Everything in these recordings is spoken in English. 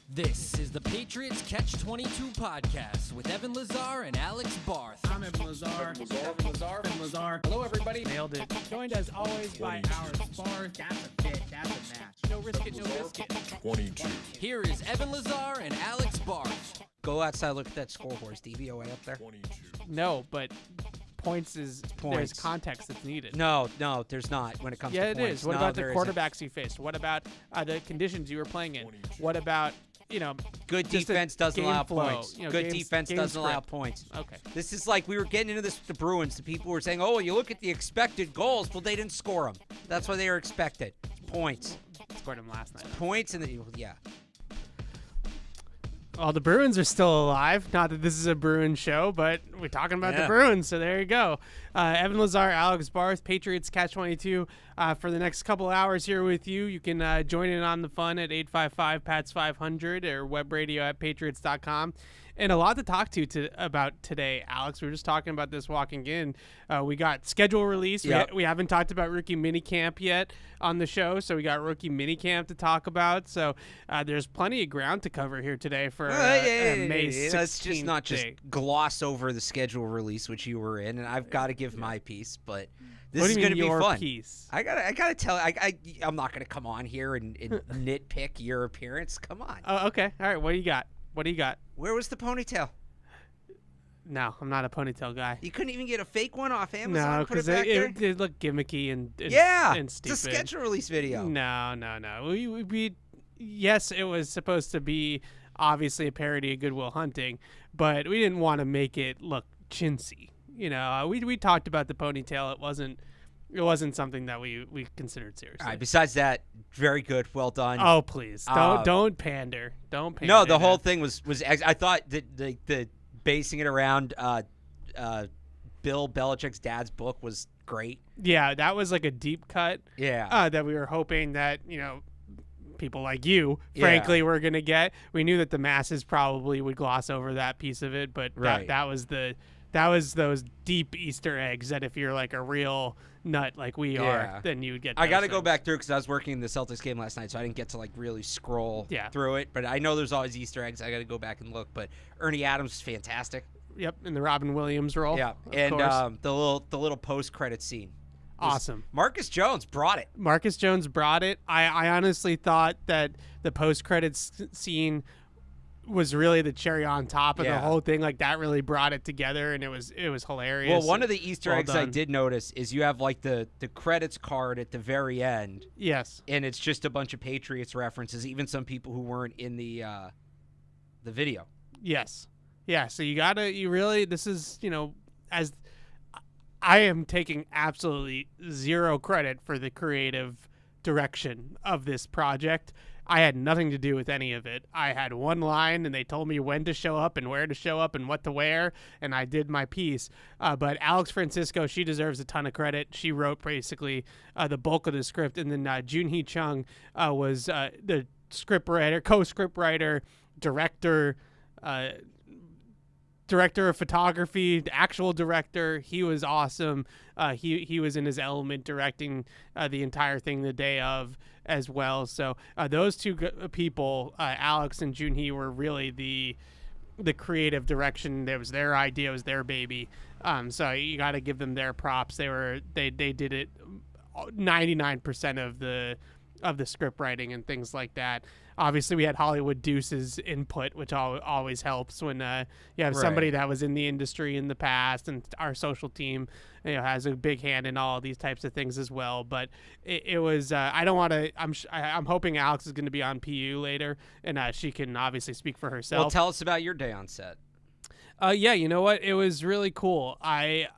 This is the Patriots Catch-22 podcast with Evan Lazar and Alex Barth. I'm Evan Lazar. Evan Lazar. Hello, everybody. Nailed it. Joined as always by our Barth. That's a fit. That's a match. No risk it, no biscuit. 22. Here is Evan Lazar and Alex Barth. Go outside, look at that scoreboard. Is DVOA up there? 22. No, but points is Points. There's context that's needed. No, there's not when it comes to Yeah, points. it is. What No, about the there isn't. quarterbacks you faced? What about the conditions you were playing in? What about, Good just defense a doesn't game allow flow, points. Good game- defense game doesn't allow script? points. Okay. This is like we were getting into this with the Bruins. The people were saying, oh, you look at the expected goals. Well, they didn't score them. That's why they were expected. Points. Scored him last night. Points and yeah. Well, the Bruins are still alive. Not that this is a Bruins show, but we're talking about the Bruins, so there you go. Evan Lazar, Alex Barth, Patriots Catch-22 for the next couple hours here with you. You can join in on the fun at 855-PATS-500 or webradio at patriots.com. And a lot to talk about today, Alex. We were just talking about this walking in. We got schedule release. Yep. We haven't talked about rookie minicamp yet on the show, so we got rookie minicamp to talk about. So there's plenty of ground to cover here today for May 16th. Let's just not just day. gloss over the schedule release, which you were in, and I've got to give my piece, but this What do is you going to mean be your fun. piece? I gotta tell. I'm not gonna come on here and nitpick your appearance. Come on. Oh, okay. All right. What do you got? Where was the ponytail? No, I'm not a ponytail guy. You couldn't even get a fake one off Amazon. No, Put because it back there? it looked gimmicky and Yeah, and it's stupid. a schedule release video. No. Yes, it was supposed to be obviously a parody of Goodwill Hunting, but we didn't want to make it look chintzy. We talked about the ponytail. It wasn't something that we considered seriously. All right. Besides that, very good. Well done. Oh, please don't pander. Don't pander. No, the whole thing was. I thought that the basing it around Bill Belichick's dad's book was great. Yeah, that was like a deep cut. Yeah. That we were hoping that people like you, frankly, were gonna get. We knew that the masses probably would gloss over that piece of it, but Right. that was those deep Easter eggs that if you're like a real nut like we are, then you would get. I got to those go things. back through because I was working in the Celtics game last night, so I didn't get to like really scroll through it. But I know there's always Easter eggs. I got to go back and look. But Ernie Adams is fantastic. Yep, in the Robin Williams role. Yeah, of and course. the little post credit scene. Awesome. Marcus Jones brought it. Marcus Jones brought it. I honestly thought that the post credits scene was really the cherry on top of the whole thing. Like that really brought it together, and it was hilarious. Well, one of the Easter Well eggs I done. did notice is you have like the credits card at the very end. Yes. And it's just a bunch of Patriots references, even some people who weren't in the video. Yes. Yeah, so this is, as I am taking absolutely zero credit for the creative direction of this project. I had nothing to do with any of it. I had one line, and they told me when to show up and where to show up and what to wear, and I did my piece. But Alex Francisco, she deserves a ton of credit. She wrote basically the bulk of the script, and then Junhee Chung was the script writer, co-script writer, director of photography, the actual director. He was awesome. He was in his element directing the entire thing the day of as well. So those two people, Alex and Junhee, were really the creative direction. That was their idea, it was their baby. So you got to give them their props. They did it 99% of the script writing and things like that. Obviously, we had Hollywood Deuce's input, which always helps when you have somebody that was in the industry in the past, and our social team has a big hand in all of these types of things as well. But it was I don't want to. I'm hoping Alex is going to be on PU later, and she can obviously speak for herself. Well, tell us about your day on set. Yeah, you know what? It was really cool. I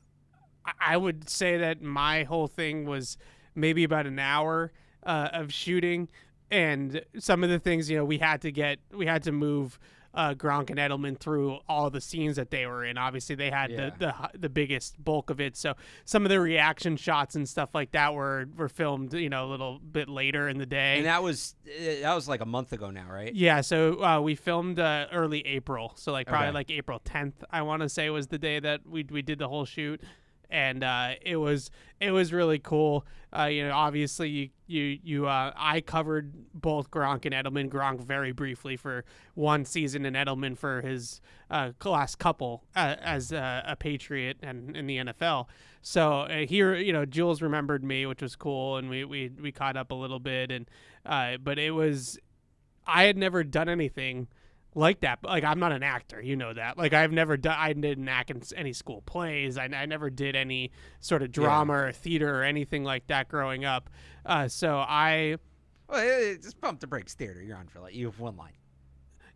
would say that my whole thing was maybe about an hour of shooting, and some of the things we had to move Gronk and Edelman through all the scenes that they were in. Obviously, they had the biggest bulk of it. So some of the reaction shots and stuff like that were filmed, a little bit later in the day. And that was like a month ago now, right? Yeah. So we filmed early April. So probably like April 10th, I want to say, was the day that we did the whole shoot. And it was really cool. Obviously I covered both Gronk and Edelman. Gronk very briefly for one season, and Edelman for his last couple as a Patriot and in the NFL. So here, Jules remembered me, which was cool, and we caught up a little bit. And but I had never done anything like that. But I'm not an actor, that. I didn't act in any school plays. I never did any sort of drama or theater or anything like that growing up. So just Pump the Brakes theater. You're on for you have one line.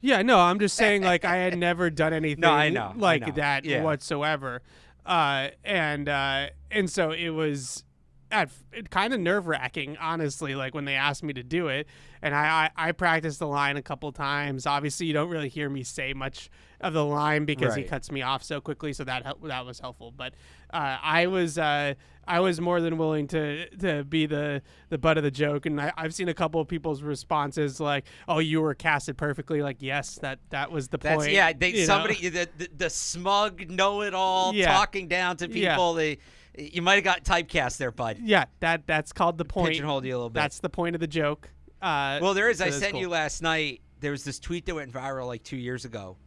Yeah, no, I'm just saying I had never done anything that whatsoever. And so it was kind of nerve-wracking, honestly, when they asked me to do it. And I practiced the line a couple times. Obviously, you don't really hear me say much of the line because he cuts me off so quickly, so that was helpful. But I was more than willing to be the butt of the joke. And I've seen a couple of people's responses like, "Oh, you were casted perfectly." Yes, that was the point. The smug know-it-all talking down to people. Yeah. You might have got typecast there, bud. Yeah, that's called the point. Pigeonholed you a little bit. That's the point of the joke. Well, there is. So I sent you last night. There was this tweet that went viral 2 years ago,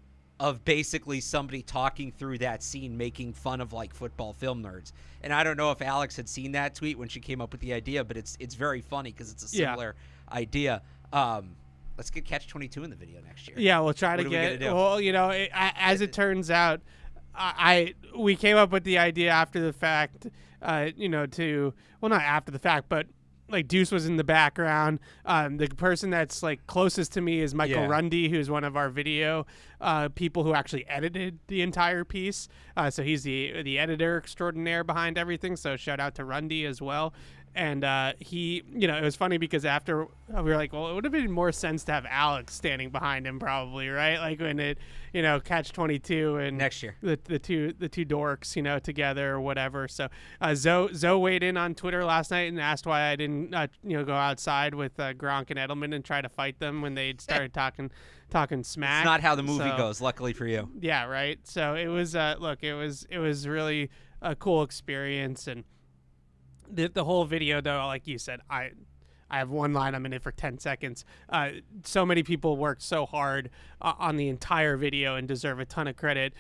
of basically somebody talking through that scene, making fun of football film nerds. And I don't know if Alex had seen that tweet when she came up with the idea, but it's very funny because it's a similar idea. Let's get Catch-22 in the video next year. Yeah, we'll try to get. Well, as it turns out, we came up with the idea after the fact. Not after the fact, but Deuce was in the background. The person that's closest to me is Michael Rundy, who's one of our video people who actually edited the entire piece. So he's the editor extraordinaire behind everything. So shout out to Rundy as well. And he, it was funny because after we were well, it would have been more sense to have Alex standing behind him, probably, right? When it, Catch-22 and next year, the two dorks, together or whatever. So Zoe weighed in on Twitter last night and asked why I didn't, go outside with Gronk and Edelman and try to fight them when they started talking smack. It's not how the movie goes, luckily for you. Yeah, right. So it was, it was really a cool experience. And the whole video, though, like you said, I have one line. I'm in it for 10 seconds. So many people worked so hard on the entire video and deserve a ton of credit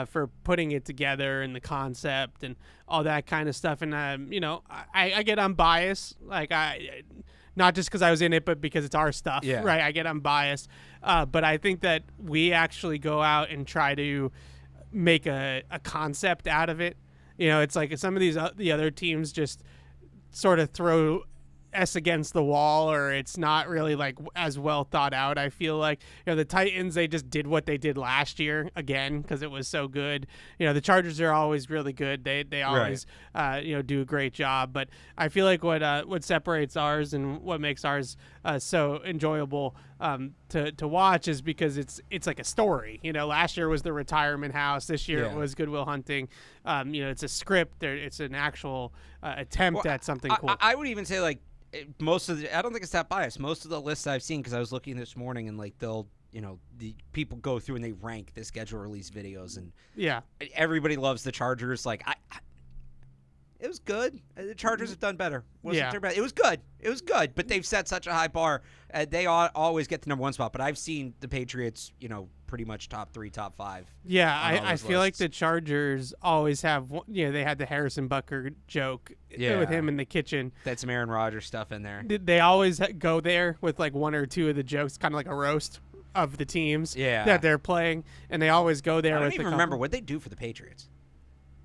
for putting it together and the concept and all that kind of stuff. And, I get unbiased. Not just because I was in it, but because it's our stuff, right? I get unbiased. But I think that we actually go out and try to make a concept out of it. It's some of the other teams just sort of throw us against the wall, or it's not really as well thought out. I feel the Titans, they just did what they did last year again because it was so good. The Chargers are always really good. They always do a great job. But I feel what separates ours and what makes ours so enjoyable to watch is because it's like a story. Last year was the retirement house. This year it was Goodwill Hunting. It's a script. It's an actual attempt at something cool. I would even say most of I don't think it's that biased. Most of the lists I've seen, because I was looking this morning, and they'll the people go through and they rank the schedule release videos, and everybody loves the Chargers. It was good. The Chargers have done better. It was good. It was good, but they've set such a high bar. They always get the number one spot, but I've seen the Patriots, pretty much top 3, top 5. Yeah, I feel like the Chargers always have, they had the Harrison Butker joke with him in the kitchen. That's some Aaron Rodgers stuff in there. They always go there with one or two of the jokes, kind of like a roast of the teams that they're playing, and they always go there. I don't even remember what they do for the Patriots.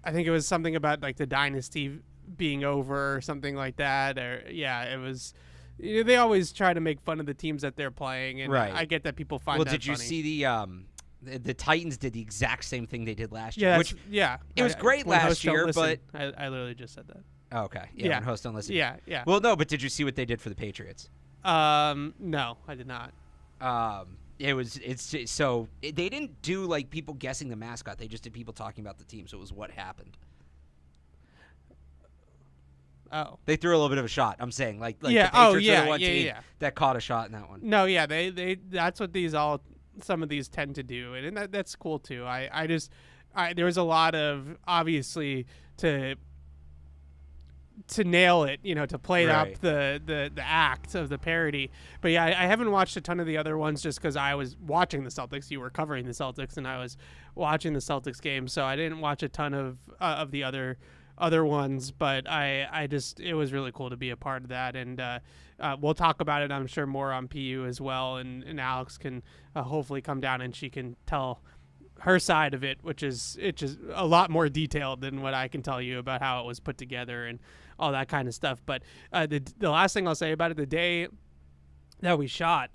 I think it was something about the dynasty being over or something like that. Or it was. They always try to make fun of the teams that they're playing, and I get that people find that funny. Well, did you see the Titans did the exact same thing they did last year? It was great last year, but I literally just said that. Oh, okay. Yeah. When hosts don't listen. Yeah. Well, no, but did you see what they did for the Patriots? No, I did not. They didn't do like people guessing the mascot. They just did people talking about the team. So it was what happened. Oh, they threw a little bit of a shot. I'm saying like yeah. The Patriots are the one team that caught a shot in that one. No, yeah, they that's what some of these tend to do, and that's cool too. There was a lot of obviously to nail it, to play up the act of the parody. But yeah, I haven't watched a ton of the other ones just because I was watching the Celtics. You were covering the Celtics, and I was watching the Celtics game, so I didn't watch a ton of the other ones. But it was really cool to be a part of that, and we'll talk about it, I'm sure, more on PU as well, and Alex can hopefully come down and she can tell her side of it, which is a lot more detailed than what I can tell you about how it was put together and all that kind of stuff. But the last thing I'll say about it, the day that we shot,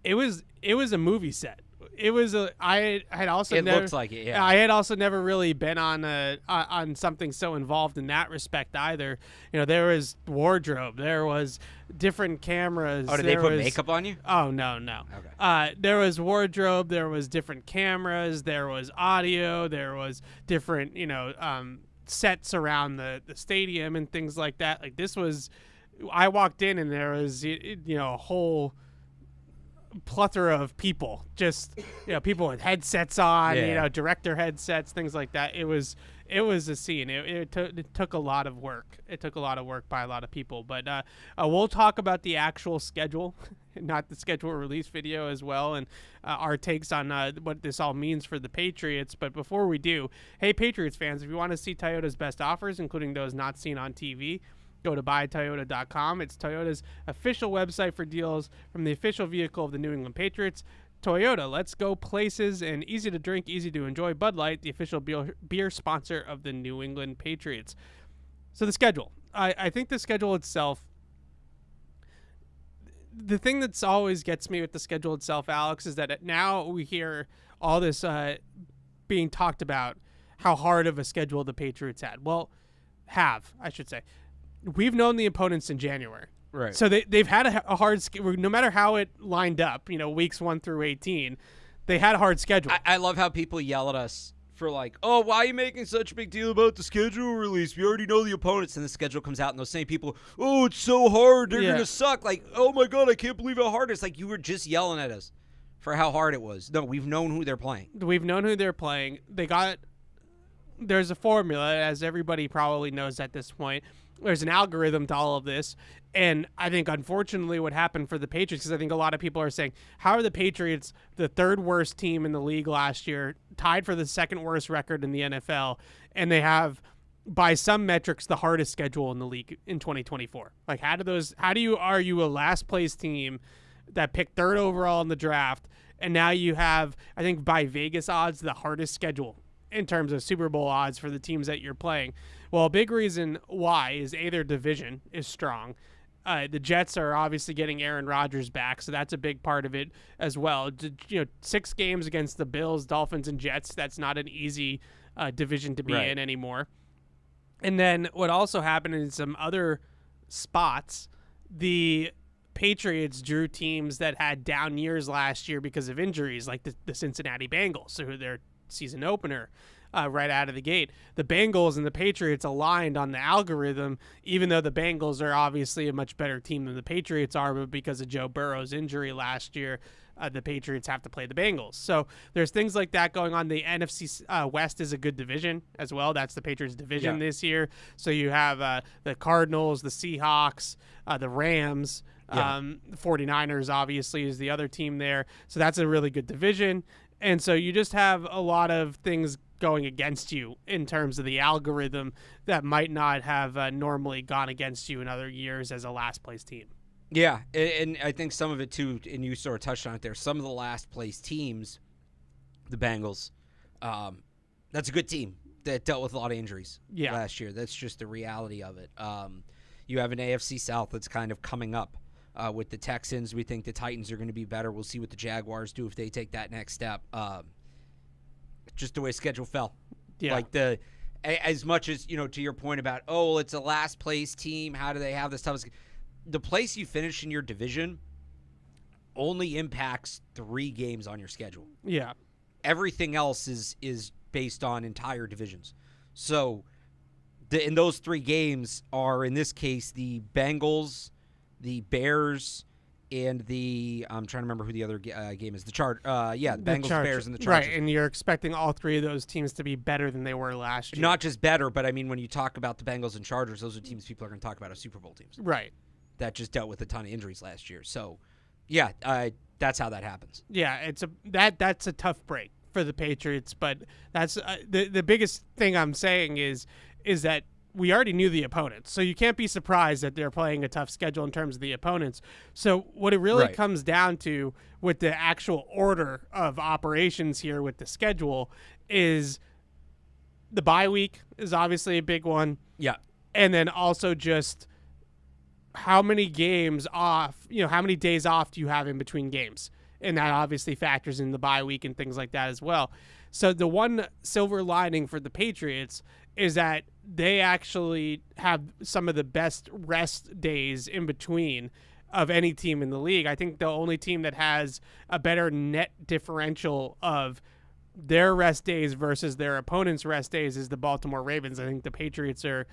it was a movie set. It was I had also looks like it. Yeah. I had also never really been on something so involved in that respect either. There was wardrobe, there was different cameras. Oh, did they put makeup on you? Oh no. Okay. There was wardrobe, there was different cameras, there was audio, there was different sets around the stadium and things like that. Like this was, I walked in and there was a whole plethora of people, just people with headsets on, director headsets, things like that. It was a scene. It took a lot of work. It took a lot of work by a lot of people. But we'll talk about the actual schedule, not the schedule release video as well, and our takes on what this all means for the Patriots. But before we do, hey Patriots fans, if you want to see Toyota's best offers, including those not seen on TV, go to buytoyota.com. It's Toyota's official website for deals from the official vehicle of the New England Patriots. Toyota, let's go places, and easy to drink, easy to enjoy. Bud Light, the official beer sponsor of the New England Patriots. So the schedule. I think the schedule itself, the thing that's always gets me with the schedule itself, Alex, is that now we hear all this being talked about, how hard of a schedule the Patriots had. Well, I should say. We've known the opponents in January. Right. So they've had a hard schedule. No matter how it lined up, weeks 1 through 18, they had a hard schedule. I love how people yell at us for like, oh, why are you making such a big deal about the schedule release? We already know the opponents, and the schedule comes out, and those same people, oh, it's so hard. They're going to suck. Like, oh, my God, I can't believe how hard it is. Like, you were just yelling at us for how hard it was. No, we've known who they're playing. There's a formula, as everybody probably knows at this point. There's an algorithm to all of this. And I think, unfortunately, what happened for the Patriots, because I think a lot of people are saying, how are the Patriots the third worst team in the league last year, tied for the second worst record in the NFL, and they have, by some metrics, the hardest schedule in the league in 2024? Like, are you a last place team that picked third overall in the draft, and now you have, I think by Vegas odds, the hardest schedule in terms of Super Bowl odds for the teams that you're playing? Well, a big reason why is their division is strong. The Jets are obviously getting Aaron Rodgers back, so that's a big part of it as well. 6 games against the Bills, Dolphins, and Jets, that's not an easy division to be in anymore. And then what also happened in some other spots, the Patriots drew teams that had down years last year because of injuries, like the Cincinnati Bengals, so their season opener right out of the gate. The Bengals and the Patriots aligned on the algorithm, even though the Bengals are obviously a much better team than the Patriots are, but because of Joe Burrow's injury last year, the Patriots have to play the Bengals. So there's things like that going on. The NFC West is a good division as well. That's the Patriots division this year. So you have the Cardinals, the Seahawks, the Rams, 49ers obviously is the other team there. So that's a really good division. And so you just have a lot of things going against you in terms of the algorithm that might not have normally gone against you in other years as a last place team. Yeah, and I think some of it too, and you sort of touched on it there, some of the last place teams, the Bengals, that's a good team that dealt with a lot of injuries last year. That's just the reality of it. You have an AFC South that's kind of coming up. With the Texans, we think the Titans are going to be better. We'll see what the Jaguars do if they take that next step. Just the way schedule fell. Yeah. Like as much as, to your point about, it's a last place team. How do they have this tough? The place you finish in your division only impacts 3 games on your schedule. Yeah. Everything else is based on entire divisions. So in those 3 games are, in this case, the Bengals, the Bears, and I'm trying to remember who the other game is. The Bengals, Bears, and the Chargers. Right, and you're expecting all 3 of those teams to be better than they were last year. Not just better, but I mean, when you talk about the Bengals and Chargers, those are teams people are going to talk about as Super Bowl teams. Right. That just dealt with a ton of injuries last year. So, yeah, that's how that happens. Yeah, that's a tough break for the Patriots, but that's the biggest thing I'm saying is that we already knew the opponents, so you can't be surprised that they're playing a tough schedule in terms of the opponents. So what it really comes down to with the actual order of operations here with the schedule is the bye week is obviously a big one. Yeah. And then also just how many games off, how many days off do you have in between games? And that obviously factors in the bye week and things like that as well. So the one silver lining for the Patriots is that they actually have some of the best rest days in between of any team in the league. I think the only team that has a better net differential of their rest days versus their opponents' rest days is the Baltimore Ravens. I think the Patriots are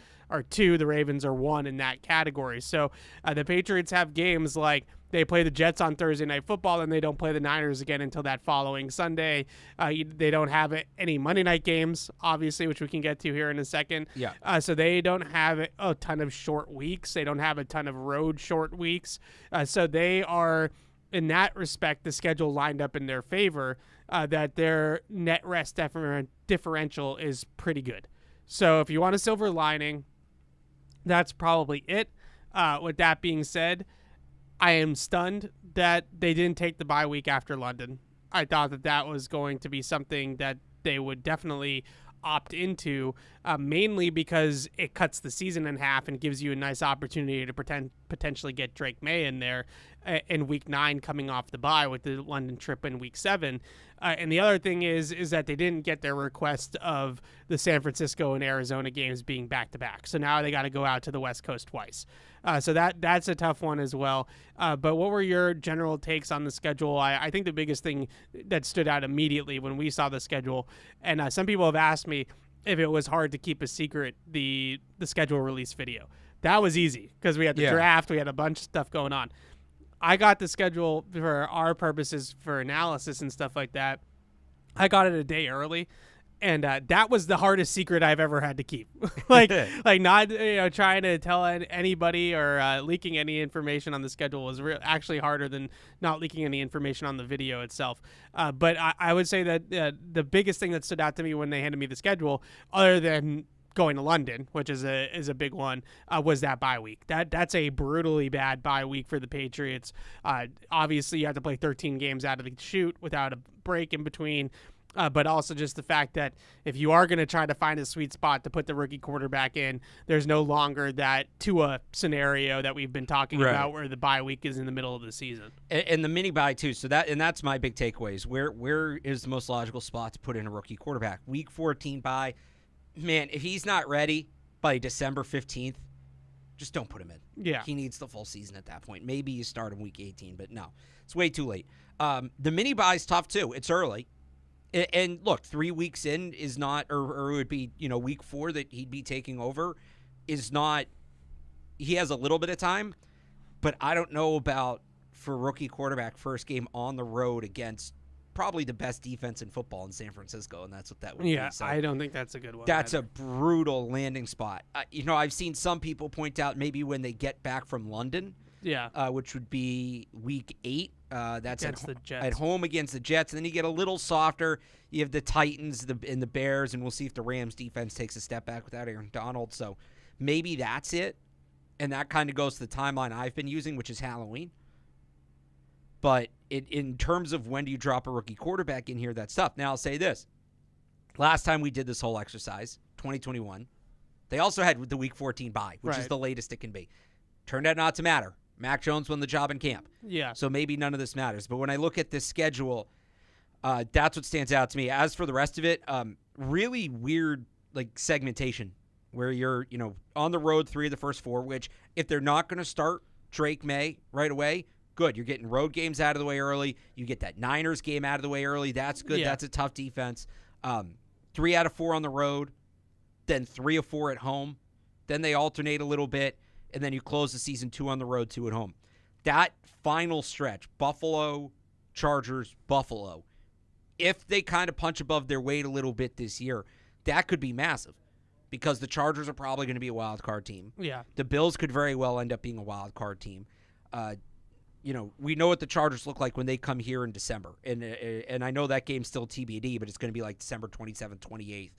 2, the Ravens are 1 in that category. So the Patriots have games like they play the Jets on Thursday Night Football, and they don't play the Niners again until that following Sunday. They don't have any Monday night games, obviously, which we can get to here in a second. Yeah. So they don't have a ton of short weeks. They don't have a ton of road short weeks. So they are, in that respect, the schedule lined up in their favor, that their net rest differential is pretty good. So if you want a silver lining, that's probably it. With that being said, I am stunned that they didn't take the bye week after London. I thought that was going to be something that they would definitely opt into, mainly because it cuts the season in half and gives you a nice opportunity to potentially get Drake May in there in week 9 coming off the bye with the London trip in week 7. And the other thing is that they didn't get their request of the San Francisco and Arizona games being back-to-back. So now they got to go out to the West Coast twice. So that's a tough one as well. But what were your general takes on the schedule? I think the biggest thing that stood out immediately when we saw the schedule, and some people have asked me if it was hard to keep a secret, the schedule release video. That was easy because we had the draft, we had a bunch of stuff going on. I got the schedule for our purposes for analysis and stuff like that. I got it a day early, and that was the hardest secret I've ever had to keep. like not trying to tell anybody or leaking any information on the schedule was actually harder than not leaking any information on the video itself. But I would say that the biggest thing that stood out to me when they handed me the schedule, other than going to London, which is a big one, was that bye week. That's a brutally bad bye week for the Patriots. Obviously, you have to play 13 games out of the chute without a break in between. But also just the fact that if you are going to try to find a sweet spot to put the rookie quarterback in, there's no longer that Tua scenario that we've been talking about where the bye week is in the middle of the season. And the mini bye too. So that's my big takeaways. Where is the most logical spot to put in a rookie quarterback? Week 14 bye. Man, if he's not ready by December 15th, just don't put him in. Yeah. He needs the full season at that point. Maybe you start in week 18, but no. It's way too late. The mini bye is tough too. It's early. And look, 3 weeks in is not, or it would be, week 4 that he'd be taking over is not, he has a little bit of time, but I don't know about for rookie quarterback first game on the road against probably the best defense in football in San Francisco, and that's what that would be. Yeah, So I don't think that's a good one. That's a brutal landing spot. I've seen some people point out maybe when they get back from London, which would be week 8. That's the Jets. At home against the Jets, and then you get a little softer. You have the Titans and the Bears, and we'll see if the Rams defense takes a step back without Aaron Donald. So maybe that's it, and that kind of goes to the timeline I've been using, which is Halloween. But in terms of when do you drop a rookie quarterback in here, that's tough. Now, I'll say this. Last time we did this whole exercise, 2021, they also had the Week 14 bye, which is the latest it can be. Turned out not to matter. Mac Jones won the job in camp. Yeah. So maybe none of this matters. But when I look at this schedule, that's what stands out to me. As for the rest of it, really weird segmentation where you're on the road 3 of the first 4, which if they're not going to start Drake May right away, good. You're getting road games out of the way early. You get that Niners game out of the way early. That's good. Yeah. That's a tough defense. 3 out of 4 on the road, then 3 of 4 at home. Then they alternate a little bit, and then you close the season 2 on the road, 2 at home. That final stretch, Buffalo, Chargers, Buffalo, if they kind of punch above their weight a little bit this year, that could be massive because the Chargers are probably going to be a wild card team. Yeah. The Bills could very well end up being a wild card team. We know what the Chargers look like when they come here in December. And I know that game's still TBD, but it's going to be like December 27th, 28th.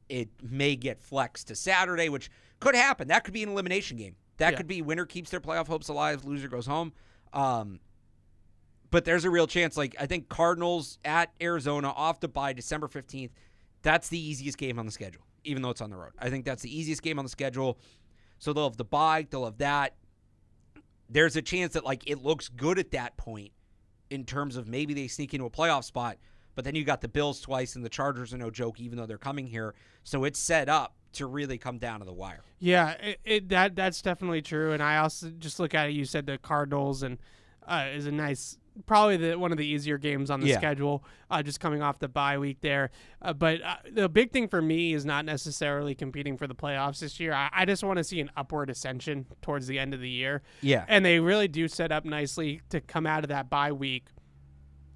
It may get flexed to Saturday, which could happen. That could be an elimination game. That could be winner keeps their playoff hopes alive, loser goes home. But there's a real chance. Like, I think Cardinals at Arizona off the bye December 15th, that's the easiest game on the schedule, even though it's on the road. I think that's the easiest game on the schedule. So they'll have the bye, they'll have that. There's a chance that, like, it looks good at that point in terms of maybe they sneak into a playoff spot, but then you got the Bills twice and the Chargers are no joke, even though they're coming here. So it's set up to really come down to the wire. Yeah, that's definitely true. And I also just look at it. You said the Cardinals and is a nice, probably one of the easier games on the schedule, just coming off the bye week there. But the big thing for me is not necessarily competing for the playoffs this year. I just want to see an upward ascension towards the end of the year. Yeah. And they really do set up nicely to come out of that bye week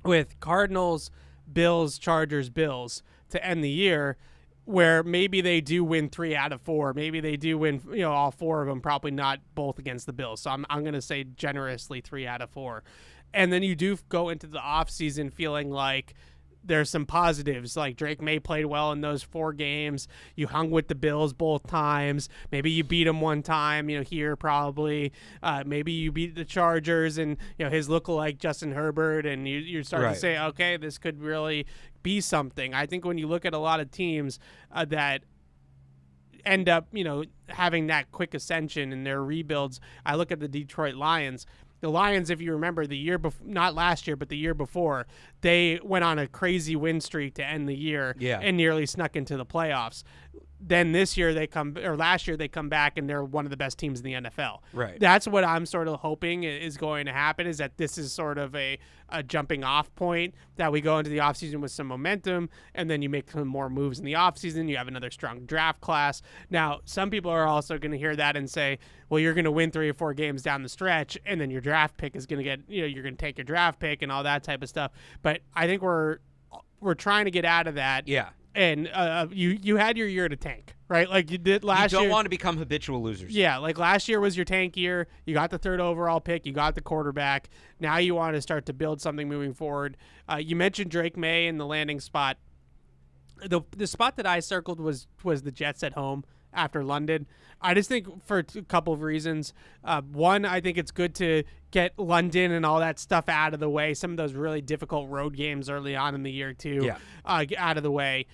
with Cardinals, Bills, Chargers, Bills to end the year, where maybe they do win 3 out of 4. Maybe they do win, all 4 of them, probably not both against the Bills. So I'm going to say generously 3 out of 4. And then you do go into the offseason feeling like there's some positives, like Drake May played well in those 4 games. You hung with the Bills both times. Maybe you beat them one time, here probably. Maybe you beat the Chargers and, his lookalike Justin Herbert, and you start to say, okay, this could really be something. I think when you look at a lot of teams that end up, having that quick ascension in their rebuilds, I look at the Detroit Lions. The Lions, if you remember, the year before, not last year, but the year before, they went on a crazy win streak to end the year and nearly snuck into the playoffs. Then last year they come back and they're one of the best teams in the NFL. Right. That's what I'm sort of hoping is going to happen, is that this is sort of a jumping off point, that we go into the offseason with some momentum, and then you make some more moves in the offseason. You have another strong draft class. Now, some people are also going to hear that and say, well, you're going to win 3 or 4 games down the stretch, and then your draft pick is going to get, you're going to take your draft pick and all that type of stuff. But I think we're trying to get out of that. Yeah. And you had your year to tank, right? Like you did last year. You don't want to become habitual losers. Yeah, like last year was your tank year. You got the 3rd overall pick. You got the quarterback. Now you want to start to build something moving forward. You mentioned Drake May in the landing spot. The spot that I circled was the Jets at home after London. I just think for a couple of reasons. One, I think it's good to get London and all that stuff out of the way. Some of those really difficult road games early on in the year too, out of the way.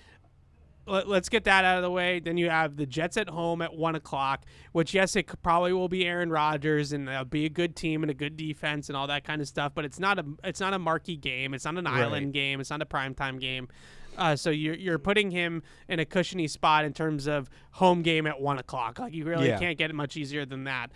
Let's get that out of the way. Then you have the Jets at home at 1:00, which, yes, it probably will be Aaron Rodgers and they'll be a good team and a good defense and all that kind of stuff. But it's not a marquee game. It's not an island game. It's not a primetime game. So you're putting him in a cushiony spot in terms of home game at 1:00. Like, you really can't get it much easier than that.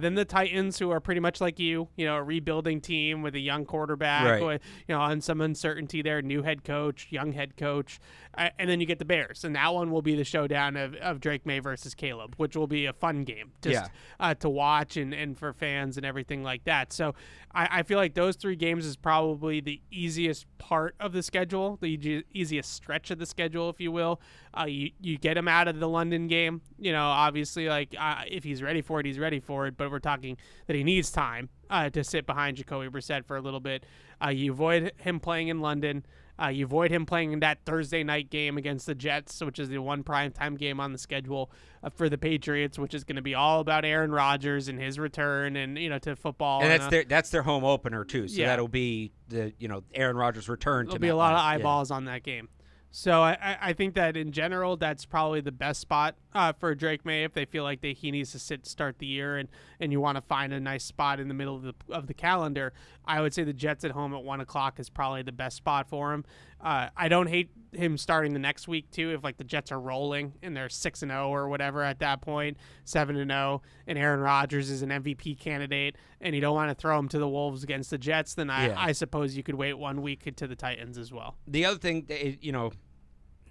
Then the Titans, who are pretty much like a rebuilding team with a young quarterback, with, on some uncertainty there, new head coach, young head coach. And then you get the Bears, and that one will be the showdown of Drake May versus Caleb, which will be a fun game to watch and for fans and everything like that. So I feel like those 3 games is probably the easiest part of the schedule, the easiest stretch of the schedule, if you will. You get him out of the London game, obviously, if he's ready for it, he's ready for it, but we're talking that he needs time to sit behind Jacoby Brissett for a little bit. You avoid him playing in London. You avoid him playing in that Thursday night game against the Jets, which is the one primetime game on the schedule for the Patriots, which is going to be all about Aaron Rodgers and his return and to football. And that's their home opener too. So that'll be the Aaron Rodgers' return. There'll be a lot of eyeballs on that game. So I think that in general, that's probably the best spot for Drake May if they feel like he needs to start the year and you want to find a nice spot in the middle of the calendar. I would say the Jets at home at 1 o'clock is probably the best spot for him. I don't hate him starting the next week too if like the Jets are rolling and they're 6-0 or whatever at that point, 7-0, and Aaron Rodgers is an MVP candidate and you don't want to throw him to the Wolves against the Jets, then I suppose you could wait 1 week to the Titans as well. The other thing,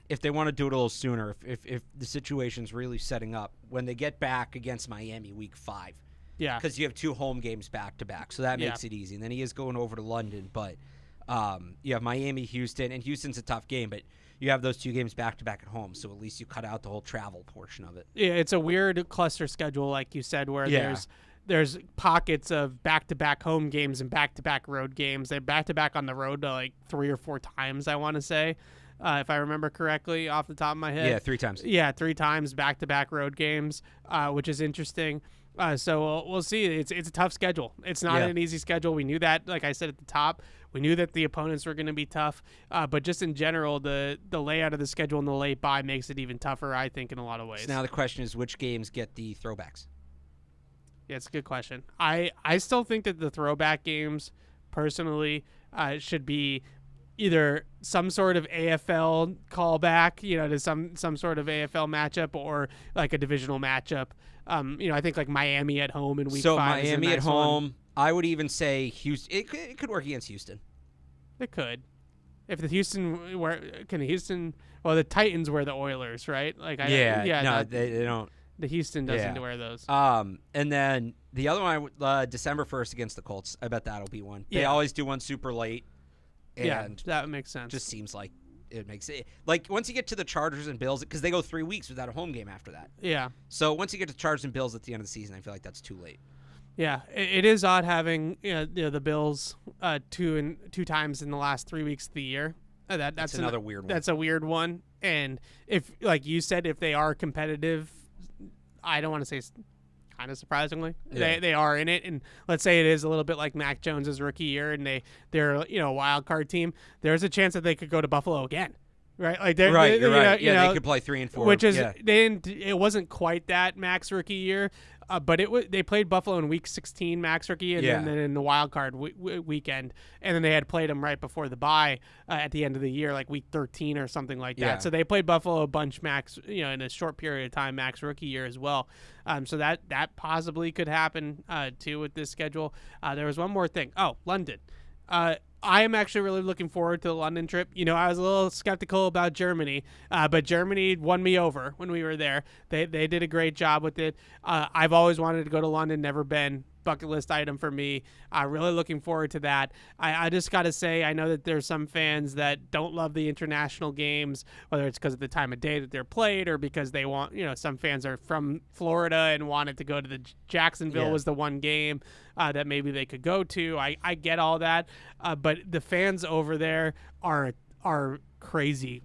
if they want to do it a little sooner, if the situation's really setting up, when they get back against Miami week 5. Yeah. Because you have 2 home games back-to-back, so that makes it easy. And then he is going over to London, but you have Miami, Houston, and Houston's a tough game, but you have those 2 games back-to-back at home, so at least you cut out the whole travel portion of it. Yeah, it's a weird cluster schedule, like you said, where there's pockets of back-to-back home games and back-to-back road games. They're back-to-back on the road like 3 or 4 times, I want to say. If I remember correctly off the top of my head. Yeah, 3 times. Yeah, 3 times back-to-back road games, which is interesting. So we'll see. It's a tough schedule. It's not an easy schedule. We knew that, like I said at the top. We knew that the opponents were going to be tough. But just in general, the layout of the schedule and the late bye makes it even tougher, I think, in a lot of ways. So now the question is, which games get the throwbacks? Yeah, it's a good question. I still think that the throwback games, personally, should be either some sort of AFL callback, to some sort of AFL matchup or like a divisional matchup. I think like Miami at home in week 5. So Miami at home, I would even say Houston. It could work against Houston. It could. If the the Titans wear the Oilers, right? Like they don't. The Houston doesn't wear those. And then the other one, December 1st against the Colts. I bet that'll be one. They always do one super late. And that makes sense. Just seems like it makes it like once you get to the Chargers and Bills, because they go 3 weeks without a home game after that. Yeah. So once you get to Chargers and Bills at the end of the season, I feel like that's too late. Yeah, it is odd having the Bills 2 times in the last 3 weeks of the year. That's another weird one. That's a weird one. And if, like you said, if they are competitive, I don't want to say kind of surprisingly, they are in it. And let's say it is a little bit like Mac Jones's rookie year, and they're a wild card team. There's a chance that they could go to Buffalo again, right? Like you're right. They could play 3 and 4, which is it wasn't quite that Mac's rookie year. But they played Buffalo in week 16, Mac's rookie, and then in the wild card weekend, and then they had played them right before the bye at the end of the year, like week 13 or something like that. So they played Buffalo a bunch, Mac's, in a short period of time, Mac's rookie year as well. So that possibly could happen too with this schedule. There was one more thing. Oh, London. I am actually really looking forward to the London trip. I was a little skeptical about Germany, but Germany won me over when we were there. They did a great job with it. I've always wanted to go to London, never been. Bucket list item for me. Really looking forward to that. I just got to say, I know that there's some fans that don't love the international games, whether it's because of the time of day that they're played or because they want, some fans are from Florida and wanted to go to the Jacksonville was the one game that maybe they could go to. I get all that, but the fans over there are crazy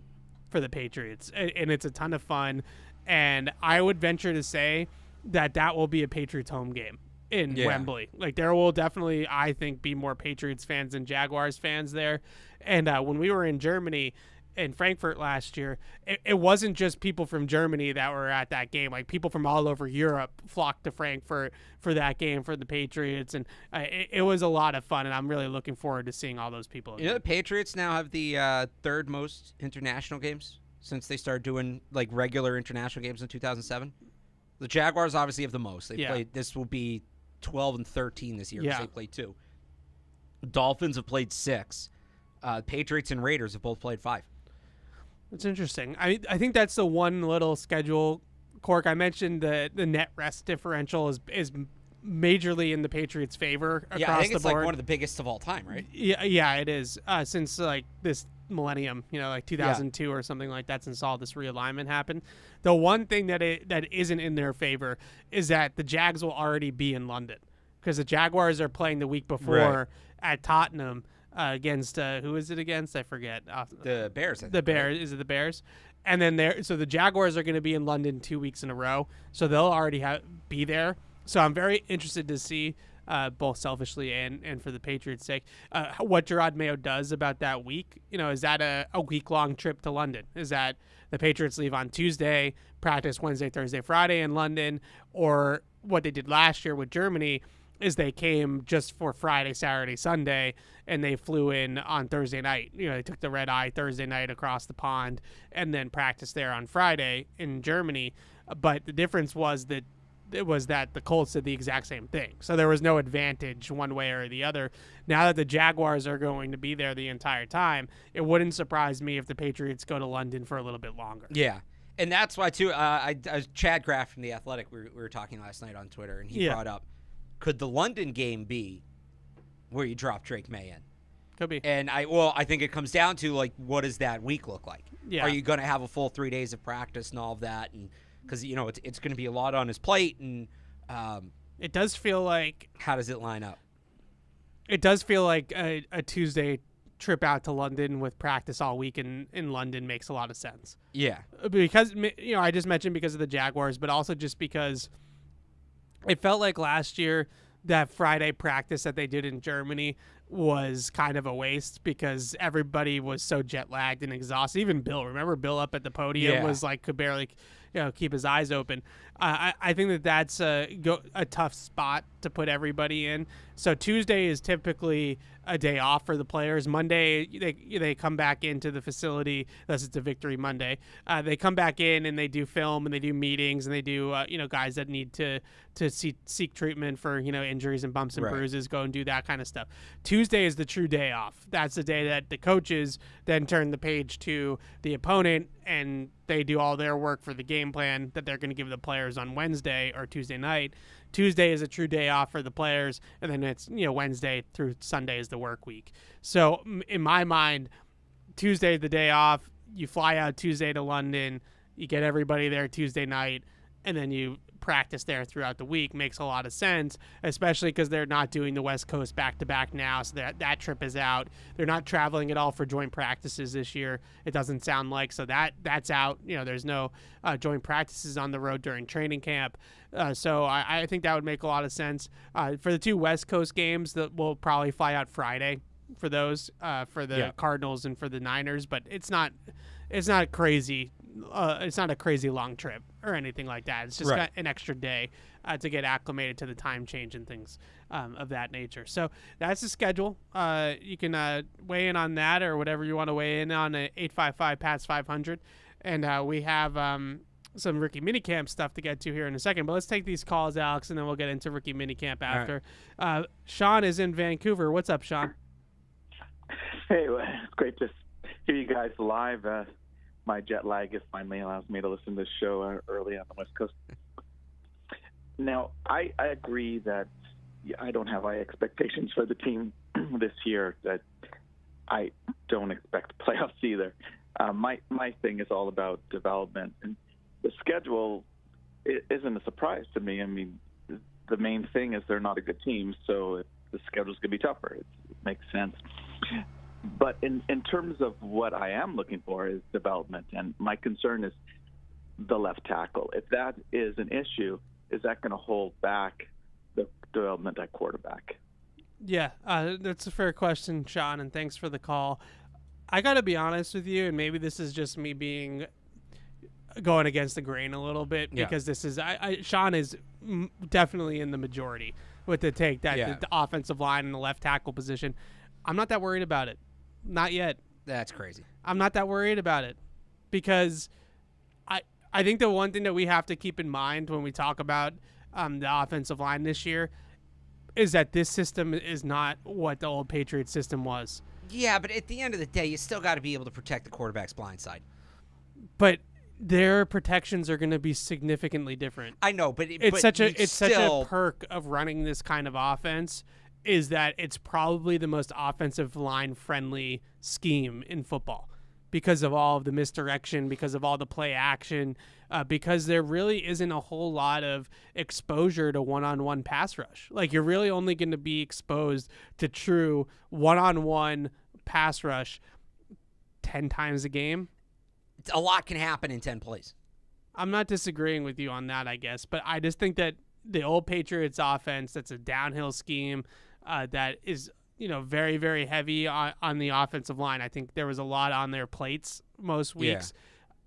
for the Patriots, and it's a ton of fun. And I would venture to say that will be a Patriots home game in Wembley. Like, there will definitely, I think, be more Patriots fans than Jaguars fans there. And when we were in Germany, in Frankfurt last year, it wasn't just people from Germany that were at that game. Like, people from all over Europe flocked to Frankfurt for that game for the Patriots, and it was a lot of fun, and I'm really looking forward to seeing all those people again. The Patriots now have the third most international games since they started doing, like, regular international games in 2007. The Jaguars obviously have the most. They played. This will be 12 and 13 this year because they played 2. Dolphins have played 6. Patriots and Raiders have both played 5. It's interesting. I think that's the one little schedule, Cork. I mentioned the net rest differential is majorly in the Patriots' favor across the board. Yeah, I think it's like one of the biggest of all time, right? Yeah, it is. Since like this millennium, like 2002 or something like that, since all this realignment happened. The one thing that isn't in their favor is that the Jags will already be in London because the Jaguars are playing the week before at Tottenham against who is it against? I forget. The Bears. The Bears. Is it the Bears? And then so the Jaguars are going to be in London 2 weeks in a row, so they'll already be there. So I'm very interested to see both selfishly and for the Patriots' sake. What Gerard Mayo does about that week, is that a week-long trip to London? Is that the Patriots leave on Tuesday, practice Wednesday, Thursday, Friday in London, or what they did last year with Germany is they came just for Friday, Saturday, Sunday, and they flew in on Thursday night. They took the red eye Thursday night across the pond and then practiced there on Friday in Germany. But the difference was that the Colts did the exact same thing. So there was no advantage one way or the other. Now that the Jaguars are going to be there the entire time, it wouldn't surprise me if the Patriots go to London for a little bit longer. Yeah. And that's why, too, Chad Graff from The Athletic, we were talking last night on Twitter, and he brought up, could the London game be where you drop Drake May in? Could be. And I think it comes down to, what does that week look like? Yeah. Are you going to have a full 3 days of practice and all of that? And because, it's going to be a lot on his plate. And it does feel like... How does it line up? It does feel like a Tuesday trip out to London with practice all week in London makes a lot of sense. Yeah. Because, I just mentioned because of the Jaguars, but also just because... It felt like last year that Friday practice that they did in Germany was kind of a waste because everybody was so jet lagged and exhausted. Even Bill, remember Bill up at the podium was could barely keep his eyes open. I think that's a tough spot to put everybody in. So Tuesday is typically a day off for the players. Monday they come back into the facility. Unless it's a victory Monday. They come back in and they do film and they do meetings and they do guys that need to seek treatment for injuries and bumps and bruises, go and do that kind of stuff. Tuesday is the true day off. That's the day that the coaches then turn the page to the opponent and they do all their work for the game plan that they're going to give the players on Wednesday or Tuesday night. Tuesday is a true day off for the players, and then it's Wednesday through Sunday is the work week. So in my mind, Tuesday the day off. You fly out Tuesday to London, you get everybody there Tuesday night, and then you practice there throughout the week. Makes a lot of sense, especially because they're not doing the West Coast back-to-back now, so that trip is out. They're not traveling at all for joint practices this year, it doesn't sound like, so that's out. There's no joint practices on the road during training camp, so I think that would make a lot of sense. For the two West Coast games, that we'll probably fly out Friday for those, for the Cardinals and for the Niners, but it's not crazy. It's not a crazy long trip or anything like that. It's just got an extra day to get acclimated to the time change and things of that nature. So that's the schedule. You can weigh in on that or whatever you want to weigh in on 855-PATS-500. And we have some rookie minicamp stuff to get to here in a second. But let's take these calls, Alex, and then we'll get into rookie minicamp after. Right. Sean is in Vancouver. What's up, Sean? Hey, it's great to hear you guys live. My jet lag is finally allows me to listen to this show early on the West Coast. Now, I agree that I don't have high expectations for the team this year. That I don't expect playoffs either. My thing is all about development, and the schedule isn't a surprise to me. I mean, the main thing is they're not a good team, so the schedule's going to be tougher. It makes sense. But in terms of what I am looking for is development, and my concern is the left tackle. If that is an issue, is that going to hold back the development at quarterback? Yeah, that's a fair question, Sean, and thanks for the call. I got to be honest with you, and maybe this is just me going against the grain a little bit, because this is Sean is definitely in the majority with the take that the offensive line and the left tackle position. I'm not that worried about it. Not yet. That's crazy. I'm not that worried about it because I think the one thing that we have to keep in mind when we talk about the offensive line this year is that this system is not what the old Patriots system was. Yeah, but at the end of the day, you still got to be able to protect the quarterback's blind side. But their protections are going to be significantly different. I know, but such a perk of running this kind of offense is that it's probably the most offensive line friendly scheme in football because of all of the misdirection, because of all the play action, because there really isn't a whole lot of exposure to one-on-one pass rush. Like, you're really only going to be exposed to true one-on-one pass rush 10 times a game. A lot can happen in 10 plays. I'm not disagreeing with you on that, I guess, but I just think that the old Patriots offense. That's a downhill scheme that is, very, very heavy on the offensive line. I think there was a lot on their plates most weeks. Yeah.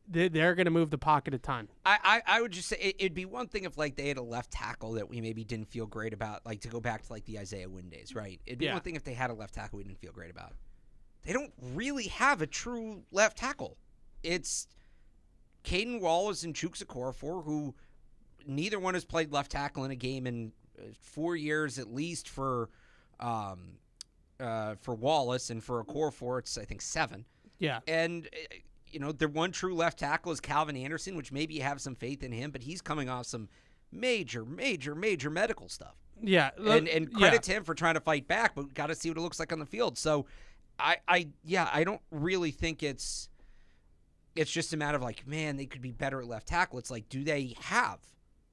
They're going to move the pocket a ton. I would just say it'd be one thing if they had a left tackle that we maybe didn't feel great about, to go back to the Isaiah Wynn days, right? It'd be one thing if they had a left tackle we didn't feel great about. They don't really have a true left tackle. It's Caden Wallace and Chuks Okorafor, who neither one has played left tackle in a game in 4 years at least for Wallace, and for Okorafor it's I think 7. Yeah, and their one true left tackle is Calvin Anderson, which maybe you have some faith in him, but he's coming off some major medical stuff. Yeah, and credit to him for trying to fight back, but got to see what it looks like on the field. So, I don't really think it's just a matter of man, they could be better at left tackle. It's do they have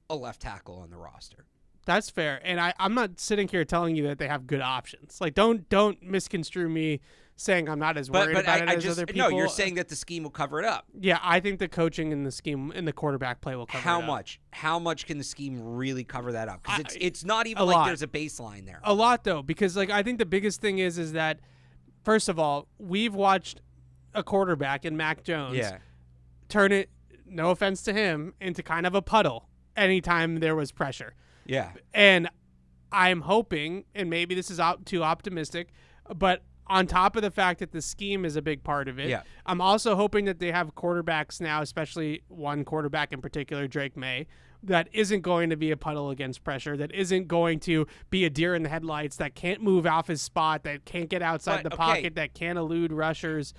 a left tackle on the roster? That's fair, and I'm not sitting here telling you that they have good options. Don't misconstrue me saying I'm not as worried about it as other people. No, you're saying that the scheme will cover it up. Yeah, I think the coaching and the scheme and the quarterback play will cover it up. How much can the scheme really cover that up? Because it's not even there's a baseline there. A lot, though, because I think the biggest thing is that, first of all, we've watched a quarterback in Mac Jones turn it, no offense to him, into kind of a puddle anytime there was pressure. Yeah. And I'm hoping, and maybe this is too optimistic, but on top of the fact that the scheme is a big part of it, I'm also hoping that they have quarterbacks now, especially one quarterback in particular, Drake May, that isn't going to be a puddle against pressure, that isn't going to be a deer in the headlights, that can't move off his spot, that can't get outside the pocket, that can't elude rushers.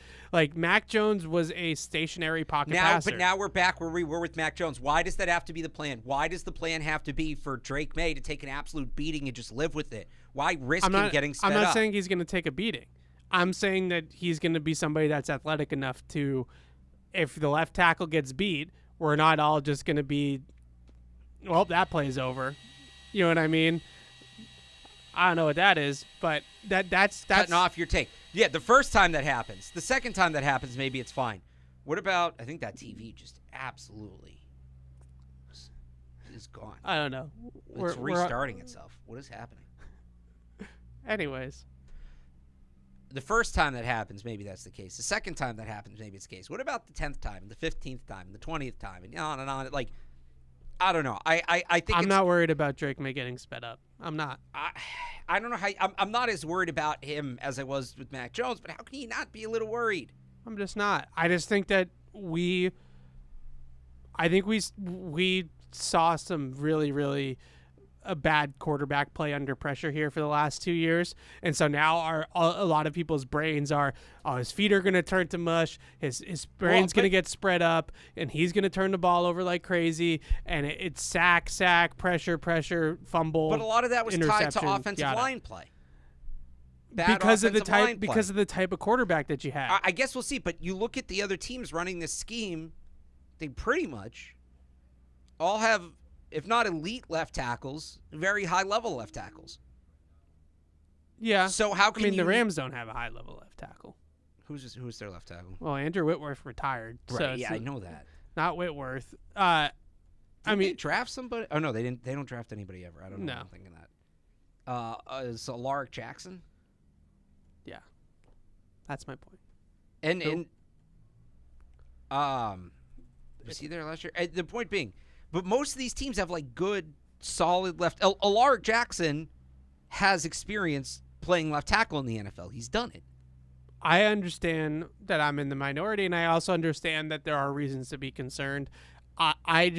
Mac Jones was a stationary pocket passer. But now we're back where we were with Mac Jones. Why does that have to be the plan? Why does the plan have to be for Drake May to take an absolute beating and just live with it? Why risk him getting sped up? I'm not saying he's going to take a beating. I'm saying that he's going to be somebody that's athletic enough to, if the left tackle gets beat, we're not all just going to be, well, that play's over. You know what I mean? I don't know what that is, but that's cutting off your take. Yeah, the first time that happens. The second time that happens, maybe it's fine. What about, I think that TV just absolutely is gone. I don't know. It's restarting itself. What is happening? Anyways. The first time that happens, maybe that's the case. The second time that happens, maybe it's the case. What about the 10th time, the 15th time, the 20th time, and on and on? I don't know. I think I'm not worried about Drake May getting sped up. I'm not. I don't know how. I'm not as worried about him as I was with Mac Jones, but how can you not be a little worried? I'm just not. I just think that we saw some really, really a bad quarterback play under pressure here for the last 2 years, and so now a lot of people's brains are, his feet are going to turn to mush, his brain's going to get spread up, and he's going to turn the ball over like crazy, and it's sack, pressure, fumble. But a lot of that was tied to offensive line play. Because of the type of quarterback that you had. I guess we'll see, but you look at the other teams running this scheme, they pretty much all have, if not elite left tackles, very high-level left tackles. Yeah. So how can the Rams don't have a high-level left tackle. Who's their left tackle? Well, Andrew Whitworth retired. Right. So I know that. Not Whitworth. They draft somebody? Oh no, they didn't. They don't draft anybody ever. I don't know. I'm thinking that. Is Alaric Jackson? Yeah. That's my point. And was he there last year? The point being, but most of these teams have good, solid left. Alaric Jackson has experience playing left tackle in the NFL. He's done it. I understand that I'm in the minority, and I also understand that there are reasons to be concerned. I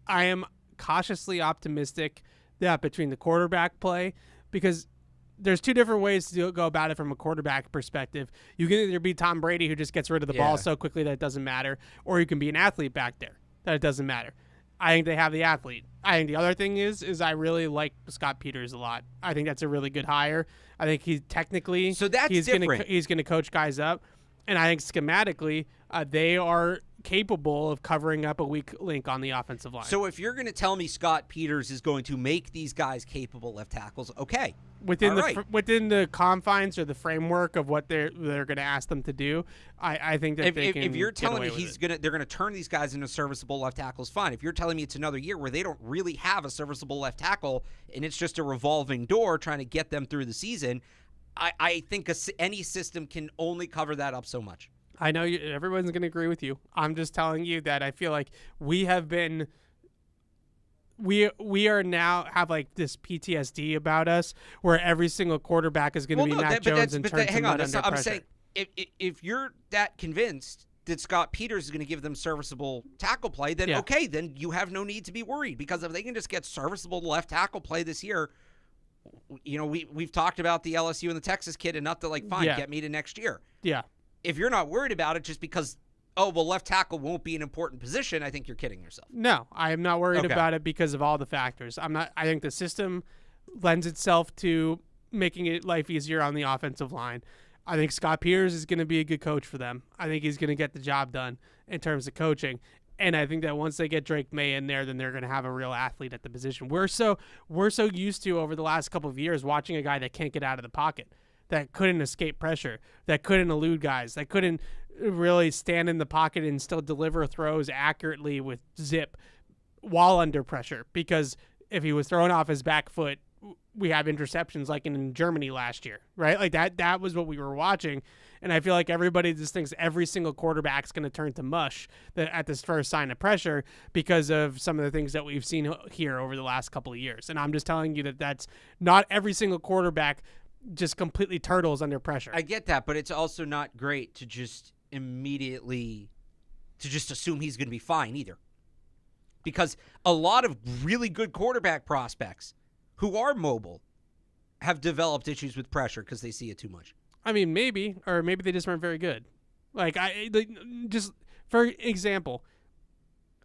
am cautiously optimistic that between the quarterback play, because there's two different ways to go about it from a quarterback perspective. You can either be Tom Brady, who just gets rid of the ball so quickly that it doesn't matter, or you can be an athlete back there that it doesn't matter. I think they have the athlete. I think the other thing is I really like Scott Peters a lot. I think that's a really good hire. I think he's technically he's going to coach guys up, and I think schematically they are capable of covering up a weak link on the offensive line. So if you're going to tell me Scott Peters is going to make these guys capable left tackles, okay. Within the confines or the framework of what they're going to ask them to do, I think that if you're telling me they're going to turn these guys into serviceable left tackles, fine. If you're telling me it's another year where they don't really have a serviceable left tackle and it's just a revolving door trying to get them through the season, I think any system can only cover that up so much. I know everyone's going to agree with you. I'm just telling you that I feel like we are now have like this PTSD about us where every single quarterback is going to be Mac Jones and turn some mud under pressure. I'm saying if you're that convinced that Scott Peters is going to give them serviceable tackle play, then okay, then you have no need to be worried, because if they can just get serviceable left tackle play this year, we've talked about the LSU and the Texas kid enough to get me to next year. Yeah. If you're not worried about it just because, left tackle won't be an important position, I think you're kidding yourself. No, I am not worried about it because of all the factors. I think the system lends itself to making it life easier on the offensive line. I think Scott Peters is going to be a good coach for them. I think he's going to get the job done in terms of coaching. And I think that once they get Drake May in there, then they're going to have a real athlete at the position. We're so used to, over the last couple of years, watching a guy that can't get out of the pocket, that couldn't escape pressure, that couldn't elude guys, that couldn't really stand in the pocket and still deliver throws accurately with zip while under pressure. Because if he was thrown off his back foot, we have interceptions like in Germany last year, right? Like that was what we were watching. And I feel like everybody just thinks every single quarterback's going to turn to mush at this first sign of pressure because of some of the things that we've seen here over the last couple of years. And I'm just telling you that that's not every single quarterback just completely turtles under pressure. I get that, but it's also not great to just assume he's going to be fine either. Because a lot of really good quarterback prospects who are mobile have developed issues with pressure because they see it too much. I mean, maybe they just weren't very good. Just for example,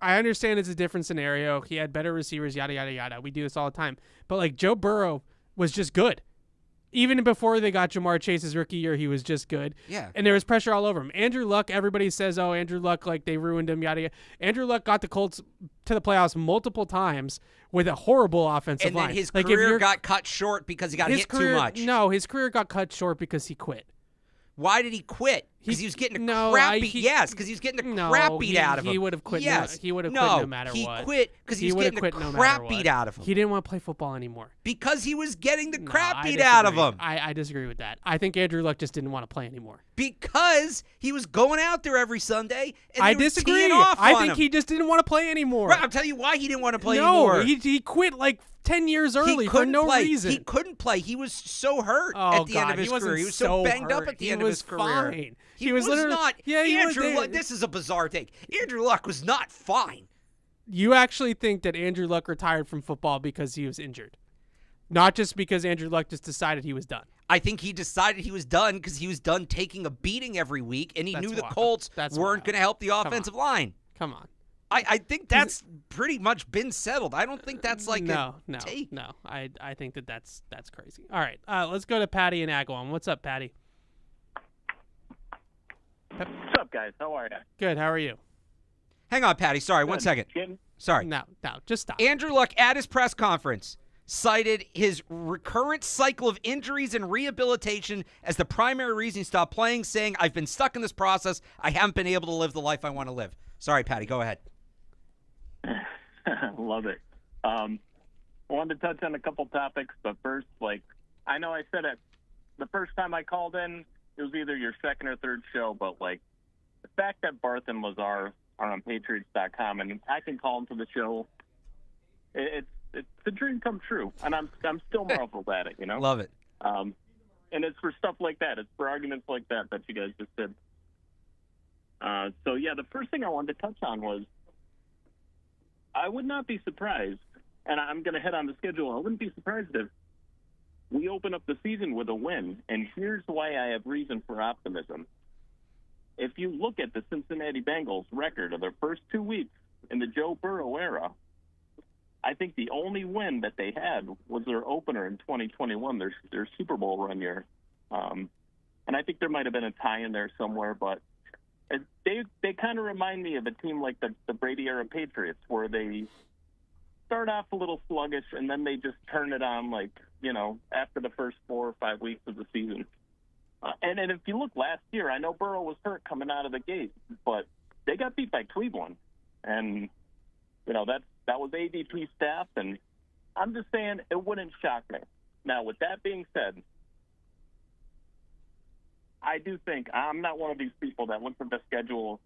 I understand it's a different scenario. He had better receivers, yada, yada, yada. We do this all the time. But Joe Burrow was just good. Even before they got Jamar Chase's rookie year, he was just good. Yeah. And there was pressure all over him. Andrew Luck, everybody says, Andrew Luck, they ruined him, yada, yada. Andrew Luck got the Colts to the playoffs multiple times with a horrible offensive line. And then his career got cut short because he got hit too much. No, his career got cut short because he quit. Why did he quit? Because he was getting the crap beat. Yes, because he was getting the crap beat out of him. He would have quit. Yes, he would have quit no matter he what. He quit because he was getting the crap beat out of him. He didn't want to play football anymore. Because he was getting the crap beat out of him. I disagree with that. I think Andrew Luck just didn't want to play anymore. Because he was going out there every Sunday and I disagree. I think he just didn't want to play anymore. Right, I'll tell you why he didn't want to play anymore. No, he quit 10 years early for no reason. He couldn't play. He was so hurt at the end of his career. He was so banged up at the end of his career. Fine. He was not. Yeah, Andrew Luck, this is a bizarre take. Andrew Luck was not fine. You actually think that Andrew Luck retired from football because he was injured? Not just because Andrew Luck just decided he was done. I think he decided he was done because he was done taking a beating every week, and he knew the Colts weren't going to help the offensive line. Come on. I think that's pretty much been settled. I don't think that's no. take. No, I think that's crazy. All right, let's go to Patty and Agawam. What's up, Patty? What's up, guys? How are you? Good. How are you? Hang on, Patty. Sorry, 1 second. Sorry. No, just stop. Andrew Luck at his press conference cited his recurrent cycle of injuries and rehabilitation as the primary reason he stopped playing, saying, "I've been stuck in this process. I haven't been able to live the life I want to live." Sorry, Patty. Go ahead. Love it. I wanted to touch on a couple topics, but first, I know I said it the first time I called in, it was either your second or third show, but the fact that Barth and Lazar are on Patriots.com and I can call into the show, it's a dream come true, and I'm still marveled at it, Love it. And it's for stuff like that. It's for arguments like that you guys just did. The first thing I wanted to touch on was I would not be surprised, and I'm going to head on the schedule, I wouldn't be surprised if we open up the season with a win, and here's why I have reason for optimism. If you look at the Cincinnati Bengals record of their first 2 weeks in the Joe Burrow era, I think the only win that they had was their opener in 2021, their Super Bowl run year. And I think there might have been a tie in there somewhere, but They kind of remind me of a team like the Brady era Patriots, where they start off a little sluggish and then they just turn it on, like, after the first 4 or 5 weeks of the season. And if you look last year, I know Burrow was hurt coming out of the gate, but they got beat by Cleveland, and that was ADP staff, and I'm just saying it wouldn't shock me. Now, with that being said, I do think I'm not one of these people that looked at the schedule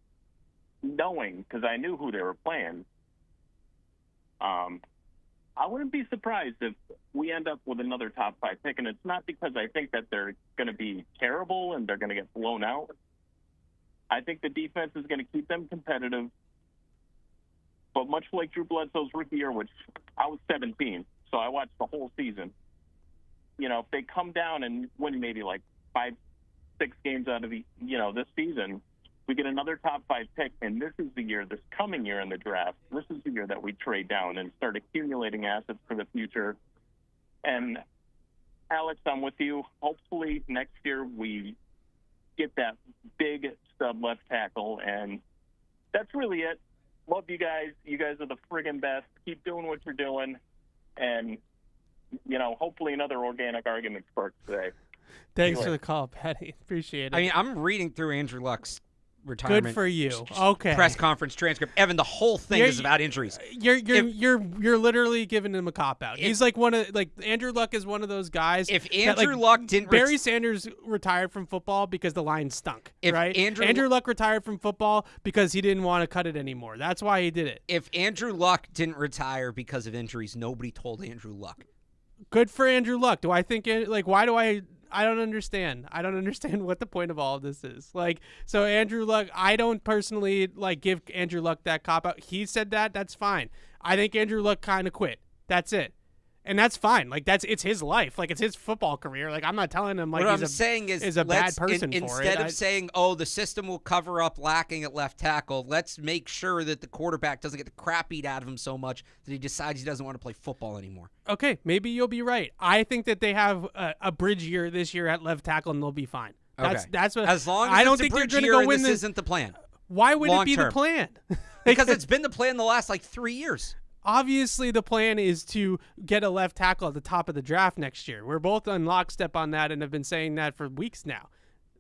knowing, because I knew who they were playing. I wouldn't be surprised if we end up with another top 5 pick, and it's not because I think that they're going to be terrible and they're going to get blown out. I think the defense is going to keep them competitive. But much like Drew Bledsoe's rookie year, which I was 17, so I watched the whole season. If they come down and win maybe like 5-6 games out of this season, we get another top 5 pick, and this coming year in the draft, this is the year that we trade down and start accumulating assets for the future. And Alex, I'm with you. Hopefully next year we get that big stud left tackle, and that's really it. Love you guys. You guys are the friggin' best. Keep doing what you're doing, and hopefully another organic argument sparks today. Thanks for the call, Patty. Appreciate it. I mean, I'm reading through Andrew Luck's retirement. Good for you. Okay. Press conference transcript. Evan, the whole thing is about injuries. You're literally giving him a cop out. He's like Andrew Luck is one of those guys. If Andrew Luck didn't, Barry Sanders retired from football because the line stunk. Right? Andrew Luck retired from football because he didn't want to cut it anymore. That's why he did it. If Andrew Luck didn't retire because of injuries, nobody told Andrew Luck. Good for Andrew Luck. Do I think why do I don't understand. I don't understand what the point of all of this is. So Andrew Luck, I don't personally give Andrew Luck that cop out. He said that. That's fine. I think Andrew Luck kind of quit. That's it. And that's fine. It's his life. It's his football career. I'm not telling him what I'm saying is a bad person for it. Instead of saying, the system will cover up lacking at left tackle, let's make sure that the quarterback doesn't get the crap beat out of him so much that he decides he doesn't want to play football anymore. Okay, maybe you'll be right. I think that they have a bridge year this year at left tackle, and they'll be fine. That's what. As long as I don't it's think a bridge they're year going to go and win this isn't the plan. Why would it be the plan? Because it's been the plan the last 3 years. Obviously, the plan is to get a left tackle at the top of the draft next year. We're both on lockstep on that and have been saying that for weeks now.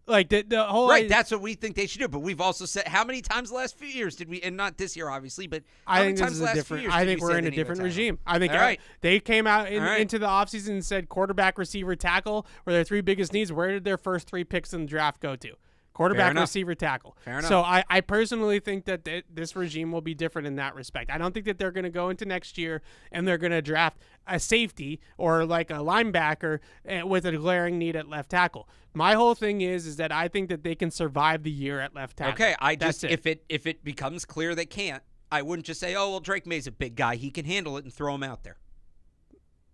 The whole that's what we think they should do. But we've also said how many times the last few years did we, and not this year obviously, but I think this is a different. I think we're in a different regime. I think they came out into the offseason and said quarterback, receiver, tackle were their 3 biggest needs. Where did their first 3 picks in the draft go to? Quarterback, receiver, tackle. Fair enough. So I personally think that this regime will be different in that respect. I don't think that they're going to go into next year and they're going to draft a safety or a linebacker with a glaring need at left tackle. My whole thing is that I think that they can survive the year at left tackle. Okay, if it becomes clear they can't, I wouldn't just say, Drake May's a big guy. He can handle it and throw him out there.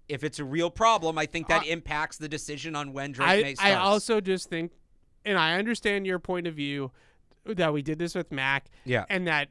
If it's a real problem, I think that impacts the decision on when Drake May starts. I also just think, and I understand your point of view that we did this with Mac, and that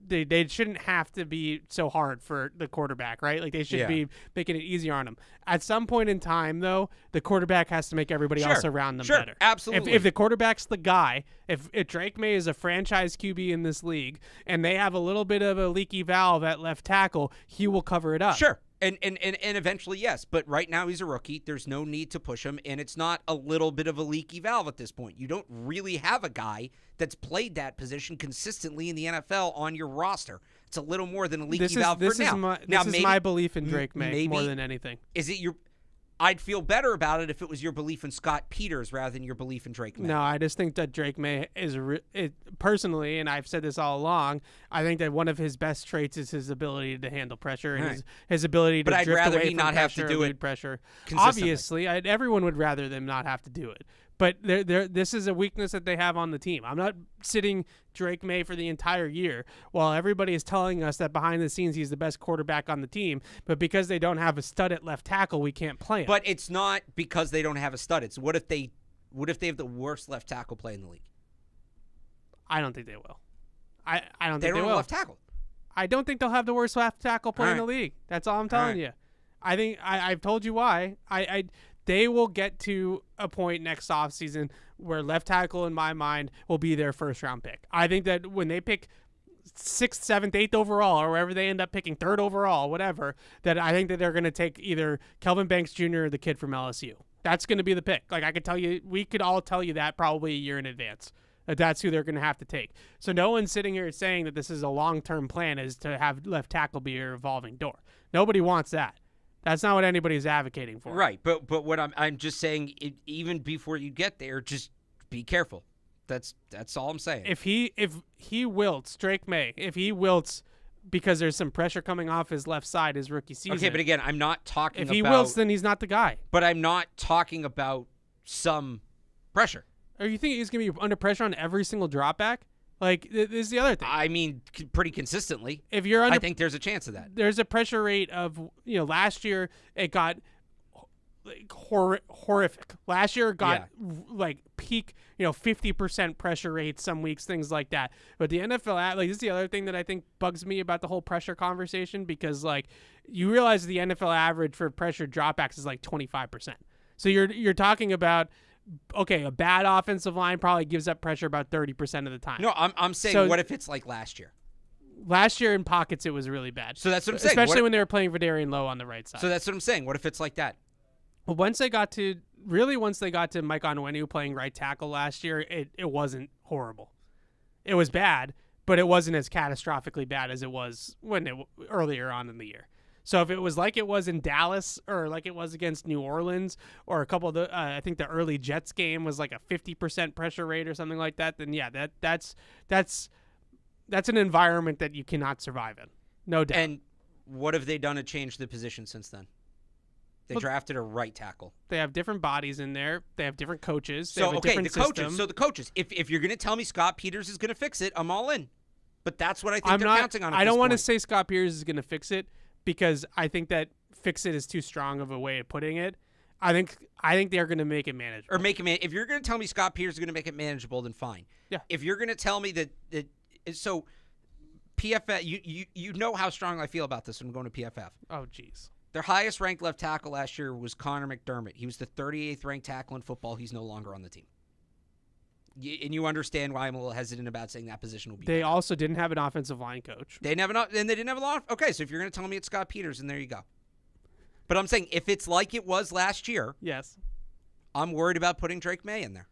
they shouldn't have to be so hard for the quarterback, right? They should be making it easier on him. At some point in time, though, the quarterback has to make everybody else around them better. Absolutely. If the quarterback's the guy, if Drake May is a franchise QB in this league, and they have a little bit of a leaky valve at left tackle, he will cover it up. Sure. And eventually, yes. But right now, he's a rookie. There's no need to push him. And it's not a little bit of a leaky valve at this point. You don't really have a guy that's played that position consistently in the NFL on your roster. It's a little more than a leaky valve for now. This is my belief in Drake May more than anything. Is it your... I'd feel better about it if it was your belief in Scott Peters rather than your belief in Drake May. No, I just think that Drake May is personally, and I've said this all along, I think that one of his best traits is his ability to handle pressure and his ability to drift away from pressure. But I'd rather he not have to do it pressure. Obviously, everyone would rather them not have to do it. But this is a weakness that they have on the team. I'm not sitting Drake May for the entire year while everybody is telling us that behind the scenes he's the best quarterback on the team. But because they don't have a stud at left tackle, we can't play him. But it's not because they don't have a stud. It's what if they have the worst left tackle play in the league? I don't think they will. I don't think they will. They don't have left tackle. I don't think they'll have the worst left tackle play in the league. That's all I'm telling you. I think I've told you why. they will get to a point next offseason where left tackle, in my mind, will be their first-round pick. I think that when they pick 6th, 7th, 8th overall, or wherever they end up picking 3rd overall, whatever, that I think that they're going to take either Kelvin Banks Jr. or the kid from LSU. That's going to be the pick. Like, I could tell you, we could all tell you that probably a year in advance. That's who they're going to have to take. So no one's sitting here saying that this is a long-term plan, is to have left tackle be your revolving door. Nobody wants that. That's not what anybody's advocating for. Right, but what I'm just saying, even before you get there, just be careful. That's all I'm saying. If he wilts, Drake May, if he wilts because there's some pressure coming off his left side his rookie season. Okay, but again, I'm not talking about... If he wilts, then he's not the guy. But I'm not talking about some pressure. Or you think he's going to be under pressure on every single drop back? Like, this is the other thing. I mean, pretty consistently. If you're under, I think there's a chance of that. There's a pressure rate of, last year it got like horrific. Last year it got like peak, 50% pressure rate some weeks, things like that. But the NFL, like, this is the other thing that I think bugs me about the whole pressure conversation, because like you realize the NFL average for pressure dropbacks is like 25%. So you're talking about, okay, a bad offensive line probably gives up pressure about 30% of the time. No, I'm saying, what if it's like last year? Last year in pockets it was really bad. So that's what I'm saying. Especially when they were playing Vidarian Lowe on the right side. So that's what I'm saying. What if it's like that? Well, once they got to Mike Onwenu playing right tackle last year, it wasn't horrible. It was bad, but it wasn't as catastrophically bad as it was earlier on in the year. So if it was like it was in Dallas, or like it was against New Orleans, or a couple of the, I think the early Jets game was like a 50% pressure rate or something like that, then yeah, that's an environment that you cannot survive in, no doubt. And what have they done to change the position since then? They drafted a right tackle. They have different bodies in there. They have different coaches. They So have a okay, different the coaches. system. So the coaches. If you're going to tell me Scott Peters is going to fix it, I'm all in. But that's what I think they're counting on. I don't want to say Scott Peters is going to fix it, because I think that fix it is too strong of a way of putting it. I think they're going to make it manageable. Or make it. If you're going to tell me Scott Peters is going to make it manageable, then fine. Yeah. If you're going to tell me that so PFF, you know how strong I feel about this. I'm going to PFF. Oh, jeez. Their highest ranked left tackle last year was Connor McDermott. He was the 38th ranked tackle in football. He's no longer on the team. And you understand why I'm a little hesitant about saying that position will be. They also didn't have an offensive line coach. They didn't have a lot. Okay, so if you're going to tell me it's Scott Peters, then there you go. But I'm saying if it's like it was last year, yes, I'm worried about putting Drake May in there.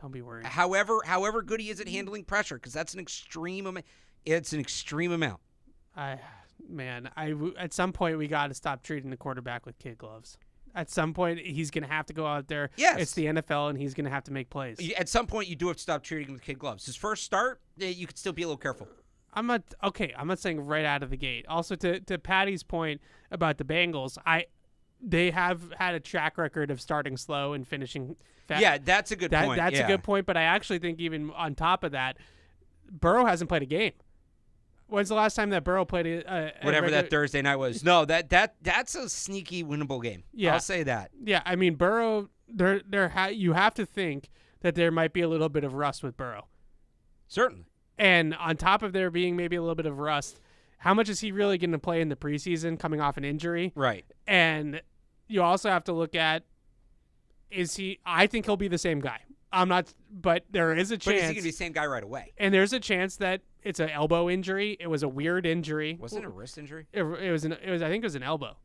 Don't be worried. However good he is at handling pressure, because that's an extreme amount. It's an extreme amount. At some point we got to stop treating the quarterback with kid gloves. At some point, he's going to have to go out there. Yes. It's the NFL, and he's going to have to make plays. At some point, you do have to stop treating him with kid gloves. His first start, you could still be a little careful. I'm not saying right out of the gate. Also, to Patty's point about the Bengals, they have had a track record of starting slow and finishing fast. Yeah, that's a good point. That's a good point, but I actually think even on top of that, Burrow hasn't played a game. When's the last time that Burrow played whatever that Thursday night was? No, that's a sneaky winnable game. Yeah, I'll say that. Yeah, I mean Burrow. You have to think that there might be a little bit of rust with Burrow. Certainly. And on top of there being maybe a little bit of rust, how much is he really going to play in the preseason coming off an injury? Right. And you also have to look at, I think he'll be the same guy. I'm not, but there is a chance. But is he going to be the same guy right away? And there's a chance that it's an elbow injury. It was a weird injury. Wasn't it a wrist injury? I think it was an elbow.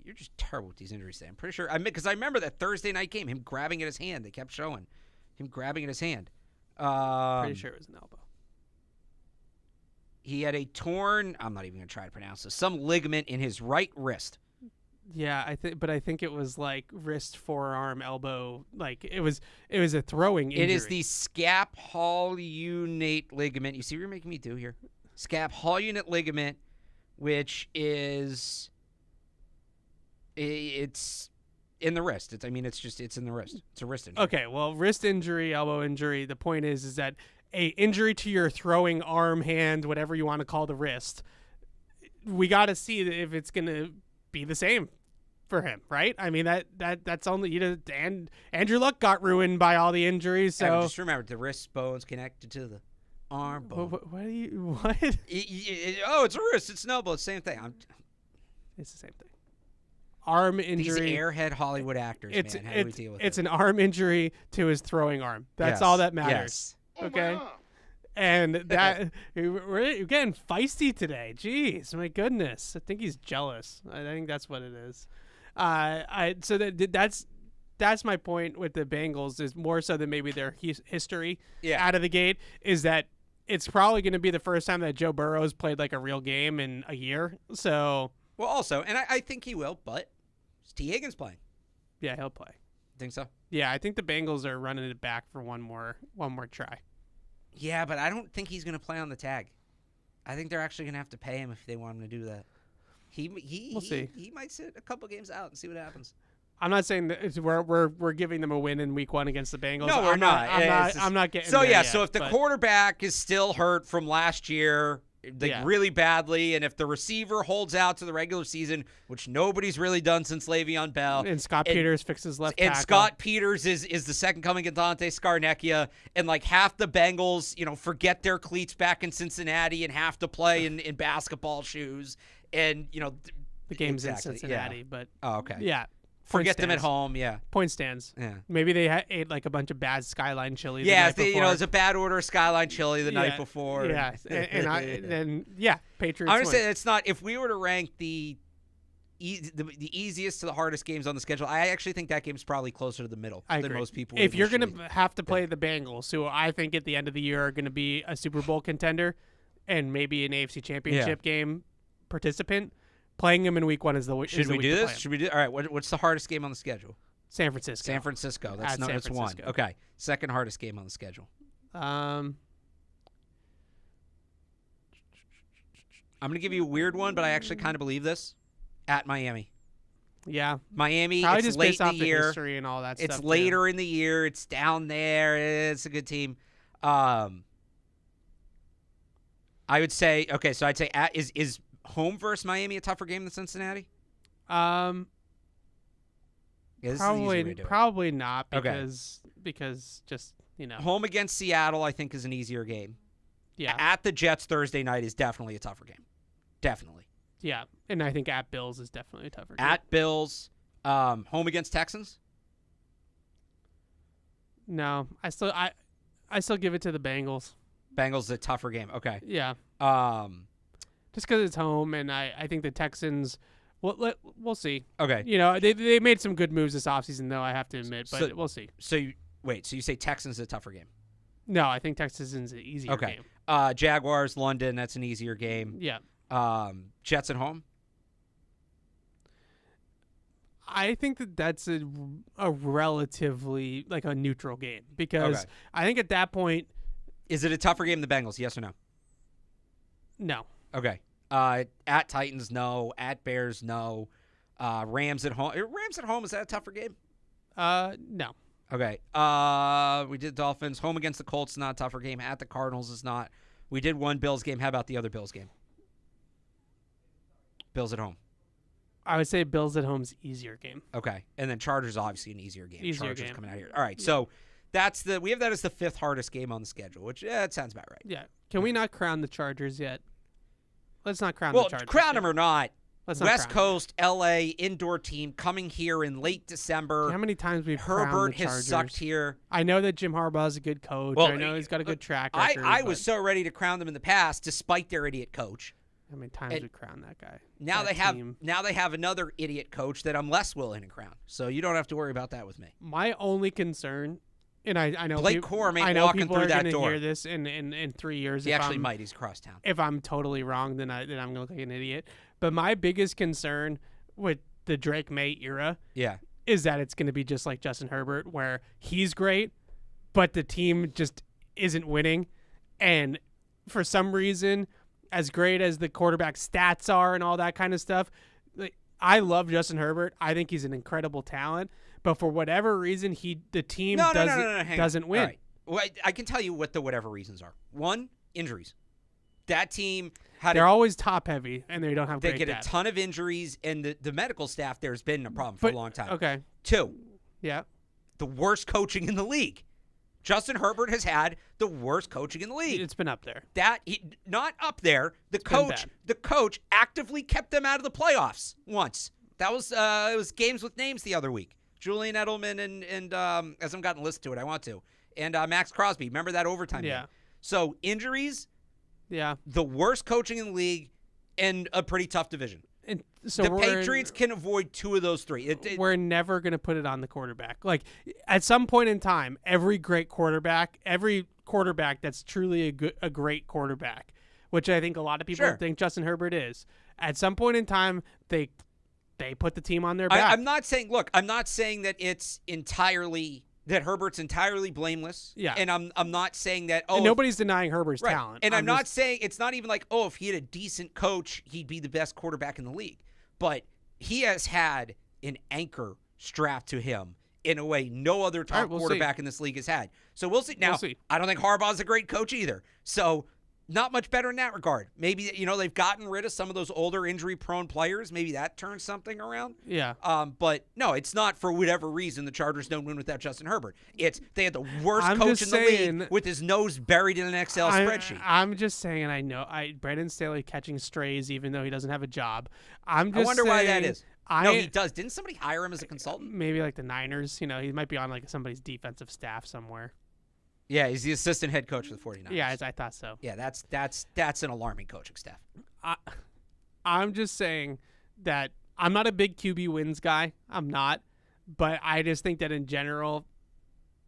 You're just terrible with these injuries. I'm pretty sure. Because I remember that Thursday night game, him grabbing at his hand. They kept showing him grabbing at his hand. Pretty sure it was an elbow. He had a torn. I'm not even going to try to pronounce this. Some ligament in his right wrist. Yeah, I think it was like wrist, forearm, elbow. Like it was a throwing injury. It is the scapholunate ligament. You see what you're making me do here? Scapholunate ligament, which is it's in the wrist. It's in the wrist. It's a wrist injury. Okay, well, wrist injury, elbow injury. The point is that a injury to your throwing arm, hand, whatever you want to call the wrist. We got to see if it's going to be the same for him, right? I mean that's only and Andrew Luck got ruined by all the injuries. So just remember, the wrist bone's connected to the arm bone. What? It's a wrist. It's an elbow. It's the same thing. It's the same thing. arm injury. These airhead Hollywood actors, man. How do we deal with it's it? an arm injury to his throwing arm. That's all that matters. Yes. Okay? And that we're getting feisty today. Jeez, my goodness. I think he's jealous. I think that's what it is. That's my point with the Bengals, is more so than maybe their history out of the gate, is that it's probably going to be the first time that Joe Burrow's played like a real game in a year. So, well, also, and I think he will, but is T. Higgins playing? Yeah, he'll play. Think so? Yeah, I think the Bengals are running it back for one more try. Yeah, but I don't think he's going to play on the tag. I think they're actually going to have to pay him if they want him to do that. We'll see. He might sit a couple games out and see what happens. I'm not saying that we're giving them a win in week 1 against the Bengals. No, we're not. I'm not getting so there yet, so if the quarterback is still hurt from last year, really badly, and if the receiver holds out to the regular season, which nobody's really done since Le'Veon Bell, and Scott Peters fixes left tackle, and Scott Peters is the second coming of Dante Scarnecchia, and like half the Bengals, forget their cleats back in Cincinnati and have to play in basketball shoes, and the game's in Cincinnati, but okay, yeah. Forget them at home, Point stands. Yeah. Maybe they ate like a bunch of bad Skyline chili. Yeah, the night before. it's a bad order of Skyline chili the night before. Yeah, and Patriots. I'm gonna say it's not. If we were to rank the easiest to the hardest games on the schedule, I actually think that game's probably closer to the middle than most people. If you're gonna have to play the Bengals, who I think at the end of the year are gonna be a Super Bowl contender and maybe an AFC Championship game participant. Playing them in week 1 is the Should we do this? Should we do? All right. What's the hardest game on the schedule? San Francisco. That's one. Okay. Second hardest game on the schedule. I'm gonna give you a weird one, but I actually kind of believe this. At Miami. Yeah. Miami. Probably it's just late based in off the the year. history and all that stuff. It's later in the year. It's down there. It's a good team. I would say So I'd say is home versus Miami a tougher game than Cincinnati? Probably not because just home against Seattle I think is an easier game. Yeah. At the Jets Thursday night is definitely a tougher game. Definitely. Yeah, and I think at Bills is definitely a tougher game. At Bills, home against Texans? No, I still give it to the Bengals. Bengals is a tougher game. Okay. Yeah. Just because it's home, and I think the Texans. We'll see. Okay. They made some good moves this offseason, though, I have to admit, but we'll see. So you say Texans is a tougher game? No, I think Texans is an easier game. Jaguars, London, that's an easier game. Yeah. Jets at home? I think that's a relatively like a neutral game because I think at that point. Is it a tougher game than the Bengals, yes or no? No. Okay. At Titans, no. At Bears, no. Rams at home. Rams at home, is that a tougher game? No. Okay. We did Dolphins. Home against the Colts, not a tougher game. At the Cardinals is not. We did one Bills game. How about the other Bills game? Bills at home. I would say Bills at home's easier game. Okay. And then Chargers obviously an easier game. Chargers game. Coming out here. All right. So we have that as the 5th hardest game on the schedule, which it sounds about right. Yeah. Can we not crown the Chargers yet? Let's not crown the Chargers. Well, crown them or not. West Coast, LA, indoor team coming here in late December. How many times we've Herbert crowned the Chargers? has sucked here. I know that Jim Harbaugh is a good coach. Well, I know he's got a good track record. I was so ready to crown them in the past, despite their idiot coach. How many times we crowned that guy? Now they have another idiot coach that I'm less willing to crown. So you don't have to worry about that with me. My only concern, and I know Blake Corum ain't walking through that door. I know people are going to hear this in 3 years. He actually might. He's across town. If I'm totally wrong, then I'm going to look like an idiot. But my biggest concern with the Drake May era is that it's going to be just like Justin Herbert, where he's great, but the team just isn't winning. And for some reason, as great as the quarterback stats are and all that kind of stuff, I love Justin Herbert. I think he's an incredible talent. But for whatever reason, the team doesn't win. Right. Well, I can tell you what the whatever reasons are. One, injuries. That team they're always top heavy, and they don't have great They get depth. a ton of injuries, and the medical staff there has been a problem for a long time. Okay. 2, yeah, the worst coaching in the league. Justin Herbert has had the worst coaching in the league. It's been up there. Not up there. The coach actively kept them out of the playoffs once. That was it was games with names the other week. Julian Edelman and as I haven't gotten to listen to it, I want to. And Max Crosby. Remember that overtime game? So injuries, the worst coaching in the league, and a pretty tough division. And so the Patriots can avoid 2 of those 3. We're never going to put it on the quarterback. Like, at some point in time, every quarterback that's truly a great quarterback, which I think a lot of people think Justin Herbert is, at some point in time, they put the team on their back. I'm not saying that it's entirely that Herbert's entirely blameless. Yeah. And I'm not saying that and nobody's denying Herbert's talent. And I'm not saying it's not even like, if he had a decent coach, he'd be the best quarterback in the league. But he has had an anchor strapped to him in a way no other top quarterback in this league has had. So we'll see. Now, I don't think Harbaugh's a great coach either. So not much better in that regard. Maybe, they've gotten rid of some of those older injury-prone players. Maybe that turns something around. Yeah. But, no, it's not for whatever reason the Chargers don't win without Justin Herbert. They had the worst coach in the league with his nose buried in an Excel spreadsheet. I'm just saying, I know Brandon Staley catching strays even though he doesn't have a job. I wonder why that is. No, he does. Didn't somebody hire him as a consultant? Maybe like the Niners. He might be on like somebody's defensive staff somewhere. Yeah, he's the assistant head coach for the 49ers. Yeah, I thought so. Yeah, that's an alarming coaching staff. I'm just saying that I'm not a big QB wins guy. I'm not. But I just think that in general,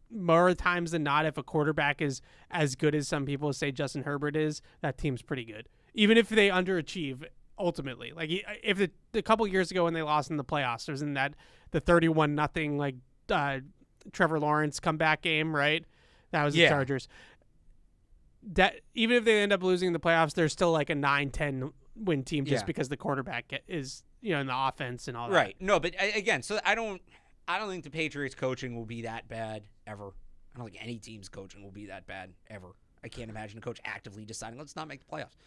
more times than not, if a quarterback is as good as some people say Justin Herbert is, that team's pretty good. Even if they underachieve ultimately. Like, if a couple years ago when they lost in the playoffs, there was in the 31-0 like Trevor Lawrence comeback game, right? That was the Chargers. That even if they end up losing the playoffs, they're still like a 9-10 win team just because the quarterback is in the offense and all that. Right. No, but again, so I don't think the Patriots coaching will be that bad ever. I don't think any team's coaching will be that bad ever. I can't imagine a coach actively deciding let's not make the playoffs.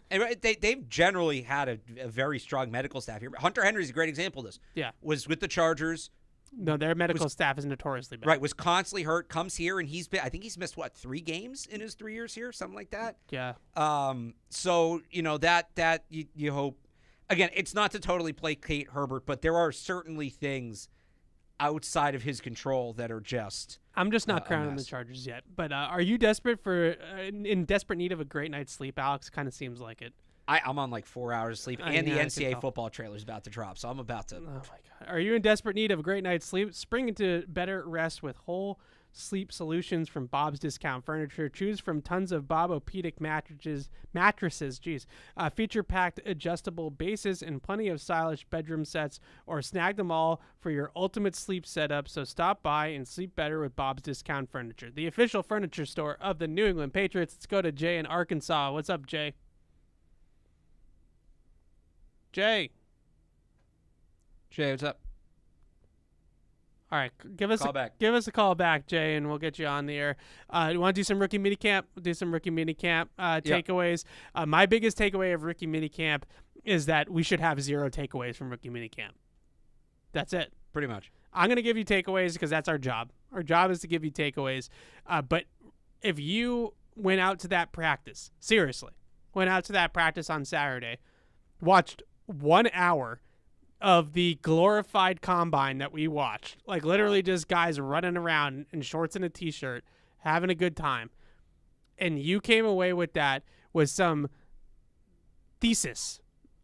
And they've generally had a very strong medical staff here. Hunter Henry's a great example of this. Yeah. Was with the Chargers. No, their medical staff is notoriously bad. Right, was constantly hurt, comes here, and I think he's missed, 3 games in his 3 years here? Something like that? Yeah. So, that you hope. Again, it's not to totally placate Herbert, but there are certainly things outside of his control that are just I'm just not crowning the Chargers yet. But are you desperate in desperate need of a great night's sleep, Alex? Kind of seems like it. I'm on like 4 hours of sleep, and the NCAA football trailer is about to drop, so I'm about to. Oh, my God. Are you in desperate need of a great night's sleep? Spring into better rest with whole sleep solutions from Bob's Discount Furniture. Choose from tons of Bob-O-Pedic mattresses, feature-packed adjustable bases, and plenty of stylish bedroom sets, or snag them all for your ultimate sleep setup. So stop by and sleep better with Bob's Discount Furniture, the official furniture store of the New England Patriots. Let's go to Jay in Arkansas. What's up, Jay? Jay, what's up? All right, give us a call back, Jay, and we'll get you on the air. You want to do some rookie minicamp? We'll do some rookie minicamp takeaways. My biggest takeaway of rookie minicamp is that we should have 0 takeaways from rookie minicamp. That's it. Pretty much. I'm going to give you takeaways because that's our job. Our job is to give you takeaways. But if you went out to that practice, seriously, went out to that practice on Saturday, watched 1 hour of the glorified combine that we watched, like literally just guys running around in shorts and a t-shirt, having a good time, and you came away with that with some thesis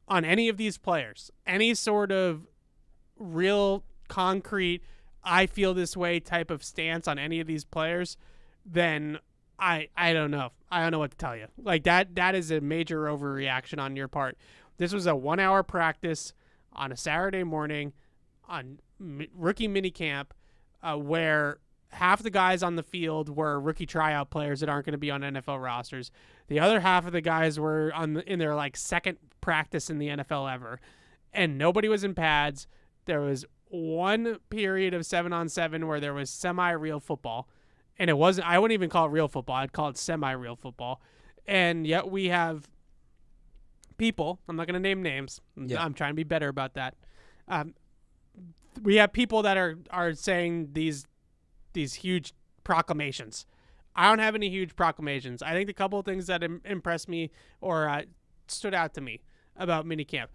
on any of these players, any sort of real concrete, I feel this way type of stance on any of these players, then I don't know. I don't know what to tell you. Like that is a major overreaction on your part. This was a 1 hour practice on a Saturday morning on rookie minicamp where half the guys on the field were rookie tryout players that aren't going to be on NFL rosters. The other half of the guys were in their like second practice in the NFL ever, and nobody was in pads. There was one period of 7-on-7 where there was semi-real football, and it wasn't. I wouldn't even call it real football. I'd call it semi-real football, and yet we have people, I'm not going to name names. Yeah. I'm trying to be better about that. We have people that are saying these huge proclamations. I don't have any huge proclamations. I think the couple of things that impressed me or stood out to me about minicamp.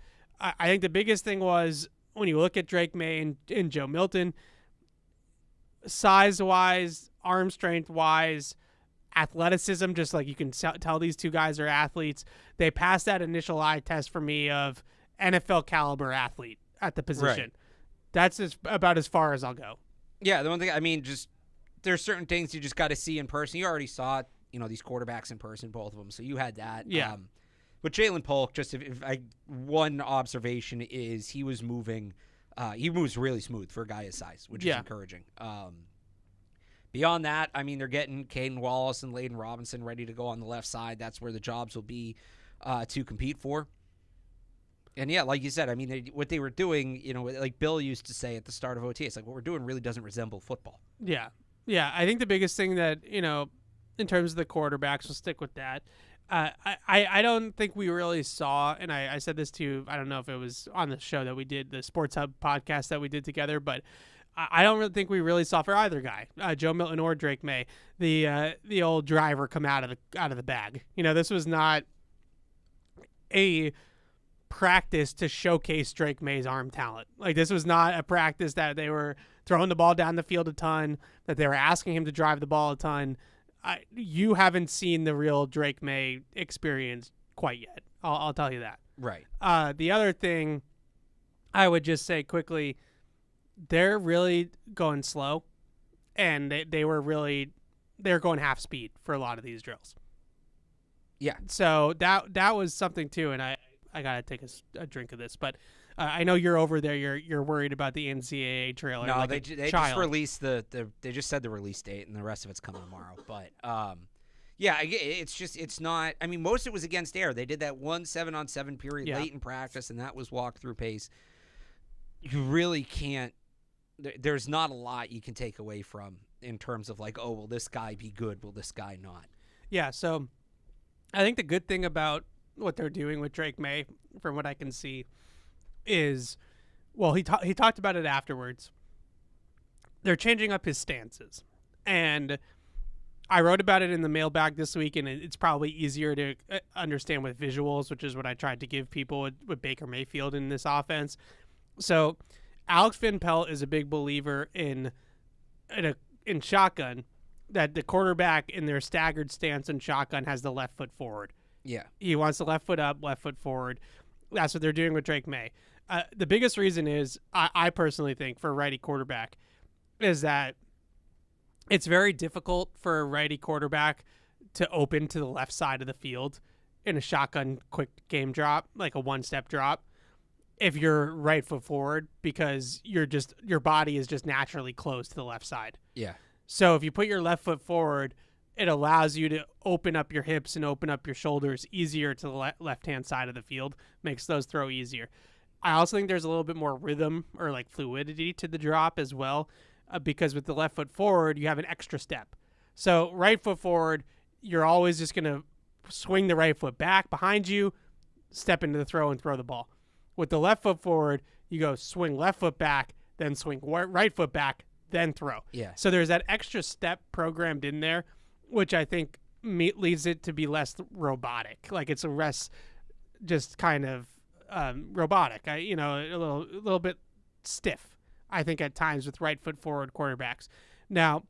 I think the biggest thing was when you look at Drake May and Joe Milton, size-wise, arm strength-wise, athleticism, just like you can tell these two guys are athletes. They passed that initial eye test for me of NFL caliber athlete at the position. Right. That's about as far as I'll go. Yeah, the one thing, I mean, just there's certain things you just got to see in person. You already saw, these quarterbacks in person, both of them, so you had that. Yeah. But Jalen Polk, just one observation is he was moving. He moves really smooth for a guy his size, which is encouraging. Beyond that, I mean, they're getting Caden Wallace and Layden Robinson ready to go on the left side. That's where the jobs will be to compete for. And, yeah, like you said, I mean, what they were doing, like Bill used to say at the start of OTA, it's like what we're doing really doesn't resemble football. Yeah. Yeah, I think the biggest thing that, in terms of the quarterbacks, we'll stick with that. I don't think we really saw, and I said this to you, I don't know if it was on the show that we did, the Sports Hub podcast that we did together, but I don't really think we really saw for either guy, Joe Milton or Drake May, the old driver come out of the bag. This was not a practice to showcase Drake May's arm talent. Like, this was not a practice that they were throwing the ball down the field a ton, that they were asking him to drive the ball a ton. You haven't seen the real Drake May experience quite yet. I'll tell you that. Right. The other thing I would just say quickly, they're really going slow, and they're going half speed for a lot of these drills. Yeah. So that was something too, and I gotta take a drink of this, but I know you're over there. You're worried about the NCAA trailer. No, like they just released they just said the release date, and the rest of it's coming tomorrow. But yeah, it's not. I mean, most of it was against air. They did that 1 7-on-7 period late in practice, and that was walkthrough pace. You really can't. There's not a lot you can take away from in terms of like, oh, will this guy be good? Will this guy not? Yeah. So I think the good thing about what they're doing with Drake May, from what I can see, is, well, he talked about it afterwards. They're changing up his stances, and I wrote about it in the mailbag this week, and it's probably easier to understand with visuals, which is what I tried to give people with Baker Mayfield in this offense. So Alex Van Pelt is a big believer in shotgun, that the quarterback in their staggered stance in shotgun has the left foot forward. Yeah. He wants the left foot up, left foot forward. That's what they're doing with Drake May. The biggest reason is, I personally think, for a righty quarterback, is that it's very difficult for a righty quarterback to open to the left side of the field in a shotgun quick game drop, like a one-step drop, if you're right foot forward, because your body is just naturally closed to the left side. Yeah. So if you put your left foot forward, it allows you to open up your hips and open up your shoulders easier to the left-hand side of the field, makes those throw easier. I also think there's a little bit more rhythm or like fluidity to the drop as well, because with the left foot forward, you have an extra step. So right foot forward, you're always just going to swing the right foot back behind you, step into the throw and throw the ball. With the left foot forward, you go swing left foot back, then swing right foot back, then throw. Yeah. So there's that extra step programmed in there, which I think leads it to be less robotic. Like, it's a less just kind of robotic. A little bit stiff, I think, at times with right foot forward quarterbacks. Now,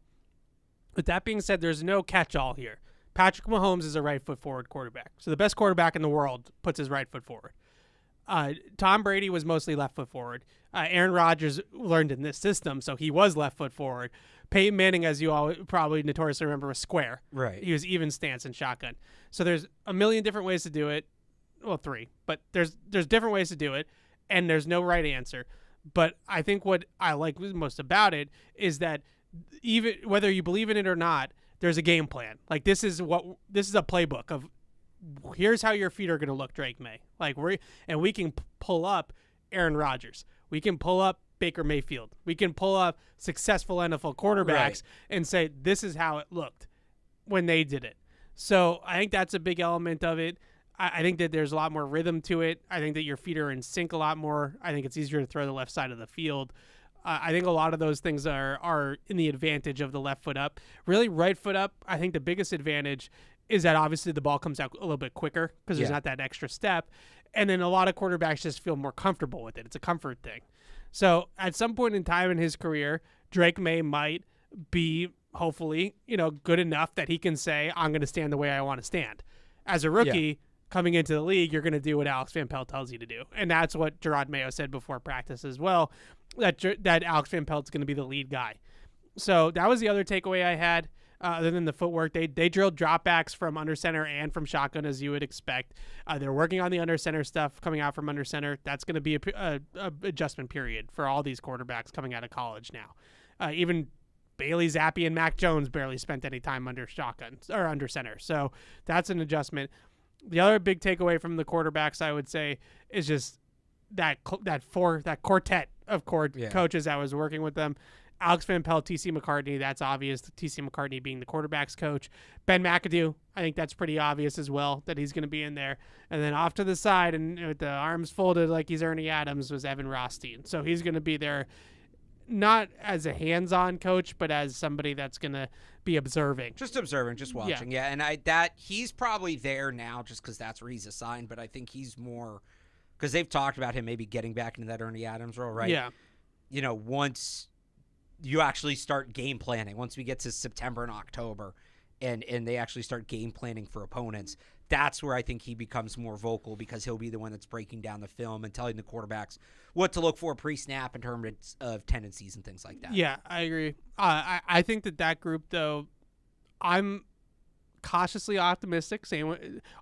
with that being said, there's no catch-all here. Patrick Mahomes is a right foot forward quarterback. So the best quarterback in the world puts his right foot forward. Tom Brady was mostly left foot forward. Aaron Rodgers learned in this system, so he was left foot forward. Peyton Manning, as you all probably notoriously remember, was square. Right. He was even stance in shotgun. So there's a million different ways to do it. Well, 3, but there's different ways to do it, and there's no right answer. But I think what I like most about it is that even whether you believe in it or not, there's a game plan. Like, this is a playbook of, here's how your feet are going to look, Drake May. Like, we can pull up Aaron Rodgers. We can pull up Baker Mayfield. We can pull up successful NFL quarterbacks and say, this is how it looked when they did it. So I think that's a big element of it. I think that there's a lot more rhythm to it. I think that your feet are in sync a lot more. I think it's easier to throw the left side of the field. I think a lot of those things are in the advantage of the left foot up. Really, right foot up, I think the biggest advantage is that obviously the ball comes out a little bit quicker because there's not that extra step. And then a lot of quarterbacks just feel more comfortable with it. It's a comfort thing. So at some point in time in his career, Drake May might be, hopefully, good enough that he can say, I'm going to stand the way I want to stand. As a rookie coming into the league, you're going to do what Alex Van Pelt tells you to do. And that's what Gerard Mayo said before practice as well, that Alex Van Pelt's going to be the lead guy. So that was the other takeaway I had. Other than the footwork, they drilled dropbacks from under center and from shotgun, as you would expect. They're working on the under center stuff coming out from under center. That's going to be a adjustment period for all these quarterbacks coming out of college now. Even Bailey Zappi and Mac Jones barely spent any time under shotgun or under center. So that's an adjustment. The other big takeaway from the quarterbacks, I would say, is just that quartet of coaches that was working with them. Alex Van Pelt, T.C. McCartney, that's obvious. T.C. McCartney being the quarterback's coach. Ben McAdoo, I think that's pretty obvious as well that he's going to be in there. And then off to the side and with the arms folded like he's Ernie Adams was Evan Rothstein. So he's going to be there not as a hands-on coach, but as somebody that's going to be observing. Just observing, just watching. Yeah, and he's probably there now just because that's where he's assigned, but I think he's more because they've talked about him maybe getting back into that Ernie Adams role, right? Yeah. Once you actually start game planning, once we get to September and October and they actually start game planning for opponents, that's where I think he becomes more vocal because he'll be the one that's breaking down the film and telling the quarterbacks what to look for pre-snap in terms of tendencies and things like that. Yeah, I agree. I think that group, though, I'm cautiously optimistic,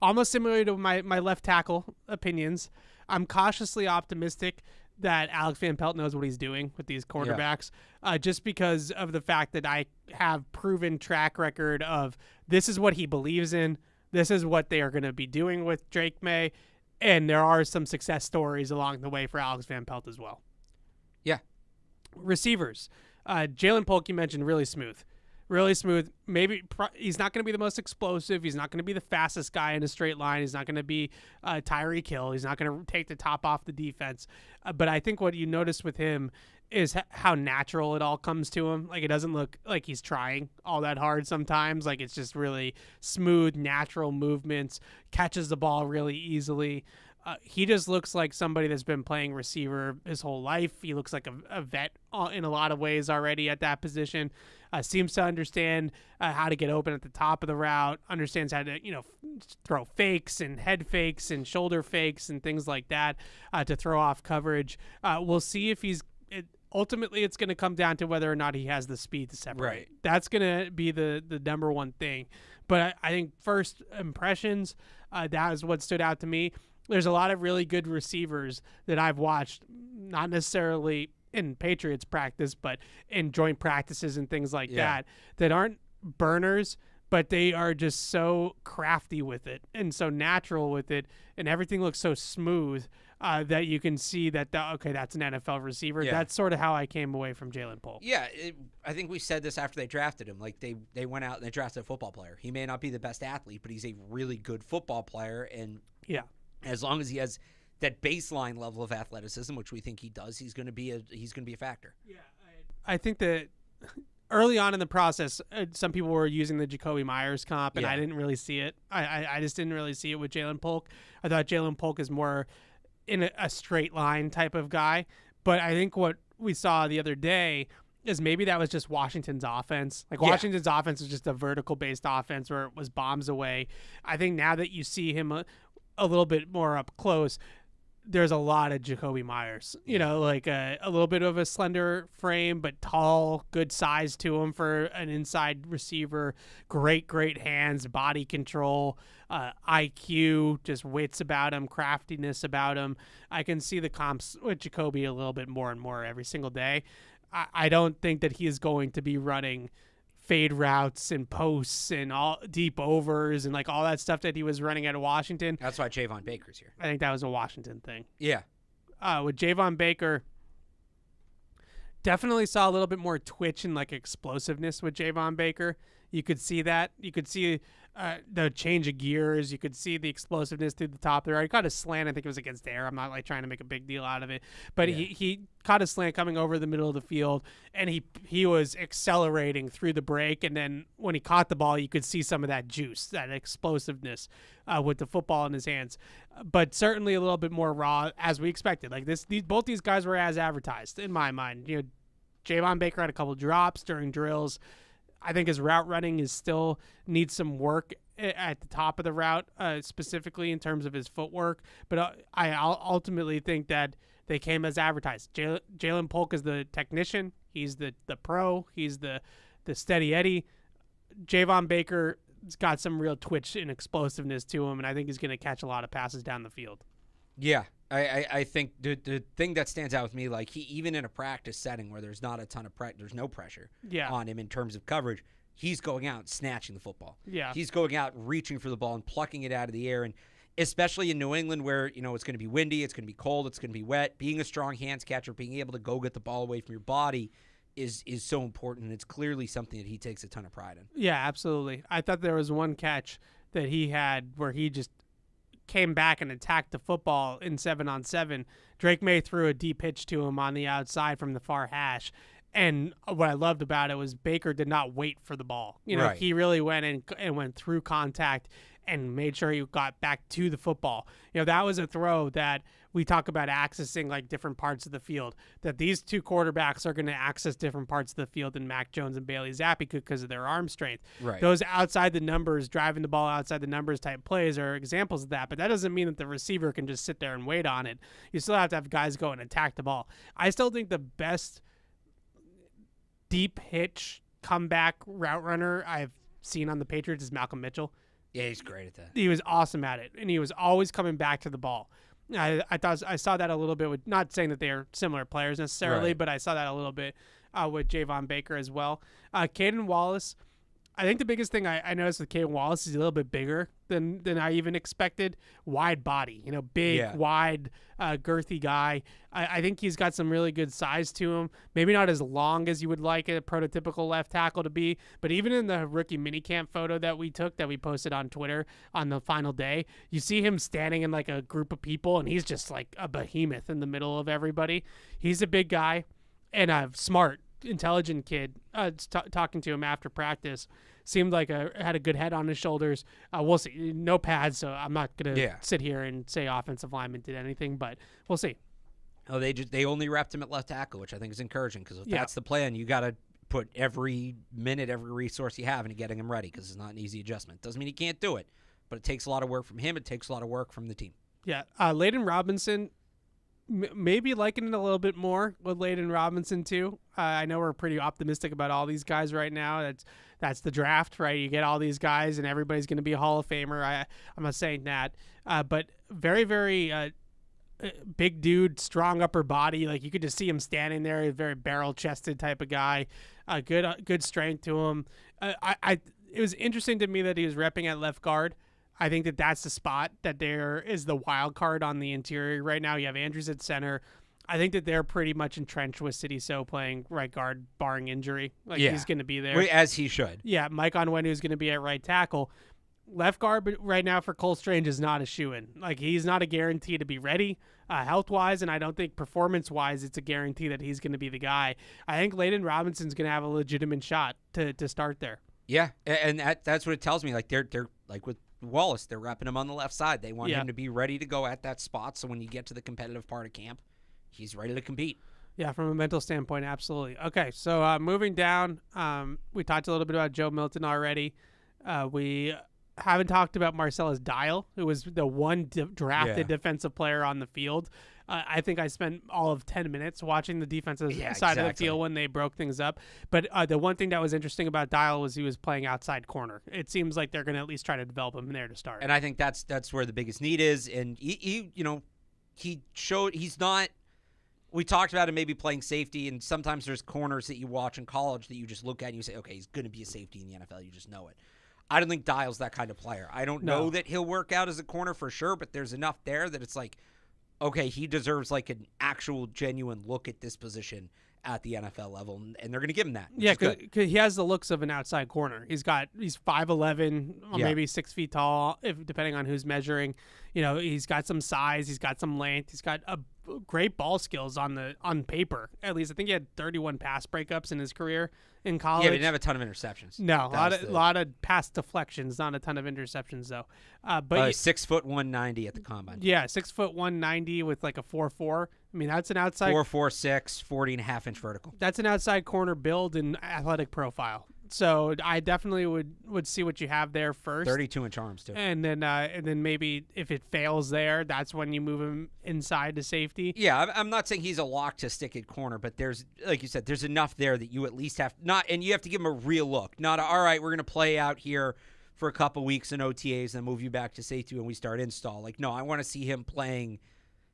almost similar to my left tackle opinions. I'm cautiously optimistic that Alex Van Pelt knows what he's doing with these quarterbacks, just because of the fact that I have proven track record of this is what he believes in, this is what they are going to be doing with Drake May, and there are some success stories along the way for Alex Van Pelt as well. Yeah. Receivers. Jalen Polk, you mentioned, really smooth. Really smooth. Maybe he's not going to be the most explosive. He's not going to be the fastest guy in a straight line. He's not going to be Tyreek Hill. He's not going to take the top off the defense. But I think what you notice with him is how natural it all comes to him. Like, it doesn't look like he's trying all that hard sometimes. Like, it's just really smooth, natural movements, catches the ball really easily. He just looks like somebody that's been playing receiver his whole life. He looks like a vet in a lot of ways already at that position. Seems to understand how to get open at the top of the route, understands how to, throw fakes and head fakes and shoulder fakes and things like that to throw off coverage. We'll see if ultimately it's going to come down to whether or not he has the speed to separate. Right. That's going to be the number one thing. But I think first impressions, that is what stood out to me. There's a lot of really good receivers that I've watched, not necessarily in Patriots practice, but in joint practices and things like that aren't burners, but they are just so crafty with it and so natural with it, and everything looks so smooth that you can see that, that's an NFL receiver. Yeah. That's sort of how I came away from Jalen Polk. Yeah, I think we said this after they drafted him. Like, they went out and they drafted a football player. He may not be the best athlete, but he's a really good football player, and as long as he has that baseline level of athleticism, which we think he does, he's going to be a factor. Yeah, I think that early on in the process, some people were using the Jacoby Myers comp, and I didn't really see it. I just didn't really see it with Jalen Polk. I thought Jalen Polk is more in a straight line type of guy, but I think what we saw the other day is maybe that was just Washington's offense. Like, Washington's offense was just a vertical-based offense where it was bombs away. I think now that you see him a little bit more up close, there's a lot of Jacoby Myers, like a little bit of a slender frame, but tall, good size to him for an inside receiver, great hands, body control, IQ, just wits about him, craftiness about him. I can see the comps with Jacoby a little bit more and more every single day. I don't think that he is going to be running fade routes and posts and all deep overs and like all that stuff that he was running out of Washington. That's why Javon Baker's here. I think that was a Washington thing. Yeah. With Javon Baker, definitely saw a little bit more twitch and like explosiveness with Javon Baker. You could see that. You could see the change of gears. You could see the explosiveness through the top there. He caught a slant. I think it was against air. I'm not like trying to make a big deal out of it, but he caught a slant coming over the middle of the field, and he was accelerating through the break. And then when he caught the ball, you could see some of that juice, that explosiveness with the football in his hands. But certainly a little bit more raw, as we expected. Like both these guys were as advertised in my mind. You know, Javon Baker had a couple drops during drills. I think his route running is still needs some work at the top of the route, specifically in terms of his footwork. But I ultimately think that they came as advertised. Jalen Polk is the technician. He's the pro. He's the steady Eddie. Javon Baker's got some real twitch and explosiveness to him, and I think he's going to catch a lot of passes down the field. Yeah, I think the thing that stands out with me, like he even in a practice setting where there's not a ton of there's no pressure on him in terms of coverage, he's going out and snatching the football. Yeah, he's going out reaching for the ball and plucking it out of the air, and especially in New England where it's going to be windy, it's going to be cold, it's going to be wet. Being a strong hands catcher, being able to go get the ball away from your body is so important, and it's clearly something that he takes a ton of pride in. Yeah, absolutely. I thought there was one catch that he had where he just came back and attacked the football in 7-on-7. Drake May threw a deep pitch to him on the outside from the far hash. And what I loved about it was Baker did not wait for the ball. You know, right. He really went and went through contact and made sure he got back to the football. You know, that was a throw that we talk about accessing like different parts of the field, that these two quarterbacks are going to access different parts of the field than Mac Jones and Bailey Zappi because of their arm strength. Right. Those outside the numbers, driving the ball outside the numbers type plays are examples of that, but that doesn't mean that the receiver can just sit there and wait on it. You still have to have guys go and attack the ball. I still think the best deep hitch comeback route runner I've seen on the Patriots is Malcolm Mitchell. Yeah, he's great at that. He was awesome at it, and he was always coming back to the ball. I thought I saw that a little bit with, not saying that they are similar players necessarily, right. but I saw that a little bit with Javon Baker as well. Caden Wallace, I think the biggest thing I noticed with Keon Wallace is a little bit bigger than I even expected. Wide body, big, wide, girthy guy. I think he's got some really good size to him. Maybe not as long as you would like a prototypical left tackle to be, but even in the rookie minicamp photo that we took that we posted on Twitter on the final day, you see him standing in like a group of people, and he's just like a behemoth in the middle of everybody. He's a big guy and a smart, intelligent kid. Talking to him after practice, seemed like had a good head on his shoulders. We'll see. No pads, so I'm not gonna sit here and say offensive lineman did anything, but we'll see. Oh, they only wrapped him at left tackle, which I think is encouraging because if that's the plan, you got to put every minute, every resource you have into getting him ready because it's not an easy adjustment. Doesn't mean he can't do it, but it takes a lot of work from him. It takes a lot of work from the team. Yeah, Layden Robinson. Maybe liking it a little bit more with Layden Robinson too. I know we're pretty optimistic about all these guys right now. That's the draft, right? You get all these guys, and everybody's going to be a Hall of Famer. I'm not saying that, but very, very big dude, strong upper body. Like you could just see him standing there, a very barrel-chested type of guy. Good strength to him. It was interesting to me that he was repping at left guard. I think that's the spot that there is the wild card on the interior right now. You have Andrews at center. I think that they're pretty much entrenched with City So playing right guard, barring injury. He's going to be there. As he should. Yeah, Mike Onwenu is going to be at right tackle. Left guard but right now for Cole Strange is not a shoo-in. He's not a guarantee to be ready health-wise, and I don't think performance-wise it's a guarantee that he's going to be the guy. I think Layden Robinson's going to have a legitimate shot to start there. Yeah, and that's what it tells me. They're like with Wallace, they're repping him on the left side. They want him to be ready to go at that spot, so when you get to the competitive part of camp, he's ready to compete. Yeah, from a mental standpoint, absolutely. Okay, so moving down, we talked a little bit about Joe Milton already. We haven't talked about Marcellus Dial, who was the one drafted defensive player on the field. I think I spent all of 10 minutes watching the defensive side of the field when they broke things up. But the one thing that was interesting about Dial was he was playing outside corner. It seems like they're going to at least try to develop him there to start. And I think that's where the biggest need is. And he showed he's not. We talked about him maybe playing safety, and sometimes there's corners that you watch in college that you just look at and you say, okay, he's going to be a safety in the NFL. You just know it. I don't think Dial's that kind of player. I don't know that he'll work out as a corner for sure, but there's enough there that it's like, okay, he deserves like an actual genuine look at this position at the NFL level, and they're going to give him that. Yeah, cause he has the looks of an outside corner. He's 5'11", or maybe 6 feet tall, depending on who's measuring. He's got some size, he's got some length, he's got great ball skills on paper. At least I think he had 31 pass breakups in his career in college. Yeah, but he didn't have a ton of interceptions. No, a lot of pass deflections, not a ton of interceptions though. But 6 foot 190 at the combine. Yeah, 6 foot 190 with like a 4.4. I mean, that's an outside 4.46, 40.5-inch vertical. That's an outside corner build and athletic profile. So I definitely would see what you have there first. 32-inch arms too. And then maybe if it fails there, that's when you move him inside to safety. Yeah, I'm not saying he's a lock to stick at corner, but there's, like you said, there's enough there that you at least have and you have to give him a real look. Not all right, we're gonna play out here for a couple weeks in OTAs and then move you back to safety when we start install. Like, no, I want to see him playing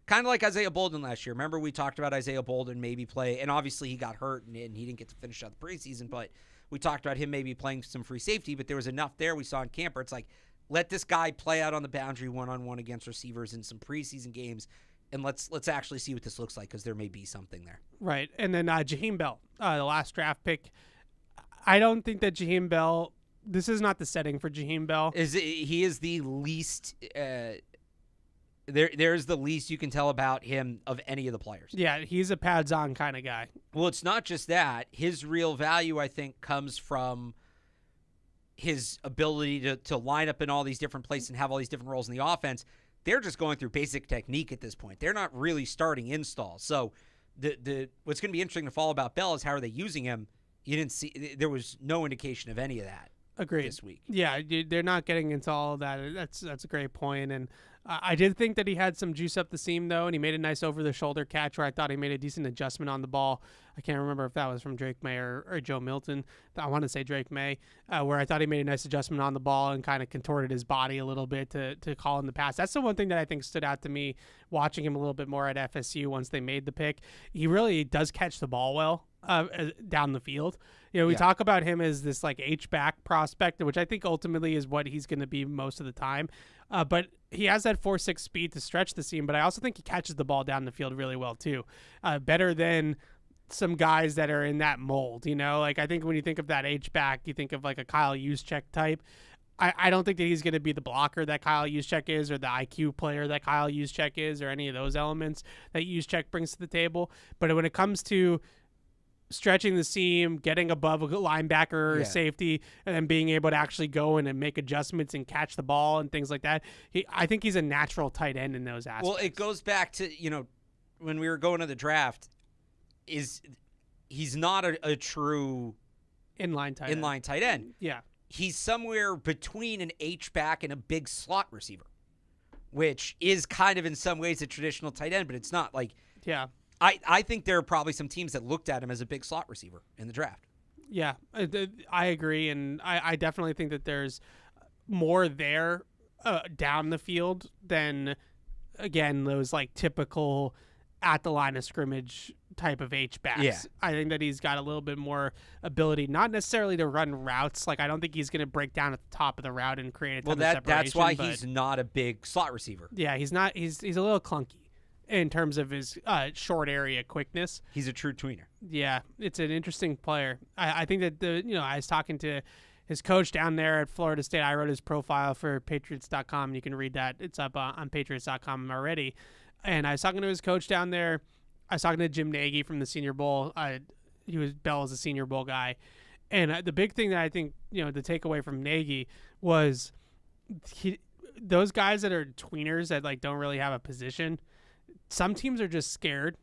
kind of like Isaiah Bolden last year. Remember we talked about Isaiah Bolden maybe play, and obviously he got hurt and he didn't get to finish out the preseason, but we talked about him maybe playing some free safety, but there was enough there we saw in camp where it's like, let this guy play out on the boundary one-on-one against receivers in some preseason games, and let's actually see what this looks like because there may be something there. Right, and then Jaheim Bell, the last draft pick. I don't think that Jaheim Bell, this is not the setting for Jaheim Bell. He is the least there's the least you can tell about him of any of the players. Yeah, he's a pads on kind of guy. Well, it's not just that. His real value, I think, comes from his ability to line up in all these different places and have all these different roles in the offense. They're just going through basic technique at this point. They're not really starting installs. So what's going to be interesting to follow about Bell is how are they using him. You didn't see, there was no indication of any of that. Agreed. This week. Yeah, they're not getting into all of that. That's a great point. And I did think that he had some juice up the seam, though, and he made a nice over-the-shoulder catch where I thought he made a decent adjustment on the ball. I can't remember if that was from Drake May or Joe Milton. I want to say Drake May, where I thought he made a nice adjustment on the ball and kind of contorted his body a little bit to call in the pass. That's the one thing that I think stood out to me watching him a little bit more at FSU once they made the pick. He really does catch the ball well down the field. We talk about him as this like H-back prospect, which I think ultimately is what he's going to be most of the time. But he has that 4.6 speed to stretch the seam, but I also think he catches the ball down the field really well too. Better than some guys that are in that mold, Like I think when you think of that H-back, you think of like a Kyle Juszczyk type. I don't think that he's going to be the blocker that Kyle Juszczyk is or the IQ player that Kyle Juszczyk is or any of those elements that Juszczyk brings to the table. But when it comes to stretching the seam, getting above a linebacker or safety, and then being able to actually go in and make adjustments and catch the ball and things like that. I think he's a natural tight end in those aspects. Well, it goes back to, when we were going to the draft, he's not a true inline tight end. Yeah. He's somewhere between an H-back and a big slot receiver, which is kind of in some ways a traditional tight end, but it's not like – yeah. I think there are probably some teams that looked at him as a big slot receiver in the draft. Yeah, I agree, and I definitely think that there's more there down the field than, again, those like typical at the line of scrimmage type of H-backs. Yeah. I think that he's got a little bit more ability, not necessarily to run routes. Like I don't think he's going to break down at the top of the route and create a ton of separation. That's why he's not a big slot receiver. Yeah, he's not. He's a little clunky in terms of his short area quickness. He's a true tweener. Yeah, it's an interesting player. I think that I was talking to his coach down there at Florida State. I wrote his profile for Patriots.com. You can read that. It's up on Patriots.com already. And I was talking to his coach down there. I was talking to Jim Nagy from the Senior Bowl. Bell is a Senior Bowl guy. And the big thing that I think, the takeaway from Nagy was those guys that are tweeners that like don't really have a position, some teams are just scared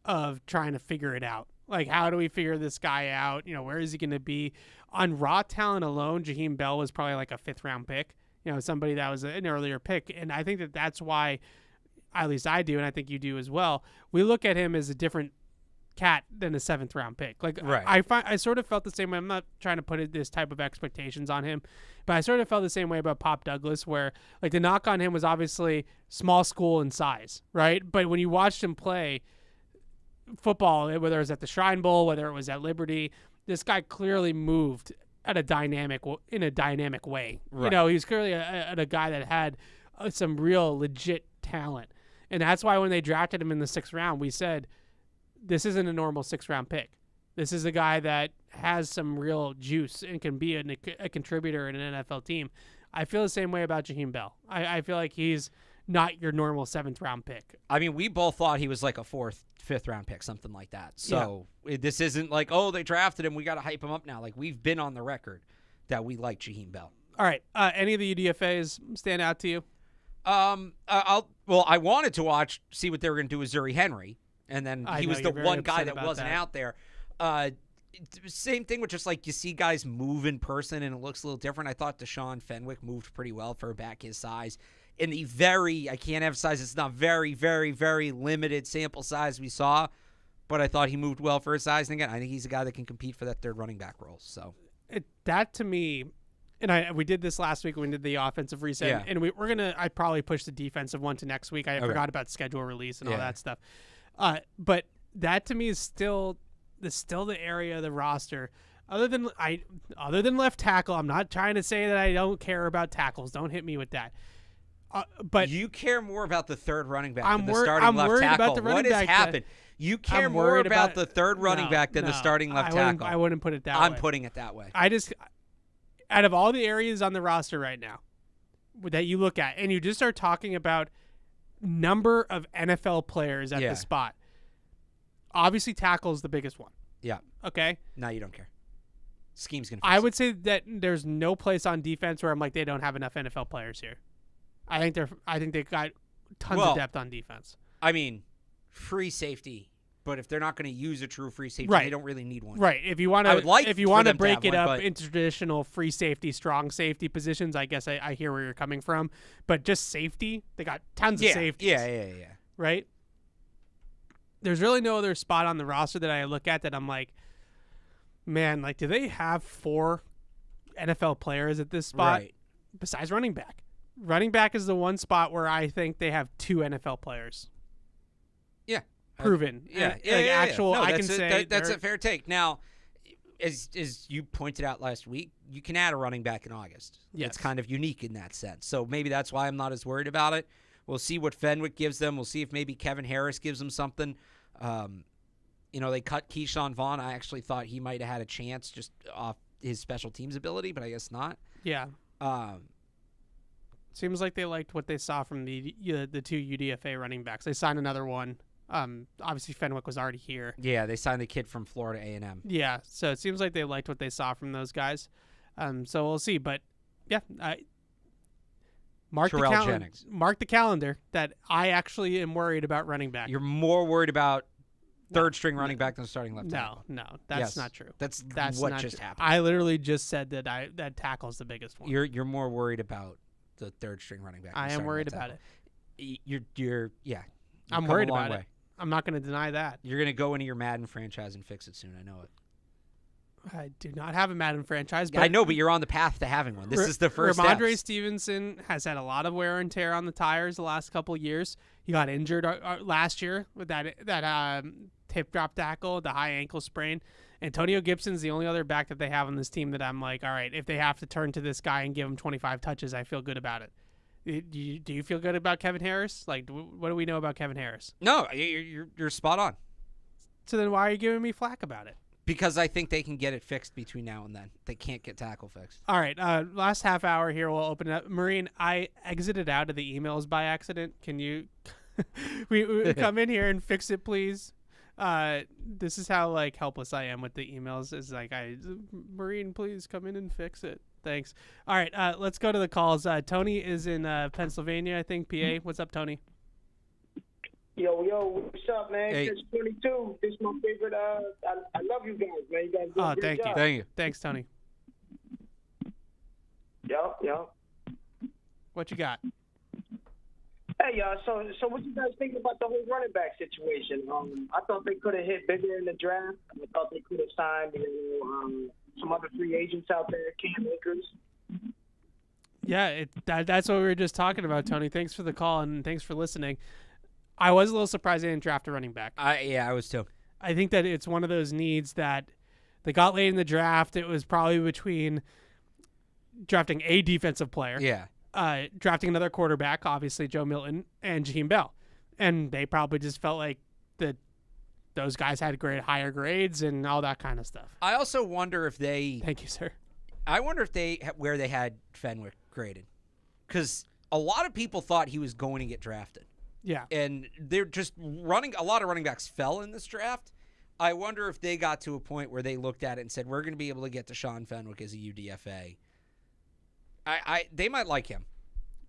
of trying to figure it out. Like, how do we figure this guy out? Where is he going to be? On raw talent alone, Jaheim Bell was probably like a 5th-round pick, somebody that was an earlier pick. And I think that that's why, at least I do, and I think you do as well, we look at him as a different cat than a 7th-round pick. Like, right. I sort of felt the same way. I'm not trying to put this type of expectations on him, but I sort of felt the same way about Pop Douglas, where like the knock on him was obviously small school in size, right? But when you watched him play football, whether it was at the Shrine Bowl, whether it was at Liberty, this guy clearly moved in a dynamic way. Right. He was clearly a guy that had some real legit talent, and that's why when they drafted him in the 6th round, we said, this isn't a normal 6th-round pick. This is a guy that has some real juice and can be a contributor in an NFL team. I feel the same way about Jem Bell. I feel like he's not your normal 7th-round pick. I mean, we both thought he was like a 4th, 5th-round pick, something like that. So this isn't like, oh, they drafted him, we got to hype him up now. Like, we've been on the record that we like Jem Bell. All right. Any of the UDFAs stand out to you? I wanted to see what they were going to do with Zuri Henry, and then he was the one guy that wasn't out there. Same thing with just like you see guys move in person and it looks a little different. I thought Deshaun Fenwick moved pretty well for a back his size. In the I can't emphasize it's not very, very, very limited sample size we saw, but I thought he moved well for his size. And again, I think he's a guy that can compete for that 3rd running back role. So that to me, and we did this last week when we did the offensive reset, and I probably push the defensive one to next week. I forgot about schedule release and all that stuff. But that to me is still the area of the roster. Other than left tackle, I'm not trying to say that I don't care about tackles. Don't hit me with that. But you care more about the 3rd running back than the starting left tackle. About the running what has back happened? You care more about the 3rd running back than the starting left tackle. I wouldn't put it that way. I'm putting it that way. Out of all the areas on the roster right now that you look at, and you just start talking about number of NFL players at the spot, obviously tackle is the biggest one. Yeah. Okay? No, you don't care. Scheme's going to I would say that there's no place on defense where I'm like, they don't have enough NFL players here. I think they've got tons of depth on defense. I mean, free safety, but if they're not going to use a true free safety, they don't really need one. Right. If you want to break it up into traditional free safety, strong safety positions, I guess I hear where you're coming from. But just safety, they got tons of safeties. Yeah. Right? There's really no other spot on the roster that I look at that I'm like, man, like, do they have 4 NFL players at this spot besides running back? Running back is the one spot where I think they have 2 NFL players. Yeah. Proven. Actual, I can say. That's a fair take. Now, as you pointed out last week, you can add a running back in August. Yes. It's kind of unique in that sense. So maybe that's why I'm not as worried about it. We'll see what Fenwick gives them. We'll see if maybe Kevin Harris gives them something. They cut Keyshawn Vaughn. I actually thought he might have had a chance just off his special teams ability, but I guess not. Yeah. Seems like they liked what they saw from the 2 UDFA running backs. They signed another one. Obviously Fenwick was already here. Yeah, they signed the kid from Florida A&M. Yeah, so it seems like they liked what they saw from those guys. So we'll see. But yeah, mark the calendar that I actually am worried about running back. You're more worried about third-string running back than starting left tackle. No, that's not true. That's what not just happened. I literally just said that tackle's the biggest one. You're more worried about the third-string running back. I am worried about it. I'm worried about it. I'm not going to deny that. You're going to go into your Madden franchise and fix it soon. I know it. I do not have a Madden franchise. But I know, but you're on the path to having one. This is the first step. Ramondre Stevenson has had a lot of wear and tear on the tires the last couple of years. He got injured last year with that hip drop tackle, the high ankle sprain. Antonio Gibson's the only other back that they have on this team that I'm like, all right, if they have to turn to this guy and give him 25 touches, I feel good about it. Do you feel good about Kevin Harris? Like, what do we know about Kevin Harris? No, you're spot on. So then why are you giving me flack about it? Because I think they can get it fixed between now and then. They can't get tackle fixed. All right, last half hour here, we'll open it up. Marine, I exited out of the emails by accident. Can you we come in here and fix it, please? This is how helpless I am with the emails. Is Marine, please come in and fix it. Thanks. All right, let's go to the calls. Tony is in Pennsylvania, I think, PA. What's up, Tony? Yo, what's up, man? Hey. Catch-22. This is my favorite. I love you guys, man. You guys do a great thank job. you. Thank you. Thanks, Tony. Yo. What you got? Hey, y'all. So what you guys think about the whole running back situation? I thought they could have hit bigger in the draft. I thought they could have signed, some other free agents out there, Cam Akers. Yeah, that's what we were just talking about, Tony. Thanks for the call and thanks for listening. I was a little surprised they didn't draft a running back. I was too. I think that it's one of those needs that they got late in the draft. It was probably between drafting a defensive player, drafting another quarterback, obviously Joe Milton, and Jem Bell. And they probably just felt like the those guys had higher grades and all that kind of stuff. I also wonder if they. Thank you, sir. I wonder if where they had Fenwick graded, because a lot of people thought he was going to get drafted. Yeah, and they're just running. A lot of running backs fell in this draft. I wonder if they got to a point where they looked at it and said, "We're going to be able to get to Sean Fenwick as a UDFA." They might like him.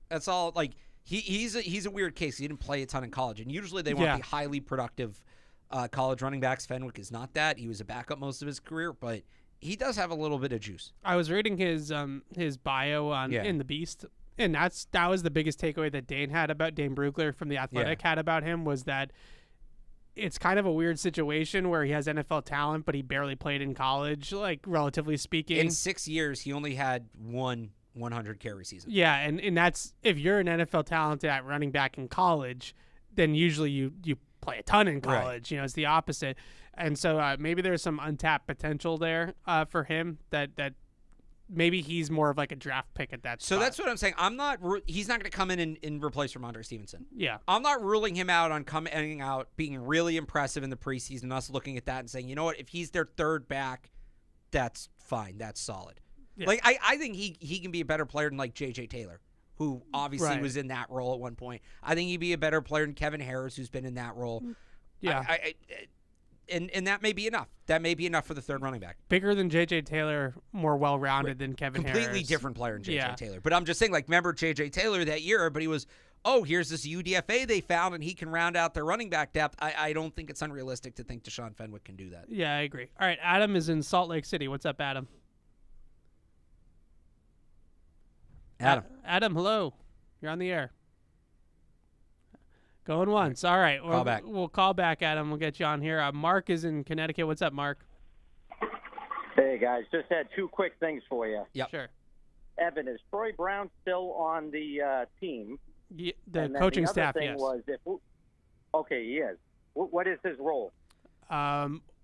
That's all. Like he's a weird case. He didn't play a ton in college, and usually they want the highly productive college running backs. Fenwick is not that. He was a backup most of his career, but he does have a little bit of juice. I was reading his bio on in the Beast, and that was the biggest takeaway that Dane Brugler from The Athletic had about him, was that it's kind of a weird situation where he has NFL talent, but he barely played in college, like relatively speaking. In 6 years, he only had one 100 carry season. Yeah, and that's, if you're an NFL talent at running back in college, then usually you play a ton in college. Right. It's the opposite. And so maybe there's some untapped potential there for him that maybe he's more of like a draft pick at that So spot. that's what I'm saying. He's not going to come in and replace Ramondre Stevenson. Yeah. I'm not ruling him out on coming out, being really impressive in the preseason, us looking at that and saying, you know what, if he's their third back, that's fine. That's solid. Yeah. Like, I think he can be a better player than like J.J. Taylor, who obviously was in that role at one point. I think he'd be a better player than Kevin Harris, who's been in that role. Yeah. And that may be enough. That may be enough for the third running back. Bigger than J.J. Taylor, more well-rounded than Kevin Harris. Completely different player than J.J. Taylor. But I'm just saying, like, remember J.J. Taylor that year, but he was, here's this UDFA they found, and he can round out their running back depth. I don't think it's unrealistic to think Deshaun Fenwick can do that. Yeah, I agree. All right, Adam is in Salt Lake City. What's up, Adam? Adam, hello. You're on the air. Going once. All right. Call back. We'll call back, Adam. We'll get you on here. Mark is in Connecticut. What's up, Mark? Hey, guys. Just had two quick things for you. Yep. Sure. Evan, is Troy Brown still on the team? The coaching staff, yes. Okay, he is. What is his role?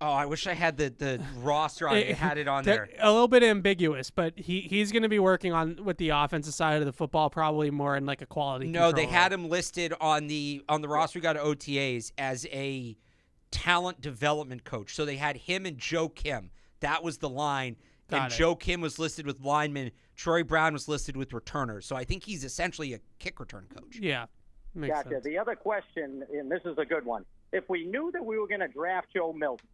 I wish I had the roster. I had it on there. A little bit ambiguous, but he's going to be working with the offensive side of the football, probably more in like a quality control. No, they had him listed on the roster. We got OTAs as a talent development coach. So they had him and Joe Kim. That was the line. Joe Kim was listed with linemen. Troy Brown was listed with returners. So I think he's essentially a kick return coach. Yeah. Makes sense. The other question, and this is a good one. If we knew that we were going to draft Joe Milton,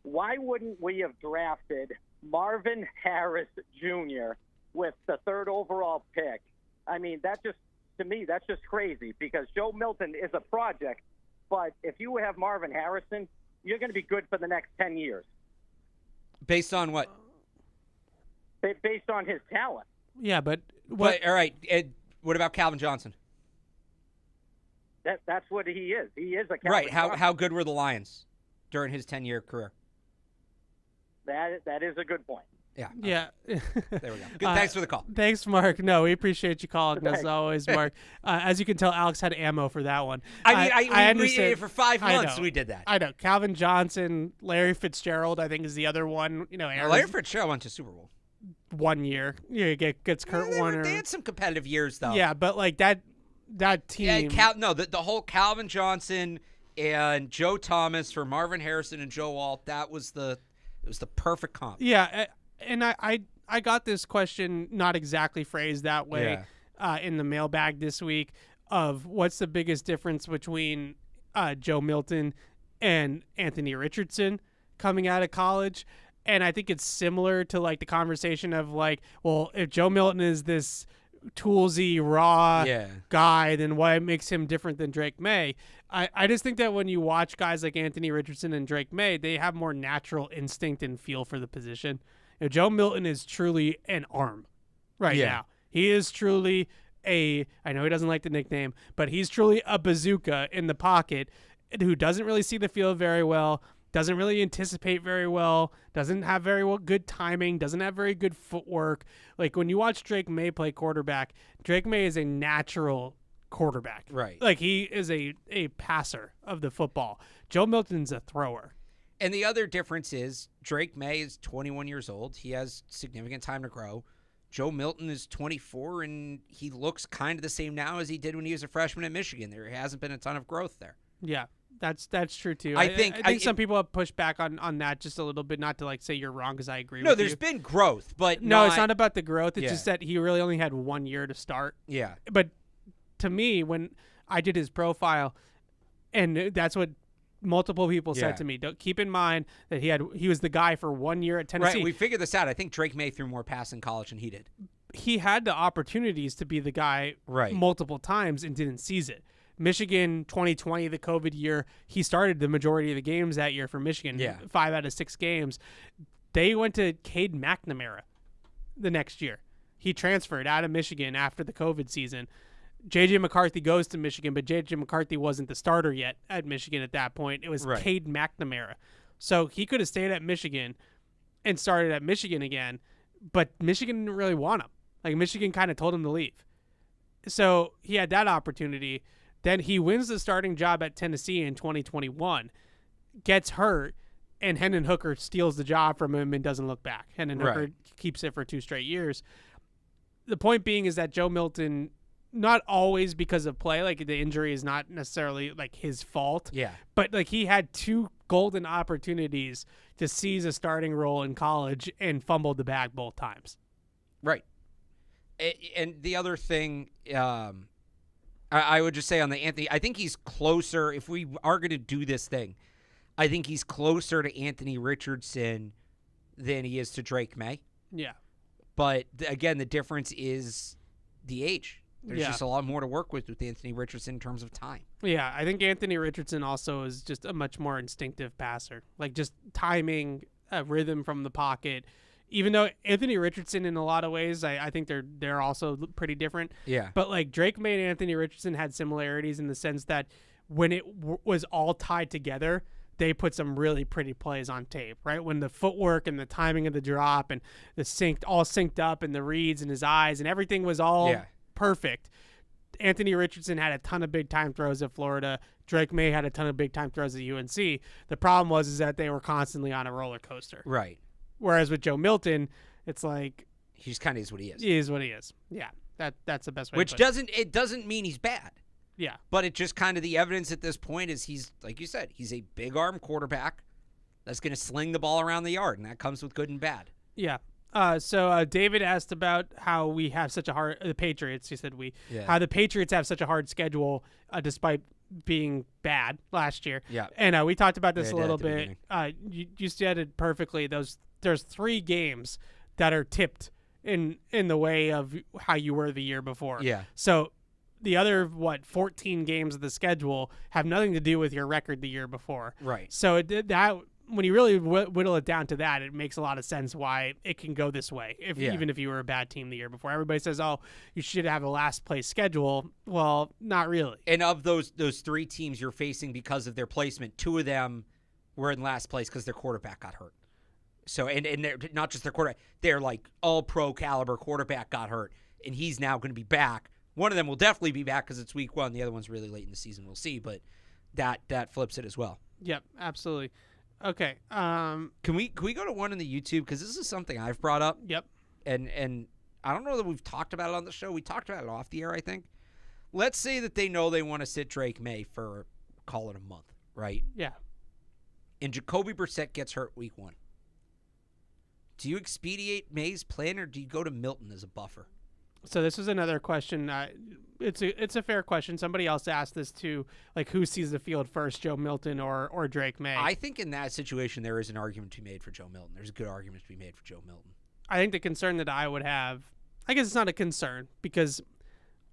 why wouldn't we have drafted Marvin Harris Jr. with the third overall pick? I mean, to me, that's just crazy, because Joe Milton is a project, but if you have Marvin Harrison, you're going to be good for the next 10 years. Based on what? Based on his talent. Yeah, but all right. What about Calvin Johnson? That's what he is. He is a Calvin right. Johnson. How good were the Lions during his 10-year career? That is a good point. Yeah. Yeah. There we go. Good. Thanks for the call. Thanks, Mark. No, we appreciate you calling as always, Mark. As you can tell, Alex had ammo for that one. I understand. For 5 months we did that. I know. Calvin Johnson, Larry Fitzgerald, I think is the other one. Larry Fitzgerald went to Super Bowl 1 year. Yeah, gets Kurt Warner. They had some competitive years though. Yeah, but like that team. Yeah, the whole Calvin Johnson and Joe Thomas for Marvin Harrison and Joe Alt. It was the perfect comp. Yeah, and I got this question not exactly phrased that way in the mailbag this week of what's the biggest difference between Joe Milton and Anthony Richardson coming out of college. And I think it's similar to like the conversation of like, well, if Joe Milton is this toolsy, raw guy, then what makes him different than Drake May? I just think that when you watch guys like Anthony Richardson and Drake May, they have more natural instinct and feel for the position. Joe Milton is truly an arm now. He is truly I know he doesn't like the nickname, but he's truly a bazooka in the pocket who doesn't really see the field very well, doesn't really anticipate very well, doesn't have very good timing, doesn't have very good footwork. Like when you watch Drake May play quarterback, Drake May is a natural quarterback. Right. Like he is a passer of the football. Joe Milton's a thrower. And the other difference is Drake May is 21 years old. He has significant time to grow. Joe Milton is 24, and he looks kind of the same now as he did when he was a freshman at Michigan. There hasn't been a ton of growth there. Yeah, That's true too. I think some people have pushed back on that just a little bit. Not to like say you're wrong, because I agree. No, with there's you. been growth, but no, it's not about the growth. It's Yeah. just that he really only had 1 year to start. Yeah. But to me, when I did his profile, and that's what multiple people Yeah. said to me. Keep in mind that he was the guy for 1 year at Tennessee. Right, we figured this out. I think Drake May threw more passes in college than he did. He had the opportunities to be the guy Right. multiple times and didn't seize it. Michigan 2020, the COVID year, he started the majority of the games that year for Michigan. Yeah. 5 out of 6 games. They went to Cade McNamara the next year. He transferred out of Michigan after the COVID season. J.J. McCarthy goes to Michigan, but J.J. McCarthy wasn't the starter yet at Michigan at that point. It was Right. Cade McNamara. So he could have stayed at Michigan and started at Michigan again, but Michigan didn't really want him. Like, Michigan kind of told him to leave. So he had that opportunity. Then he wins the starting job at Tennessee in 2021, gets hurt, and Hendon Hooker steals the job from him and doesn't look back. Hendon Hooker Right. keeps it for 2 straight years. The point being is that Joe Milton, not always because of play, like the injury is not necessarily like his fault, Yeah. but like he had 2 golden opportunities to seize a starting role in college and fumbled the bag both times. Right. And the other thing, I would just say on the Anthony, I think he's closer. If we are going to do this thing, I think he's closer to Anthony Richardson than he is to Drake May. Yeah. But again, the difference is the age. There's Yeah. just a lot more to work with Anthony Richardson in terms of time. Yeah, I think Anthony Richardson also is just a much more instinctive passer. Like, just timing, rhythm from the pocket. Even though Anthony Richardson, in a lot of ways, I think they're also pretty different. Yeah. But like Drake May and Anthony Richardson had similarities in the sense that when it was all tied together, they put some really pretty plays on tape, right? When the footwork and the timing of the drop and the all synced up and the reads in his eyes and everything was all perfect. Anthony Richardson had a ton of big time throws at Florida. Drake May had a ton of big time throws at UNC. The problem was that they were constantly on a roller coaster. Right. Whereas with Joe Milton, it's like he just kind of is what he is. He is what he is. Yeah, that's the best way. Which to put it doesn't mean he's bad. Yeah. But it just kind of the evidence at this point is he's, like you said, he's a big arm quarterback that's going to sling the ball around the yard, and that comes with good and bad. Yeah. So David asked about how we have such a hard the Patriots. He said how the Patriots have such a hard schedule despite being bad last year. Yeah. And we talked about this a little bit. You said it perfectly. There's 3 games that are tipped in the way of how you were the year before. Yeah. So the other 14 games of the schedule have nothing to do with your record the year before. Right. So that when you really whittle it down to that, it makes a lot of sense why it can go this way. Even if you were a bad team the year before, everybody says, "Oh, you should have a last place schedule." Well, not really. And of those 3 teams you're facing because of their placement, 2 of them were in last place because their quarterback got hurt. So and they're not just their quarterback, they're like all pro caliber quarterback got hurt, and he's now going to be back. One of them will definitely be back because it's week 1. The other one's really late in the season. We'll see, but that flips it as well. Yep, absolutely. Okay. Can we go to one in the YouTube, because this is something I've brought up. Yep. And I don't know that we've talked about it on the show. We talked about it off the air, I think. Let's say that they know they want to sit Drake May for, call it a month, right? Yeah. And Jacoby Brissett gets hurt week 1. Do you expedite May's plan, or do you go to Milton as a buffer? So this is another question. It's a fair question. Somebody else asked this too, like who sees the field first, Joe Milton or Drake May? I think in that situation there is an argument to be made for Joe Milton. There's a good argument to be made for Joe Milton. I think the concern that I would have, I guess it's not a concern, because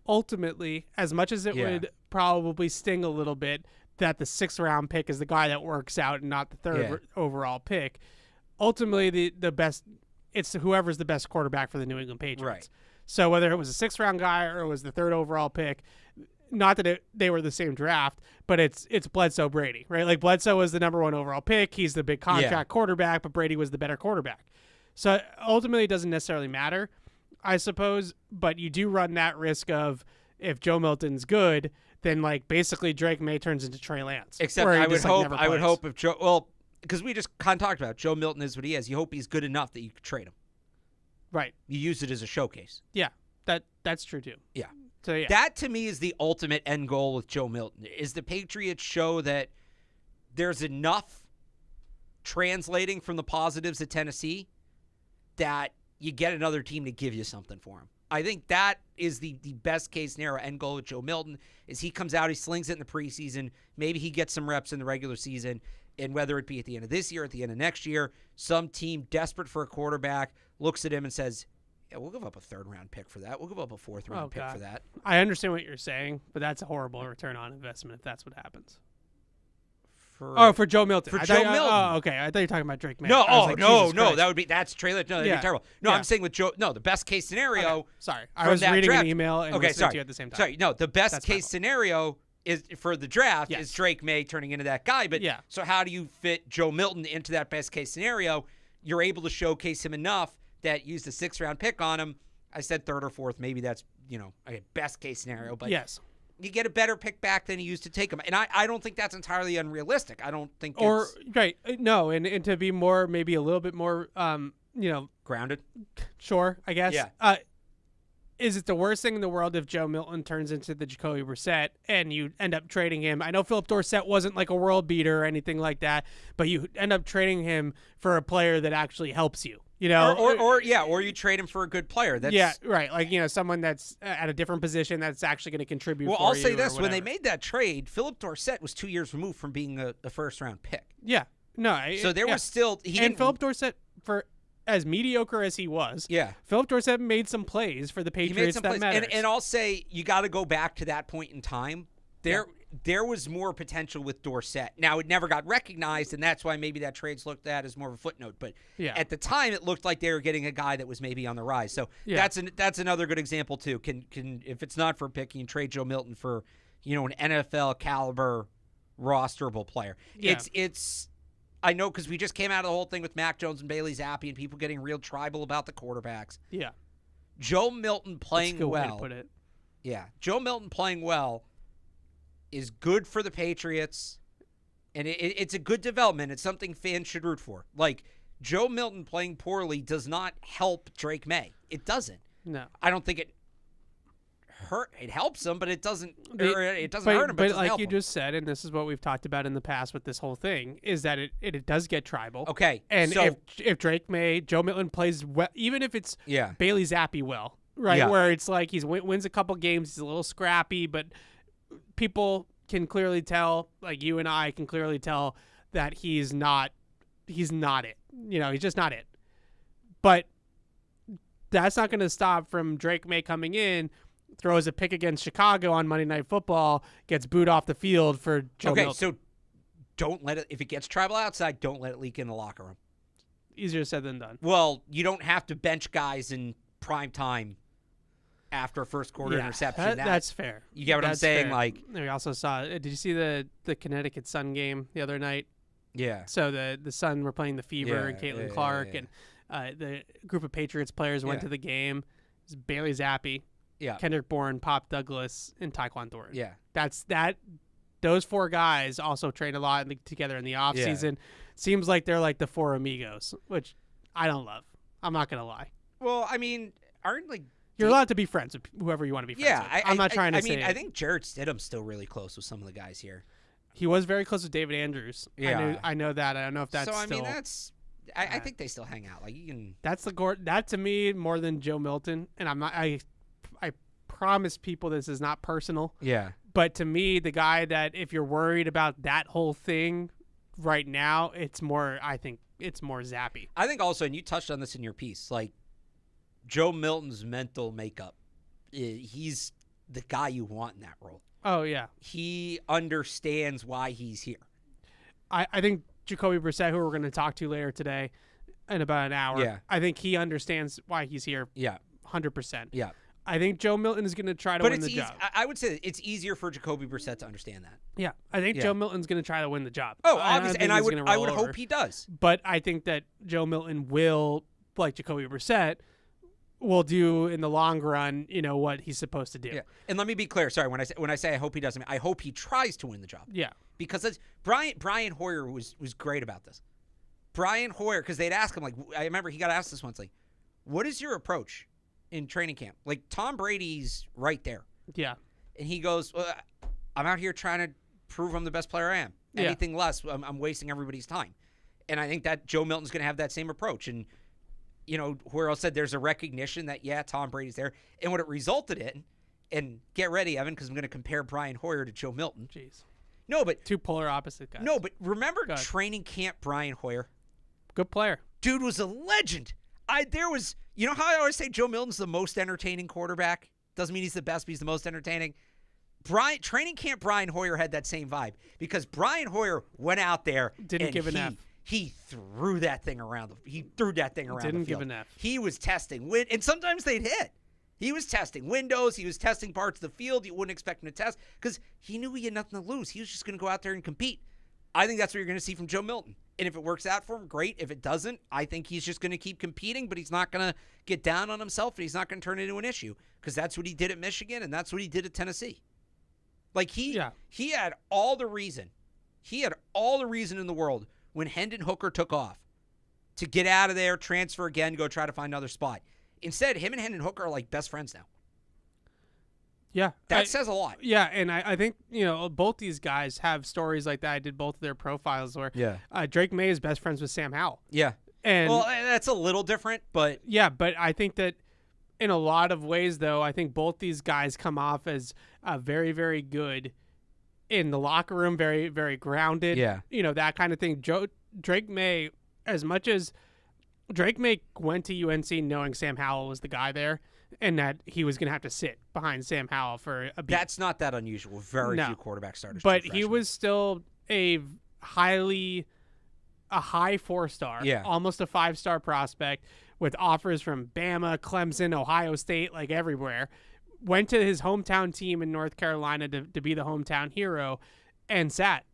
ultimately, as much as it would probably sting a little bit that the 6th round pick is the guy that works out and not the 3rd overall pick, ultimately the best, it's whoever's the best quarterback for the New England Patriots. Right. So whether it was a 6th round guy or it was the 3rd overall pick, not that they were the same draft, but it's Bledsoe Brady, right? Like Bledsoe was the number 1 overall pick. He's the big contract quarterback, but Brady was the better quarterback. So ultimately it doesn't necessarily matter, I suppose, but you do run that risk of if Joe Milton's good, then like basically Drake May turns into Trey Lance. Except I would hope if Joe, well, because we just kind of talked about Joe Milton is what he is. You hope he's good enough that you could trade him. Right. You use it as a showcase. Yeah, that's true too. Yeah. So yeah, that to me is the ultimate end goal with Joe Milton. Is the Patriots show that there's enough translating from the positives at Tennessee that you get another team to give you something for him. I think that is the best case scenario end goal with Joe Milton is he comes out, he slings it in the preseason. Maybe he gets some reps in the regular season. And whether it be at the end of this year, at the end of next year, some team desperate for a quarterback looks at him and says, yeah, we'll give up a third-round pick for that. We'll give up a fourth-round pick for that. I understand what you're saying, but that's a horrible return on investment if that's what happens. For Joe Milton. For Joe Milton. Oh, okay. I thought you were talking about Drake May. No, no. That's trailer. No, that'd be terrible. No, I'm saying with Joe. No, the best case scenario. Okay. Sorry, I was reading an email and listening to you at the same time. Sorry, no, the best case scenario is for the draft is Drake May turning into that guy. But so how do you fit Joe Milton into that best case scenario? You're able to showcase him enough that use the 6th-round pick on him. I said 3rd or 4th. Maybe that's a best case scenario. But yes. You get a better pick back than he used to take him. And I don't think that's entirely unrealistic. I don't think right. No, and to be more, maybe a little bit more, grounded. Sure, I guess. Yeah. Is it the worst thing in the world if Joe Milton turns into the Jacoby Brissett and you end up trading him? I know Philip Dorsett wasn't like a world beater or anything like that, but you end up trading him for a player that actually helps you. Or you trade him for a good player. That's, right. Like, someone that's at a different position that's actually going to contribute. Well, I'll say this: when they made that trade, Philip Dorsett was 2 years removed from being a 1st-round pick. Yeah. No. So there was still Philip Dorsett, for as mediocre as he was, Philip Dorsett made some plays for the Patriots that matters. And I'll say you got to go back to that point in time. There was more potential with Dorsett. Now, it never got recognized, and that's why maybe that trade's looked at as more of a footnote. But at the time, it looked like they were getting a guy that was maybe on the rise. So that's another good example, too. Can if it's not for a pick, you can trade Joe Milton for, an NFL caliber rosterable player. Yeah. It's I know because we just came out of the whole thing with Mac Jones and Bailey Zappi and people getting real tribal about the quarterbacks. Yeah. Joe Milton playing that's a good well. Way to put it. Yeah. Joe Milton playing well is good for the Patriots, and it's a good development. It's something fans should root for. Like, Joe Milton playing poorly does not help Drake May. It doesn't. No. I don't think it helps him, but it doesn't hurt him. But like you just said, and this is what we've talked about in the past with this whole thing, is that it does get tribal. Okay. And so, if Drake May, Joe Milton plays well, even if it's Bailey Zappi well, right, where it's like he wins a couple games, he's a little scrappy, but people can clearly tell, like you and I can clearly tell, that he's not it. He's just not it. But that's not going to stop from Drake May coming in, throws a pick against Chicago on Monday Night Football, gets booed off the field for Joe Milton. So don't let it, if it gets tribal outside, don't let it leak in the locker room. Easier said than done. Well, you don't have to bench guys in prime time after a first quarter interception. That's fair. You get what I'm saying? Fair. Like, we also saw, did you see the Connecticut Sun game the other night? Yeah. So the Sun were playing the Fever and Caitlin Clark, and the group of Patriots players went to the game. It was Bailey Zappi, Kendrick Bourne, Pop Douglas, and Tyquan Thornton. Yeah. Those four guys also trained a lot together in the offseason. Seems like they're like the four amigos, which I don't love. I'm not going to lie. Well, I mean, you're allowed to be friends with whoever you want to be friends with. I'm not trying to say. I think Jarrett Stidham's still really close with some of the guys here. He was very close with David Andrews. Yeah. I know that. I don't know if that's so. I still, mean, that's. I think they still hang out. Like, you can. That's that to me more than Joe Milton, and I'm not. I promise people this is not personal. Yeah. But to me, the guy that if you're worried about that whole thing right now, it's more. I think it's more Zappi. I think also, and you touched on this in your piece, like Joe Milton's mental makeup. He's the guy you want in that role. Oh yeah. He understands why he's here. I think Jacoby Brissett, who we're going to talk to later today, in about an hour. Yeah. I think he understands why he's here. Yeah. 100%. Yeah. I think Joe Milton is going to try to win the job. I would say it's easier for Jacoby Brissett to understand that. Yeah, I think Joe Milton's going to try to win the job. Oh, obviously, and I would hope he does. But I think that Joe Milton will, like Jacoby Brissett, will do in the long run, what he's supposed to do. Yeah. And let me be clear. Sorry, when I say I hope he does, I hope he tries to win the job. Yeah. Because Brian Hoyer was great about this. Brian Hoyer, because they'd ask him, like, I remember he got asked this once, like, what is your approach in training camp? Like, Tom Brady's right there. Yeah. And he goes, well, I'm out here trying to prove I'm the best player I am. Anything less, I'm wasting everybody's time. And I think that Joe Milton's going to have that same approach. And, Hoyle said there's a recognition that, Tom Brady's there. And what it resulted in, and get ready, Evan, because I'm going to compare Brian Hoyer to Joe Milton. Jeez. No, but two polar opposite guys. No, but remember training camp Brian Hoyer? Good player. Dude was a legend. You know how I always say Joe Milton's the most entertaining quarterback? Doesn't mean he's the best, but he's the most entertaining. Training camp Brian Hoyer had that same vibe because Brian Hoyer went out there didn't give an F. He threw that thing around. He threw that thing around the field. Didn't give an F. He was testing and sometimes they'd hit. He was testing windows. He was testing parts of the field you wouldn't expect him to test because he knew he had nothing to lose. He was just going to go out there and compete. I think that's what you're going to see from Joe Milton. And if it works out for him, great. If it doesn't, I think he's just going to keep competing, but he's not going to get down on himself, and he's not going to turn it into an issue because that's what he did at Michigan, and that's what he did at Tennessee. Like, he had all the reason. He had all the reason in the world when Hendon Hooker took off to get out of there, transfer again, go try to find another spot. Instead, him and Hendon Hooker are like best friends now. Yeah. That says a lot. Yeah, and I think, both these guys have stories like that. I did both of their profiles where Drake May is best friends with Sam Howell. Yeah. And that's a little different, but... Yeah, but I think that in a lot of ways, though, I think both these guys come off as very, very good in the locker room, very, very grounded. Yeah. That kind of thing. Drake May, as much as Drake May went to UNC knowing Sam Howell was the guy there, and that he was going to have to sit behind Sam Howell for a beat. That's not that unusual. Very few quarterback starters. But he was still a high 4-star, almost a 5-star prospect with offers from Bama, Clemson, Ohio State, like everywhere. Went to his hometown team in North Carolina to be the hometown hero and sat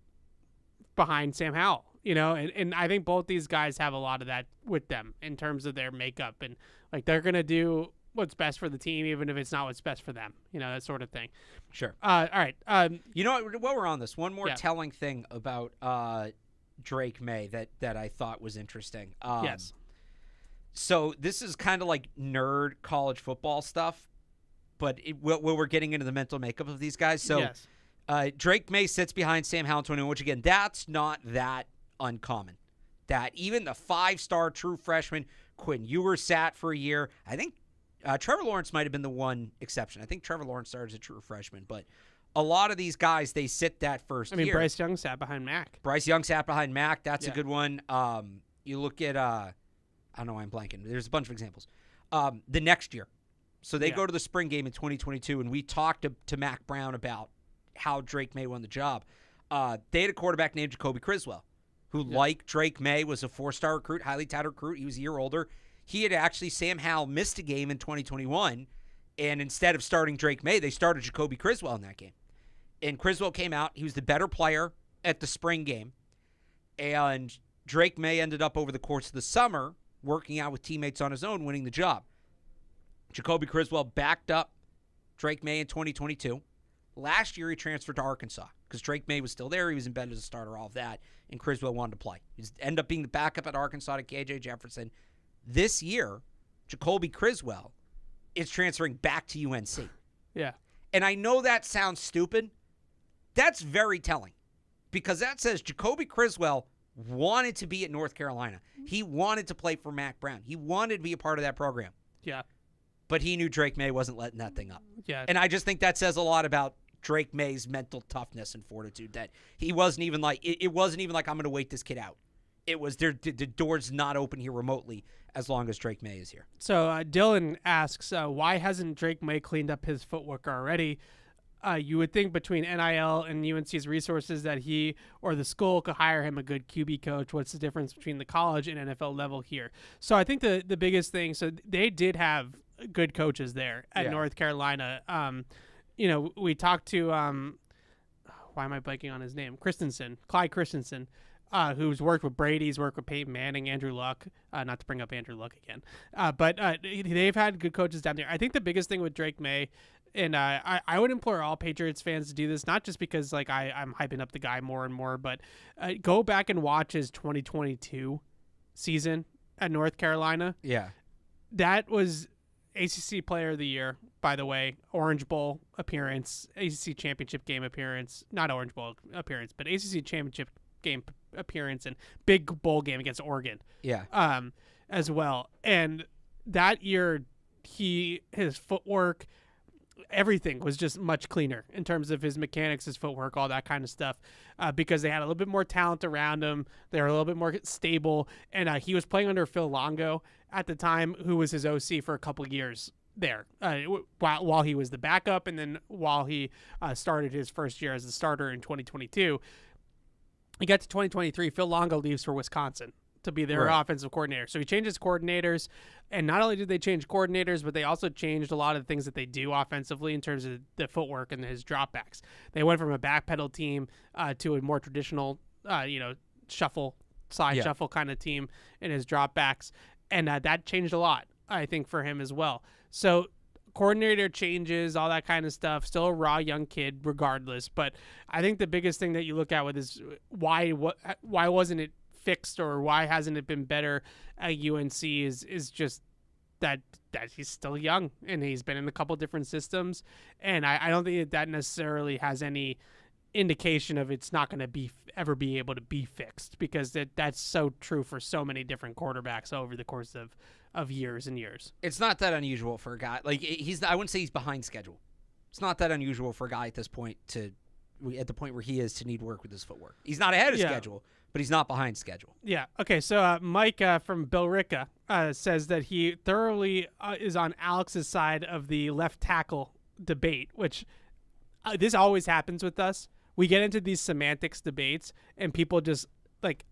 behind Sam Howell. And I think both these guys have a lot of that with them in terms of their makeup. And, like, they're going to do what's best for the team, even if it's not what's best for them, that sort of thing. Sure. All right. While we're on this, one more telling thing about Drake May that I thought was interesting. Yes. So this is kind of like nerd college football stuff, but we're getting into the mental makeup of these guys. So Drake May sits behind Sam Howell in 21, which, again, that's not that uncommon. That even the 5-star true freshman, Quinn Ewers, sat for a year. I think Trevor Lawrence might have been the one exception. I think Trevor Lawrence started as a true freshman, but a lot of these guys, they sit that first year. Bryce Young sat behind Mac. That's a good one. You look at, I don't know why I'm blanking. There's a bunch of examples. The next year. So they go to the spring game in 2022, and we talked to Mac Brown about how Drake May won the job. They had a quarterback named Jacoby Criswell, who, like Drake May, was a 4-star recruit, highly touted recruit. He was a year older. He had Sam Howell missed a game in 2021, and instead of starting Drake May, they started Jacoby Criswell in that game. And Criswell came out. He was the better player at the spring game. And Drake May ended up over the course of the summer working out with teammates on his own, winning the job. Jacoby Criswell backed up Drake May in 2022. Last year, he transferred to Arkansas because Drake May was still there. He was embedded as a starter, all of that, and Criswell wanted to play. He ended up being the backup at Arkansas to KJ Jefferson. This year, Jacoby Criswell is transferring back to UNC. Yeah. And I know that sounds stupid. That's very telling because that says Jacoby Criswell wanted to be at North Carolina. He wanted to play for Mac Brown. He wanted to be a part of that program. Yeah. But he knew Drake May wasn't letting that thing up. Yeah. And I just think that says a lot about Drake May's mental toughness and fortitude, that he wasn't even like, it wasn't even like, I'm going to wait this kid out. It was, the door's not open here remotely as long as Drake May is here. So Dylan asks, why hasn't Drake May cleaned up his footwork already? You would think between NIL and UNC's resources that he or the school could hire him a good QB coach. What's the difference between the college and NFL level here? So I think the biggest thing, so they did have good coaches there at North Carolina. We talked to, why am I blanking on his name? Clyde Christensen, who's worked with Brady, he's worked with Peyton Manning, Andrew Luck, not to bring up Andrew Luck again. But they've had good coaches down there. I think the biggest thing with Drake May, and I would implore all Patriots fans to do this, not just because like I'm hyping up the guy more and more, but go back and watch his 2022 season at North Carolina. Yeah. That was ACC Player of the Year by the way, Orange Bowl appearance, ACC championship game appearance, not Orange Bowl appearance, but ACC championship game appearance and big bowl game against Oregon. Yeah. As well. And that year, his footwork, everything was just much cleaner in terms of his mechanics, his footwork, all that kind of stuff, because they had a little bit more talent around him. They were a little bit more stable. And he was playing under Phil Longo at the time, who was his OC for a couple of years there, while he was the backup, and then while he started his first year as the starter in 2022. He got to 2023. Phil Longo leaves for Wisconsin to be their offensive coordinator. So he changes coordinators, and not only did they change coordinators, but they also changed a lot of the things that they do offensively in terms of the footwork and his dropbacks. They went from a backpedal team to a more traditional, shuffle kind of team in his dropbacks, and that changed a lot, I think, for him as well. So coordinator changes, all that kind of stuff. Still a raw young kid, regardless. But I think the biggest thing that you look at with is why wasn't it fixed, or why hasn't it been better at UNC is just that he's still young and he's been in a couple different systems, and I don't think that necessarily has any indication of it's not going to ever be able to be fixed, because that's so true for so many different quarterbacks over the course of years and years. It's not that unusual for a guy like I wouldn't say he's behind schedule. It's not that unusual for a guy at this point at the point where he is to need work with his footwork. He's not ahead of schedule, but he's not behind schedule. Yeah. Okay. So Mike from Billerica says that he thoroughly is on Alex's side of the left tackle debate, which this always happens with us. We get into these semantics debates, and people just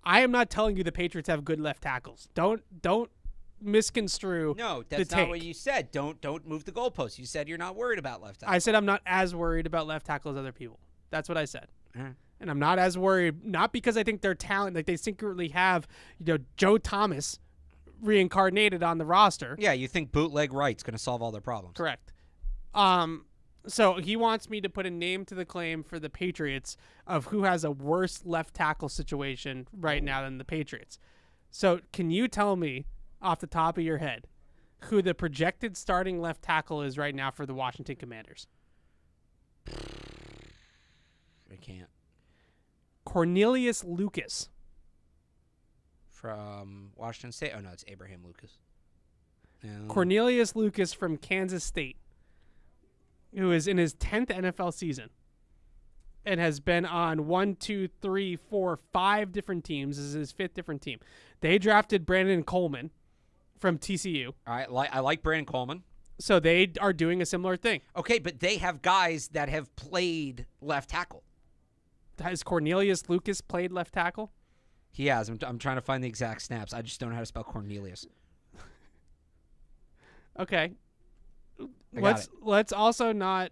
I am not telling you the Patriots have good left tackles. Don't misconstrue. No, that's not what you said. Don't move the goalposts. You said you're not worried about left tackle. I said I'm not as worried about left tackle as other people. That's what I said. Right. And I'm not as worried, not because I think they're talented, they secretly have, Joe Thomas reincarnated on the roster. Yeah, you think bootleg right's going to solve all their problems. Correct. So he wants me to put a name to the claim for the Patriots of who has a worse left tackle situation right now than the Patriots. So can you tell me off the top of your head who the projected starting left tackle is right now for the Washington Commanders? I can't. Cornelius Lucas. From Washington State? Oh, no, it's Abraham Lucas. Cornelius Lucas from Kansas State, who is in his 10th NFL season and has been on 5 different teams. This is his 5th different team. They drafted Brandon Coleman from TCU. All right, I like Brandon Coleman. So they are doing a similar thing. Okay, but they have guys that have played left tackle. Has Cornelius Lucas played left tackle? He has. I'm trying to find the exact snaps. I just don't know how to spell Cornelius. Okay. Let's also not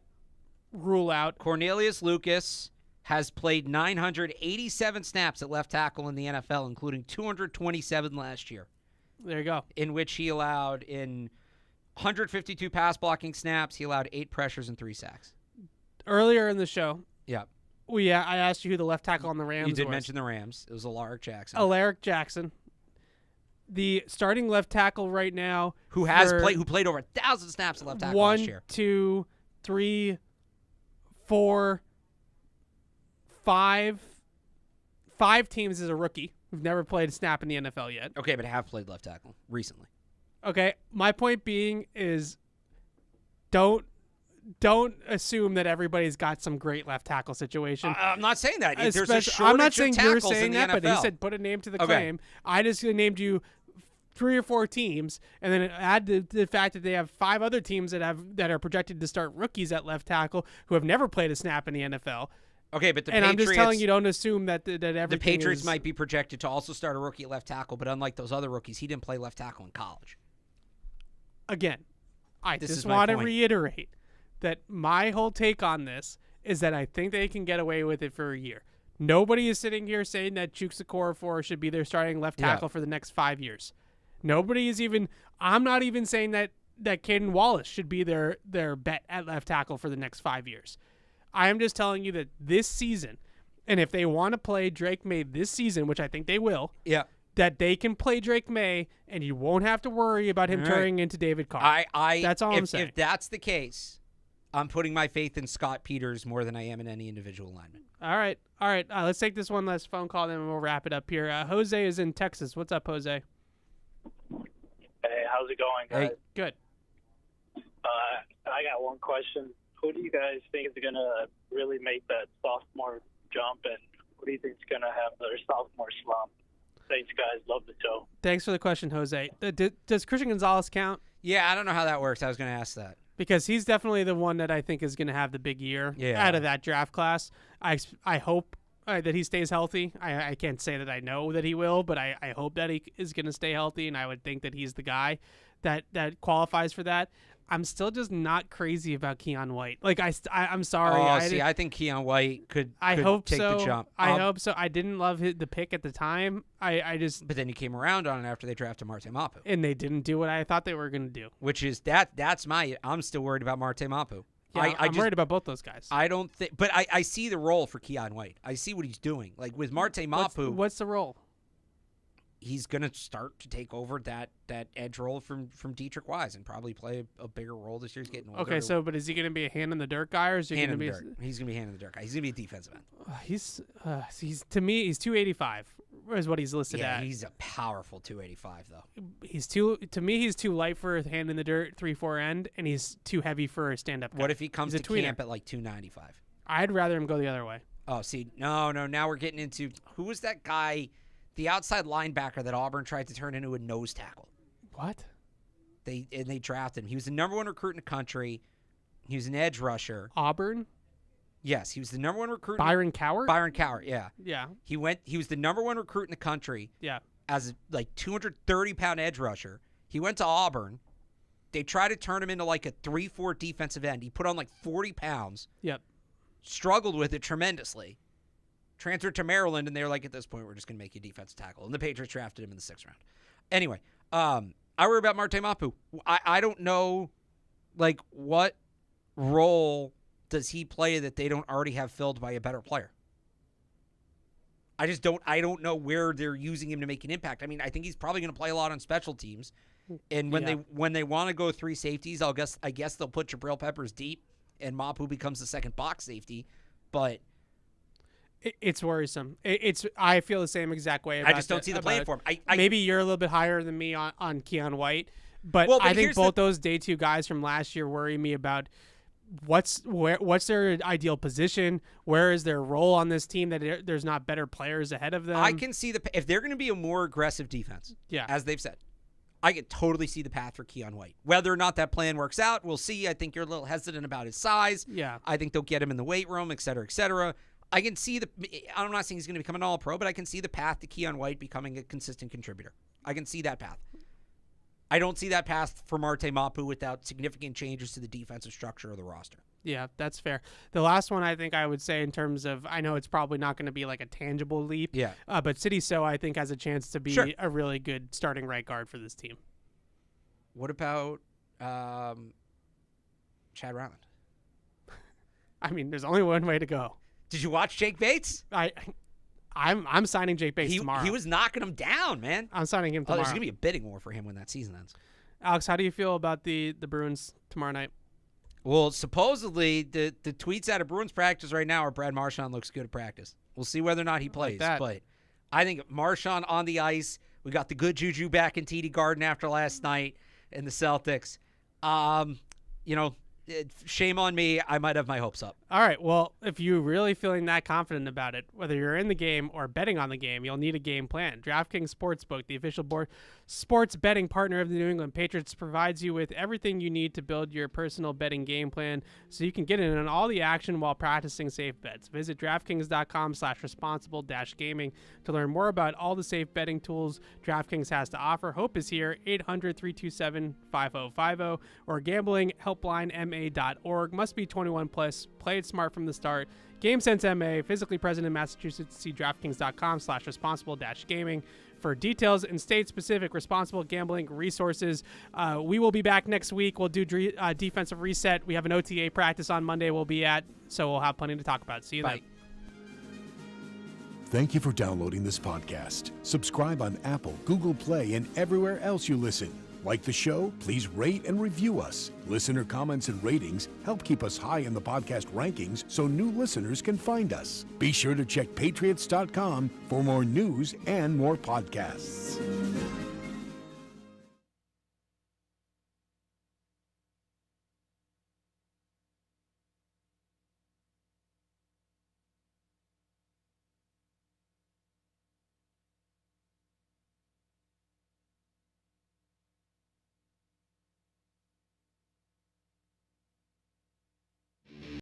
rule out. Cornelius Lucas has played 987 snaps at left tackle in the NFL, including 227 last year. There you go. In which he allowed 152 pass blocking snaps. He allowed 8 pressures and 3 sacks. Earlier in the show, yeah, I asked you who the left tackle on the Rams was. You did mention the Rams. It was Alaric Jackson. Alaric Jackson. The starting left tackle right now, who played over 1,000 snaps at left tackle last year. 1, 2, 3, 4, 5 teams as a rookie who've never played a snap in the NFL yet. Okay, but have played left tackle recently. Okay, my point being is don't assume that everybody's got some great left tackle situation. I'm not saying that. There's a shortage I'm not saying of you're tackles saying in the that, NFL. but he said put a name to the claim. I just named you 3 or 4 teams, and then add the fact that they have 5 other teams that are projected to start rookies at left tackle who have never played a snap in the NFL. Okay, but I'm just telling you, don't assume that everything the Patriots might be projected to also start a rookie at left tackle, but unlike those other rookies, he didn't play left tackle in college. Again, I just want to reiterate that my whole take on this is that I think they can get away with it for a year. Nobody is sitting here saying that Chukwuekorfor should be their starting left tackle for the next 5 years. Nobody is even. I'm not even saying that Caden Wallace should be their bet at left tackle for the next 5 years. I am just telling you that this season, and if they want to play Drake May this season, which I think they will, that they can play Drake May, and you won't have to worry about him turning into David Carr. That's all I'm saying. If that's the case, I'm putting my faith in Scott Peters more than I am in any individual lineman. All right. Let's take this one last phone call, then we'll wrap it up here. Jose is in Texas. What's up, Jose? Hey, how's it going, guys? Hey. Good. I got one question. Who do you guys think is going to really make that sophomore jump, and who do you think is going to have their sophomore slump? Thanks, guys. Love the show. Thanks for the question, Jose. Does Christian Gonzalez count? Yeah, I don't know how that works. I was going to ask that. Because he's definitely the one that I think is going to have the big year out of that draft class. I hope that he stays healthy. I can't say that I know that he will, but I hope that he is going to stay healthy, and I would think that he's the guy that qualifies for that. I'm still just not crazy about Keon White. Like I'm sorry. I think Keon White could hope take so. the jump. I hope so. I didn't love the pick at the time. But then you came around on it after they drafted Marte Mapu. And they didn't do what I thought they were going to do. Which is I'm still worried about Marte Mapu. Yeah, I'm worried about both those guys. I don't think, but I see the role for Keon White. I see what he's doing. Like with Marte Mapu. What's the role? He's going to start to take over that edge role from Dietrich Wise and probably play a bigger role this year. He's getting older. Okay, but is he going to be a hand in the dirt guy, or is he going to be? He's going to be a hand in the dirt guy. He's going to be a defensive end. He's to me, he's 285 is what he's listed at. Yeah, he's a powerful 285 though. He's too light for a hand in the dirt 3-4 end, and he's too heavy for a stand up guy. What if he comes to camp at like 295? I'd rather him go the other way. Oh, see, no. Now we're getting into who was that guy? The outside linebacker that Auburn tried to turn into a nose tackle. What? They drafted him. He was the number one recruit in the country. He was an edge rusher. Auburn? Yes, he was the number one recruit. Byron Cowart? Byron Cowart, yeah. Yeah. He was the number one recruit in the country. Yeah. As a 230-pound edge rusher. He went to Auburn. They tried to turn him into like a 3-4 defensive end. He put on like 40 pounds. Yep. Struggled with it tremendously. Transferred to Maryland, and they were like, at this point, we're just going to make you defensive tackle. And the Patriots drafted him in the 6th round. Anyway, I worry about Marte Mapu. I don't know, like, what role does he play that they don't already have filled by a better player? I don't know where they're using him to make an impact. I mean, I think he's probably going to play a lot on special teams. And when they want to go 3 safeties, I guess they'll put Jabril Peppers deep, and Mapu becomes the second box safety. But it's worrisome. I feel the same exact way. I just don't see the plan for him. Maybe you're a little bit higher than me on Keon White, but I think both those day 2 guys from last year worry me about what's their ideal position, where is their role on this team, that there's not better players ahead of them. I can see if they're going to be a more aggressive defense, as they've said, I could totally see the path for Keon White. Whether or not that plan works out, we'll see. I think you're a little hesitant about his size. Yeah. I think they'll get him in the weight room, et cetera, et cetera. I can see I'm not saying he's going to become an all-pro, but I can see the path to Keon White becoming a consistent contributor. I can see that path. I don't see that path for Marte Mapu without significant changes to the defensive structure of the roster. Yeah, that's fair. The last one I think I would say in terms of, I know it's probably not going to be like a tangible leap, but City So I think has a chance to be a really good starting right guard for this team. What about Chad Ryland? I mean, there's only one way to go. Did you watch Jake Bates? I'm signing Jake Bates tomorrow. He was knocking him down, man. I'm signing him tomorrow. There's going to be a bidding war for him when that season ends. Alex, how do you feel about the Bruins tomorrow night? Well, supposedly the tweets out of Bruins practice right now are Brad Marchand looks good at practice. We'll see whether or not he plays. But I think Marchand on the ice. We got the good juju back in TD Garden after last night in the Celtics. Shame on me. I might have my hopes up. All right. Well, if you're really feeling that confident about it, whether you're in the game or betting on the game, you'll need a game plan. DraftKings Sportsbook, the official sports betting partner of the New England Patriots, provides you with everything you need to build your personal betting game plan so you can get in on all the action while practicing safe bets. Visit DraftKings.com/responsible-gaming to learn more about all the safe betting tools DraftKings has to offer. Hope is here, 800-327-5050 or gamblinghelplinema.org. Must be 21 plus. Play it smart from the start. GameSense MA, physically present in Massachusetts. See DraftKings.com/responsible-gaming for details and state-specific responsible gambling resources. We will be back next week. We'll do defensive reset. We have an OTA practice on Monday we'll be at, so we'll have plenty to talk about. See you then. Thank you for downloading this podcast. Subscribe on Apple, Google Play, and everywhere else you listen. Like the show? Please rate and review us. Listener comments and ratings help keep us high in the podcast rankings so new listeners can find us. Be sure to check patriots.com for more news and more podcasts.